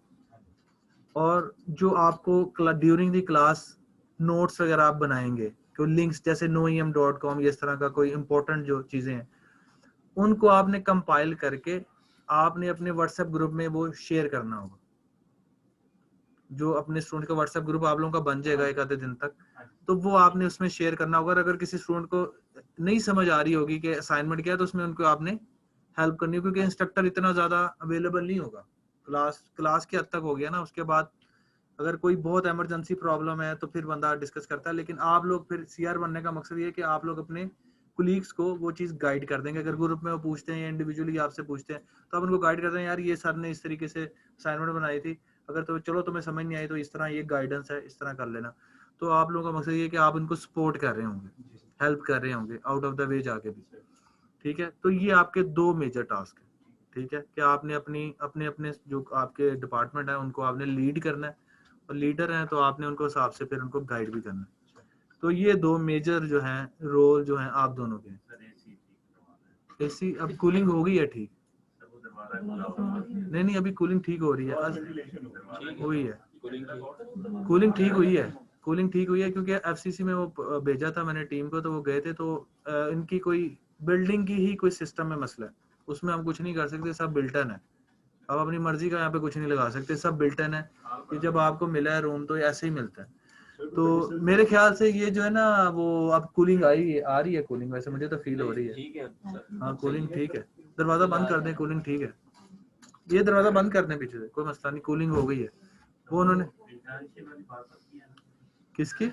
और जो आपको ड्यूरिंग द क्लास नोट्स वगैरह आप बनाएंगे, कोई लिंक्स जैसे noem.com, ये इस तरह का कोई इंपॉर्टेंट जो चीजें हैं, उनको आपने कंपाइल करके आपने अपने व्हाट्सएप ग्रुप में वो शेयर करना होगा। जो अपने स्टूडेंट का व्हाट्सएप ग्रुप आप लोगों का बन जाएगा एक आधे दिन तक, तो वो आपने उसमें शेयर करना होगा। अगर किसी स्टूडेंट को नहीं समझ आ रही होगी कि असाइनमेंट क्या है, तो उसमें उनको आपने हेल्प करनी है, क्योंकि इंस्ट्रक्टर इतना ज्यादा अवेलेबल नहीं होगा। क्लास के हद तक हो गया ना, उसके बाद अगर कोई बहुत इमरजेंसी प्रॉब्लम है तो फिर बंदा डिस्कस करता है। लेकिन आप लोग फिर सीआर बनने का मकसद ये है कि आप लोग अपने कुलीग्स को वो चीज गाइड कर देंगे। अगर ग्रुप में वो पूछते हैं या इंडिविजुअली आपसे पूछते हैं, तो आप उनको गाइड करते हैं, यार ये सर ने इस तरीके से असाइनमेंट बनाई थी, अगर तो चलो तुम्हें समझ नहीं आई तो इस तरह ये गाइडेंस है, इस तरह कर लेना। तो आप लोगों का मकसद ये है कि आप उनको सपोर्ट कर रहे होंगे, हेल्प कर रहे होंगे आउट ऑफ द वे जाके भी, ठीक है। तो ये आपके 2 मेजर टास्क है, ठीक है, कि आपने अपने अपने जो आपके डिपार्टमेंट है उनको आपने लीड करना है, और लीडर हैं तो आपने उनको हिसाब से फिर उनको गाइड भी करना है। तो ये 2 मेजर जो हैं रोल जो हैं आप दोनों के। एसी अब कूलिंग हो गई है ठीक? नहीं अभी कूलिंग ठीक हो रही है, हुई है कूलिंग ठीक हुई है, कूलिंग ठीक हुई है, क्योंकि एफसीसी में वो भेजा था मैंने टीम को, तो वो गए थे, तो इनकी कोई बिल्डिंग की ही कोई सिस्टम में मसला है, उसमें हम कुछ नहीं कर सकते, सब बिल्टन है। आप अपनी मर्जी का यहाँ पे कुछ नहीं लगा सकते, सब बिल्ट इन है कि जब आपको मिला है रूम तो ऐसे ही मिलता है। तो मेरे ख्याल से ये जो है ना वो अब कूलिंग आ रही है कूलिंग, वैसे मुझे तो फील हो रही है। ठीक है सर। हाँ कूलिंग ठीक है, दरवाजा बंद कर दें, कूलिंग ठीक है, ये दरवाजा बंद कर दें पीछे से, कोई मसला नहीं, कूलिंग हो गई है। वो उन्होंने किसकी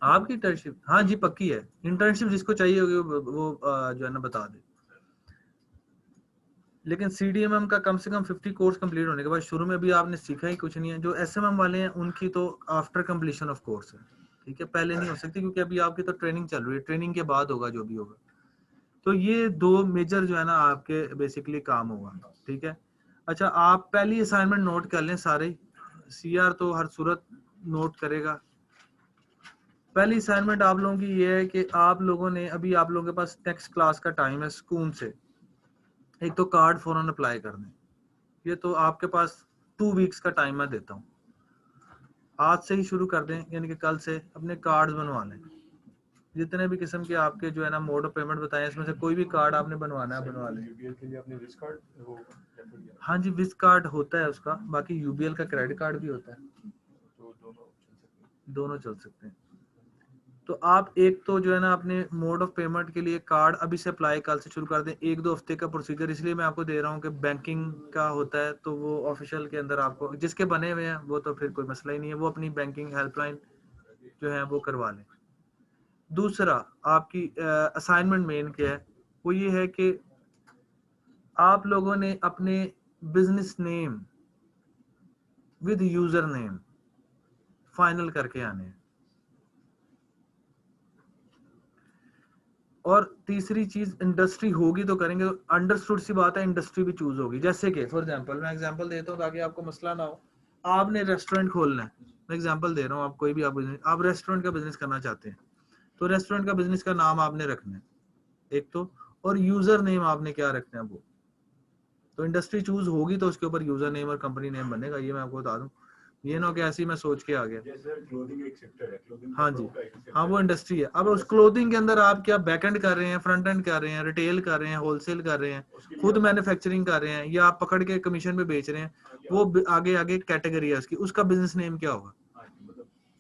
आपकी इंटर्नशिप, हाँ जी पक्की है, इंटर्नशिप जिसको चाहिए होगी वो जो है ना बता दे। लेकिन CDMM का कम से कम 50 कोर्स कंप्लीट होने के बाद, शुरू में भी आपने सीखा ही कुछ नहीं है। जो SMM वाले हैं उनकी तो आफ्टर कंप्लीशन ऑफ कोर्स है, ठीक है, पहले नहीं हो सकती क्योंकि अभी आपकी तो ट्रेनिंग चल रही है, ट्रेनिंग के बाद होगा जो भी होगा। तो ये 2 मेजर जो है ना आपके बेसिकली काम होगा, ठीक है। अच्छा आप पहली असाइनमेंट नोट कर लें सारे, CR तो हर सूरत नोट करेगा। पहली असाइनमेंट आप लोगों की ये है कि आप लोगों ने अभी, आप लोगों के पास नेक्स्ट क्लास का टाइम है स्कूल से, एक तो कार्ड फौरन अप्लाई कर दें, ये तो आपके पास 2 वीक्स का टाइम मैं देता हूँ, आज से ही शुरू कर दें, यानी कि कल से अपने कार्ड्स बनवा लें, जितने भी किस्म के आपके जो है ना मोड ऑफ पेमेंट बताएं, इसमें से कोई भी कार्ड आपने बनवाना है बनवा लें। यूबीएल के लिए आपने विज कार्ड वो हाँ जी विज कार्ड होता है उसका, बाकी UBL का क्रेडिट कार्ड भी होता है, तो दोनों चल सकते हैं। दोनों चल सकते हैं। तो आप एक तो जो है ना अपने मोड ऑफ पेमेंट के लिए कार्ड अभी से अप्लाई कल से शुरू कर दें, 1-2 हफ्ते का प्रोसीजर इसलिए मैं आपको दे रहा हूँ कि बैंकिंग का होता है तो वो ऑफिशियल के अंदर आपको जिसके बने हुए हैं वो तो फिर कोई मसला ही नहीं है, वो अपनी बैंकिंग हेल्पलाइन जो है वो करवा लें। दूसरा आपकी असाइनमेंट मेन क्या है, वो ये है कि आप लोगों ने अपने business name with user name final करके आने हैं। और तीसरी चीज इंडस्ट्री होगी तो करेंगे, तो अंडरस्टूड सी बात है इंडस्ट्री भी चूज होगी। जैसे कि फॉर एग्जांपल मैं एग्जांपल देता हूँ ताकि आपको मसला ना हो, आपने रेस्टोरेंट खोलना है, मैं एग्जांपल दे रहा हूँ, आप कोई भी आप रेस्टोरेंट का बिजनेस करना चाहते हैं, तो रेस्टोरेंट का बिजनेस का नाम आपने रखना है एक तो, और यूजर नेम आपने क्या रखना है वो, तो इंडस्ट्री चूज होगी तो उसके ऊपर यूजर नेम और कंपनी नेम बनेगा, ये मैं आपको बता दूं, ये ना कि ऐसे ही मैं सोच के आ गया। जैसे क्लोथिंग एक सेक्टर है, क्लोथिंग हाँ जी हाँ वो इंडस्ट्री है। अब उस क्लोथिंग के अंदर आप क्या बैक एंड कर रहे हैं, फ्रंट एंड कर रहे हैं, रिटेल कर रहे हैं, होलसेल कर रहे हैं, खुद मैन्युफैक्चरिंग कर रहे हैं, या आप पकड़ के कमीशन पे बेच रहे हैं, वो आगे आगे कैटेगरी है उसकी, उसका बिजनेस नेम क्या होगा।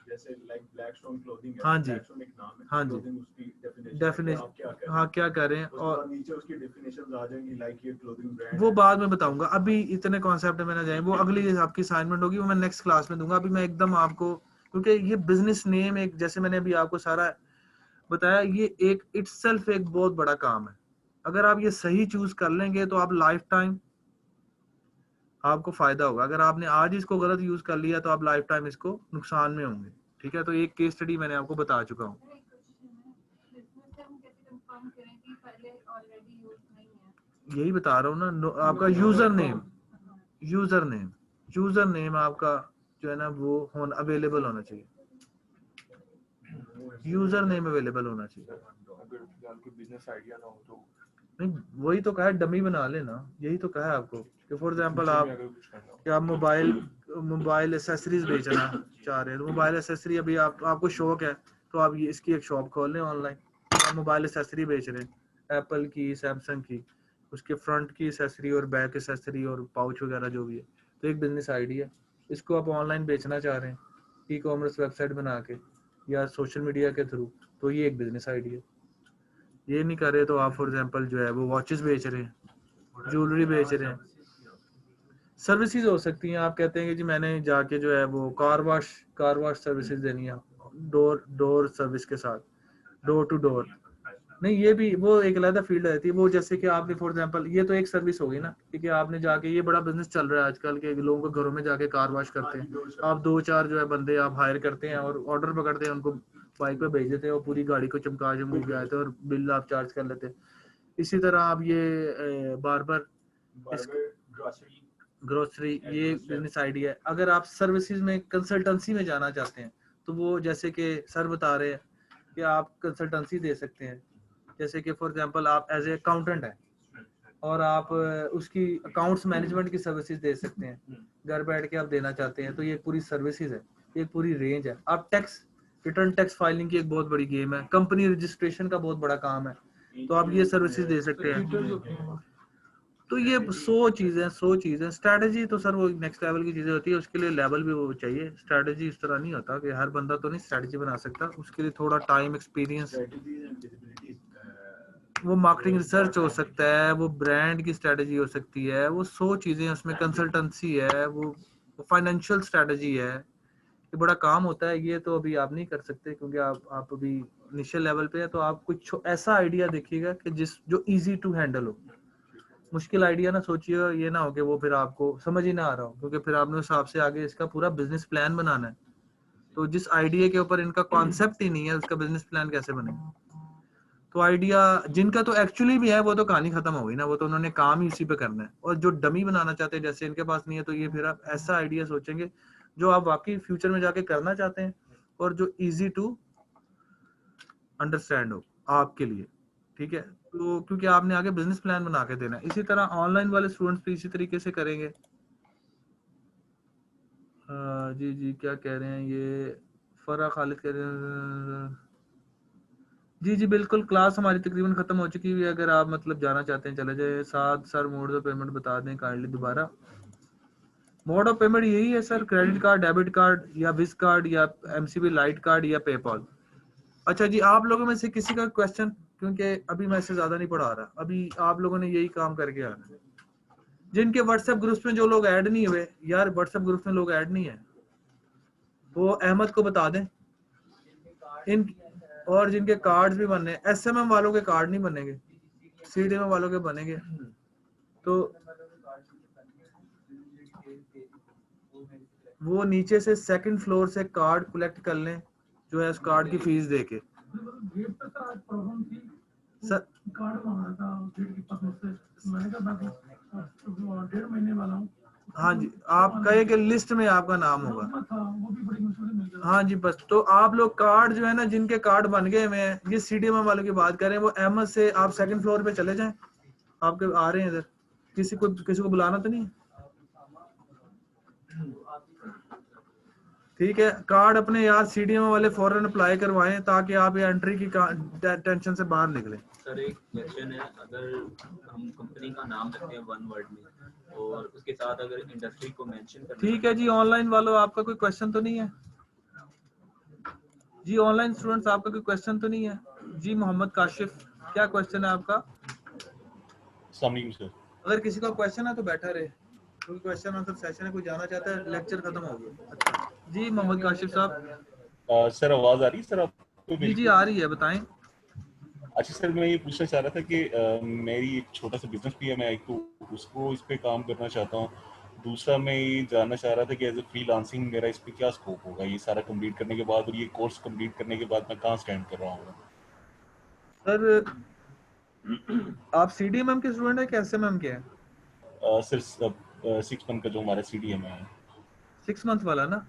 जैसे लाइक ब्लैकस्टोन क्लोथिंग है, हाँ जी ब्लैकस्टोन एक नाम है, हाँ जी क्लोथिंग उसकी डेफिनेशन, आप क्या कर हाँ क्या कर रहे हैं, और नीचे उसकी डेफिनेशंस आ जाएंगी, लाइक ये क्लोथिंग ब्रांड वो बाद में बताऊंगा, अभी इतने कॉन्सेप्ट में ना जाए, वो अगली आपकी असाइनमेंट होगी, वो मैं नेक्स्ट क्लास में दूंगा। अभी मैं एकदम आपको, क्योंकि ये बिजनेस नेम एक, जैसे मैंने अभी आपको सारा बताया, ये एक इटसेल्फ एक बहुत बड़ा काम है। अगर आप ये सही चूज कर लेंगे तो आप लाइफ टाइम आपको फायदा होगा, अगर आपने आज इसको गलत यूज कर लिया तो आप लाइफ टाइम इसको नुकसान में होंगे, ठीक है। तो एक केस स्टडी मैंने आपको बता चुका हूँ। यही बता रहा हूँ ना, आपका यूजर नेम, यूजर नेम आपका जो है ना वो अवेलेबल होना चाहिए, यूजर नेम अवेलेबल होना चाहिए। अगर फिलहाल कोई बिजनेस आइडिया ना हो तो नहीं वही तो कहा है, डमी बना लेना, यही तो कहा है आपको कि फॉर एग्जांपल आप अगर कुछ करना हो कि आप मोबाइल एसेसरीज बेचना चाह रहे हैं, तो मोबाइल एसेसरी अभी आपको शौक है तो आप ये इसकी एक शॉप खोल लें ऑनलाइन, आप मोबाइल एसेसरी बेच रहे हैं, एप्पल की, सैमसंग की, उसके फ्रंट की एसेसरी और बैक एसेसरी और पाउच वगैरह जो भी है, तो एक बिजनेस आइडिया, इसको आप ऑनलाइन बेचना चाह रहे हैं ई-कॉमर्स वेबसाइट बना के या सोशल मीडिया के थ्रू, तो ये एक बिजनेस आइडिया। ये नहीं कर रहे तो आप फॉर एग्जांपल जो है वो वॉचेस बेच रहे हैं, ज्वेलरी बेच रहे हैं, सर्विसेज हो सकती हैं। आप कहते हैं कि जी मैंने जाके जो है वो कार वॉश सर्विसेज देनी है, डोर सर्विस के साथ, डोर टू डोर, नहीं ये भी वो एक अलग फील्ड रहती है वो। जैसे कि आपने फॉर एग्जांपल, ये तो एक सर्विस होगी ना, ठीक है, आपने जाके, ये बड़ा बिजनेस चल रहा है आजकल के, लोगों के घरों में जाके कार वॉश करते हैं, आप 2-4 जो है बंदे आप हायर करते हैं और ऑर्डर पकड़ते हैं, उनको बाइक पे भेज देते हैं, और पूरी गाड़ी को चमका के आते हैं और बिल आप चार्ज कर लेते हैं। इसी तरह आप ये बार्बर, ग्रोसरी, ये बिजनेस आइडिया है। अगर आप सर्विसेज में कंसल्टेंसी में जाना चाहते हैं तो वो जैसे कि सर बता रहे हैं कि आप कंसल्टेंसी दे सकते हैं, जैसे कि फॉर एग्जांपल आप एज ए अकाउंटेंट है और आप उसकी अकाउंट्स मैनेजमेंट की सर्विसेज दे सकते हैं, घर बैठ के आप देना चाहते हैं, तो ये पूरी सर्विसेज है, ये पूरी रेंज है। आप टैक्स रिटर्न टैक्स फाइलिंग की एक बहुत बड़ी गेम है, कंपनी रजिस्ट्रेशन का बहुत बड़ा काम है, तो आप ये सर्विसेज दे सकते हैं। तो ये 100 चीजें स्ट्रैटेजी तो सर वो नेक्स्ट लेवल की चीजें होती है, उसके लिए लेवल भी वो चाहिए। स्ट्रैटेजी इस तरह नहीं होता कि हर बंदा तो नहीं स्ट्रैटेजी बना सकता, उसके लिए थोड़ा time experience, Strategies and visibilities, वो मार्केटिंग रिसर्च हो सकता है, वो ब्रांड की स्ट्रैटेजी हो सकती है, वो 100 चीजें उसमें, कंसल्टेंसी है, वो फाइनेंशियल स्ट्रैटेजी है, ये बड़ा काम होता है। ये तो अभी आप नहीं कर सकते क्योंकि आप अभी इनिशियल लेवल पे है। तो आप कुछ ऐसा आइडिया देखिएगा कि जो इजी टू हैंडल हो। मुश्किल आइडिया ना सोचिए, ये ना हो कि वो फिर आपको समझ ही ना आ रहा हो, क्योंकि फिर आपने उस हिसाब से आगे इसका पूरा बिजनेस प्लान बनाना है। तो जिस आइडिया के ऊपर इनका कॉन्सेप्ट ही नहीं है, उसका बिजनेस प्लान कैसे बनेगा? तो आइडिया जिनका तो एक्चुअली भी है वो तो कहानी खत्म हो गई ना, वो तो उन्होंने काम ही उसी पे करना है। और जो डमी बनाना चाहते हैं, जैसे इनके पास नहीं है, तो ये फिर आप ऐसा आइडिया सोचेंगे जो आप वाकई फ्यूचर में जाके करना चाहते हैं और जो इजी टू अंडरस्टैंड हो आपके लिए, ठीक है? तो क्योंकि आपने आगे बिजनेस प्लान बना के देना है। इसी तरह ऑनलाइन वाले स्टूडेंट्स भी इसी तरीके से करेंगे। जी जी क्या कह रहे हैं ये फरा खालिद कह रहे हैं, जी जी बिल्कुल, क्लास हमारी तकरीबन खत्म हो चुकी है। अगर आप मतलब जाना चाहते हैं चले जाए। साथ सर मोड ऑफ पेमेंट बता दें काइंडली दोबारा। मोड ऑफ पेमेंट यही है sir, credit card, debit card या विज कार्ड या एमसीबी लाइट कार्ड या पेपॉल। अच्छा जी, आप लोगों में से किसी का क्वेश्चन, क्योंकि अभी मैं इससे ज्यादा नहीं पढ़ा रहा, अभी आप लोगों ने यही काम करके आना है। जिनके व्हाट्सएप ग्रुप्स में जो लोग ऐड नहीं हुए, यार व्हाट्सएप ग्रुप्स में लोग ऐड नहीं है, वो अहमद को बता दें। इन और जिनके कार्ड्स भी बनने, एसएमएम वालों के कार्ड नहीं बनेंगे, सीडीएम वालों के बनेंगे। तो वो नीचे से सेकंड फ्लोर से कार्ड कलेक्ट कर लें, जो है उस कार्ड की फीस दे के। सर कार्ड मांगा था गेट के पास मुझसे, मैंने कहा मैं 1.5 महीने वाला हूँ। हाँ जी, आप कहे कि लिस्ट में आपका नाम होगा। वो भी बड़ी मुश्किल से मिल गया। हाँ जी, बस तो आप लोग कार्ड जो है ना, जिनके कार्ड बन गए हुए हैं, ये सीडीएम वालों की बात करें, वो अहमद से आप सेकंड फ्लोर पे चले जाएं। आपके आ रहे हैं इधर, किसी को बुलाना तो नहीं है? ठीक है, कार्ड अपने यार सीडीएम वाले फौरन अप्लाई करवाएं ताकि आप ये एंट्री की टेंशन से बाहर निकलें। सर एक क्वेश्चन है, अगर हम कंपनी का नाम रखते हैं वन वर्ड में और उसके साथ अगर इंडस्ट्री को मेंशन करना, ठीक है जी। ऑनलाइन वालों आपका कोई क्वेश्चन तो नहीं है जी? ऑनलाइन स्टूडेंट्स आपका कोई क्वेश्चन तो नहीं है जी? मोहम्मद काशिफ, क्या क्वेश्चन है आपका? सर अगर किसी का क्वेश्चन है तो बैठा रहे, क्योंकि क्वेश्चन आंसर सेशन है, कोई जाना चाहता है, लेक्चर खत्म हो गया। अच्छा जी मोहम्मद काशिफ साहब। सर आवाज आ रही है सर आपको? जी जी आ रही है, बताएं। अच्छा सर, मैं ये पूछना चाह रहा था कि मेरी एक छोटा सा बिजनेस भी है, मैं एक तो उसको इस पे काम करना चाहता हूँ। दूसरा मैं ये जानना चाह रहा था कि एज ए फ्रीलांसिंग मेरा इस पे क्या स्कोप होगा, ये सारा कंप्लीट करने के बाद और ये कोर्स कंप्लीट करने के बाद मैं कहाँ स्टैंड कर रहा हूँ? सर आप सीडीएमएम के स्टूडेंट है कि एसएमएम के हैं? सर 6 मंथ का जो हमारा CDM है। 6 मंथ वाला ना?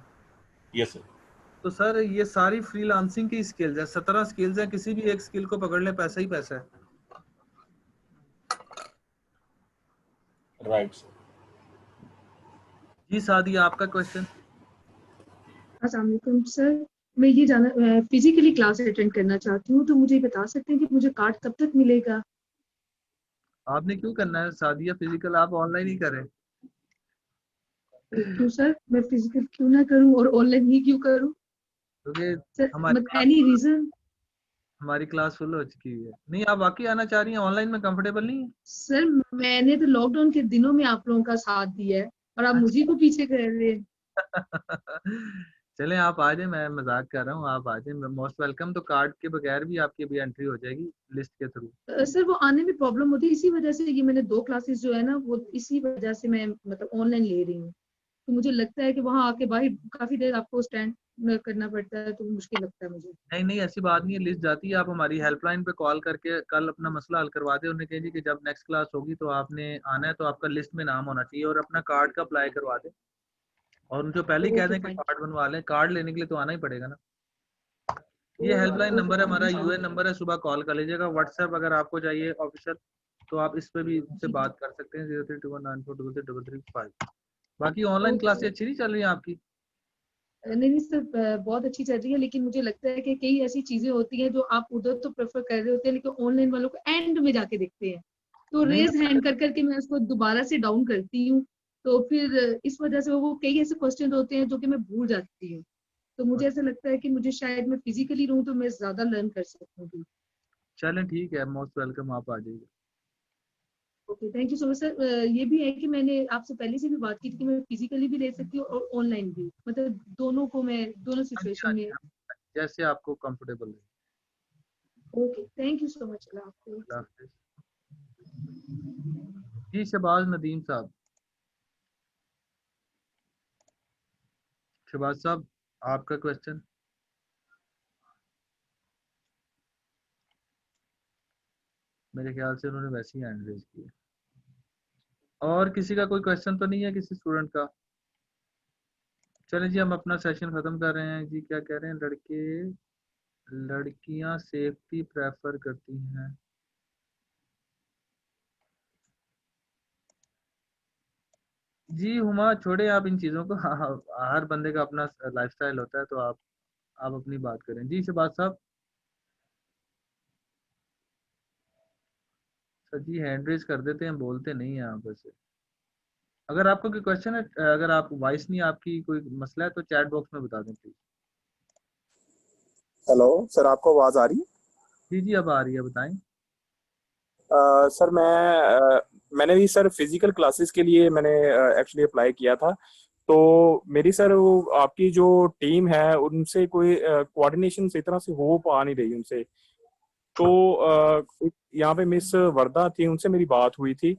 Yes sir. तो सर ये सारी फ्रीलांसिंग की स्किल्स है, 17 स्किल्स हैं, किसी भी एक स्किल को पकड़ ले, पैसा ही पैसा है। Right sir. जी सादिया, आपका क्वेश्चन? अस्सलाम वालेकुम सर, मैं ये जाना फिजिकली क्लास अटेंड करना चाहती हूँ, तो मुझे बता सकते हैं कि मुझे कार्ड कब तक मिलेगा? आपने क्यों करना है सादिया फिजिकल, आप ऑनलाइन ही करें। क्यों सर, मैं फिजिकल क्यों ना करूँ और ऑनलाइन ही क्यों करूँ क्योंकि सर? हमारी एनी रीजन? हमारी क्लास फुल हो चुकी है। नहीं, आप वाकई आना चाह रही हैं, ऑनलाइन में कंफर्टेबल नहीं है? सर मैंने तो लॉकडाउन के दिनों में आप लोगों का साथ दिया है और आप मुझे को पीछे कर रहे हैं। चलें आप आ जाए, मैं मजाक कर रहा हूँ, आप आ जाए, मोस्ट वेलकम। तो कार्ड के बगैर भी आपकी भी एंट्री हो जाएगी लिस्ट के थ्रू। सर वो आने में प्रॉब्लम होती है, इसी वजह से ये मैंने 2 क्लासेस जो है ना, वो इसी वजह से मैं मतलब ऑनलाइन ले रही हूँ। तो मुझे लगता है कि वहाँ आके भाई काफी देर आपको स्टैंड करना पड़ता है, तो मुश्किल लगता है मुझे। नहीं नहीं, ऐसी बात नहीं है, लिस्ट जाती है। आप हमारी हेल्पलाइन पे कॉल करके कल अपना मसला हल करवा दे। उन्हें कहिए कि जब नेक्स्ट क्लास होगी तो आपने आना है, तो आपका लिस्ट में नाम होना चाहिए और अपना कार्ड का अप्लाई करवा दे। और उनको पहले ही कह दें कि कार्ड बनवा लें, कार्ड लेने के लिए तो आना ही पड़ेगा ना। ये हेल्पलाइन नंबर है हमारा, यूएन नंबर है, सुबह कॉल कर लीजिएगा। व्हाट्सएप अगर आपको चाहिए ऑफिशियल, तो आप इस पे भी इससे बात कर सकते हैं, 0321943335। बाकी ऑनलाइन क्लासेस अच्छी नहीं चल रही है आपकी? नहीं नहीं सर, बहुत अच्छी चल रही है, लेकिन मुझे लगता है कि कई ऐसी चीजें होती हैं जो आप उधर तो प्रेफर कर रहे होते हैं, लेकिन ऑनलाइन वालों को एंड में जाके देखते हैं। तो नहीं, रेज हैंड कर करके मैं उसको दोबारा से डाउन करती हूँ, तो फिर इस वजह से वो कई ऐसे क्वेश्चन होते हैं जो कि मैं भूल जाती हूँ। तो मुझे ऐसा लगता है कि मुझे शायद मैं फिजिकली रहूँ तो मैं ज्यादा लर्न कर सकूंगी। चलें ठीक है, मोस्ट वेलकम, आप आ जाइए। Okay, thank you so much sir. ये भी है कि मैंने आपसे पहले से भी बात की थी कि मैं फिजिकली भी ले सकती हूँ और ऑनलाइन भी, मतलब दोनों को मैं दोनों सिचुएशन में। जैसे आपको कंफर्टेबल है। Okay, thank you so much. अल्लाह हाफिज़। अल्लाह हाफिज़। जी शहबाज नदीम साहब, शहबाज साहब आपका क्वेश्चन। मेरे ख्याल से उन्होंने वैसे ही हैंड रेज किया। और किसी का कोई क्वेश्चन तो नहीं है किसी स्टूडेंट का? चलें जी, हम अपना सेशन खत्म कर रहे हैं जी। क्या कह रहे हैं लड़के, लड़कियां सेफ्टी प्रेफर करती हैं। जी हुमा, छोड़े आप इन चीज़ों को। हर बंदे का अपना लाइफस्टाइल होता है, तो आप अपनी बात करें जी। शहबाज साहब, सर जी हैंड रेज कर देते हैं, बोलते नहीं हैं आप वैसे। अगर आपको कोई क्वेश्चन है, अगर आप वॉइस नहीं, आपकी कोई मसला है तो चैट बॉक्स में बता दें प्लीज। हेलो सर, आपको आवाज़ आ रही है? जी जी, अब आ रही है, बताएं। सर मैंने भी सर फिजिकल क्लासेस के लिए मैंने एक्चुअली अप्लाई किया था। तो मेरी सर वो आपकी जो टीम है उनसे कोई कोऑर्डिनेशन इस तरह से हो पा नहीं रही उनसे। तो यहाँ पे मिस वर्दा थी, उनसे मेरी बात हुई थी।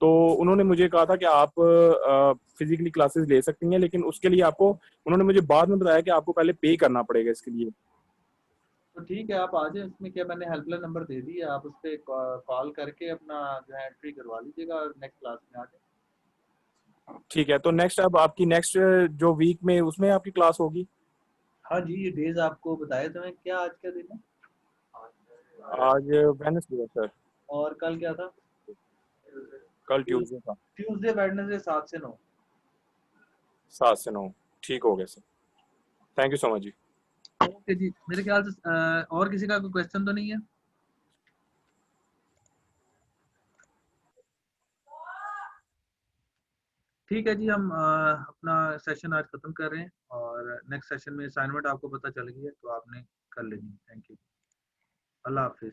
तो उन्होंने मुझे कहा था कि आप फिजिकली क्लासेस ले सकती हैं, लेकिन उसके लिए आपको, उन्होंने मुझे बाद में बताया कि आपको पहले पे करना पड़ेगा इसके लिए। तो ठीक है, आप आ जाए। इसमें क्या, मैंने हेल्पलाइन नंबर दे दी है, आप उस पर कॉल करके अपना जो है एंट्री करवा लीजिएगा और नेक्स्ट क्लास में आ जाए। ठीक है, तो नेक्स्ट अब आपकी नेक्स्ट जो वीक में उसमें आपकी क्लास होगी? हाँ जी, ये डेज आपको बताए तो हैं। क्या आज का दिन है? आज वेडनेसडे है सर। और कल क्या था? कल ट्यूसडे था। ट्यूसडे वेडनेसडे 7 से 9। 7 से 9 ठीक हो गया sir. Thank you so much ji. Okay ji, मेरे ख्याल से और किसी का कोई क्वेश्चन तो नहीं है? ठीक है जी, हम अपना सेशन आज खत्म कर रहे हैं और नेक्स्ट सेशन में असाइनमेंट आपको पता चल गई है तो आपने कर लेनी। थैंक यू, अल्लाह हाफिज़।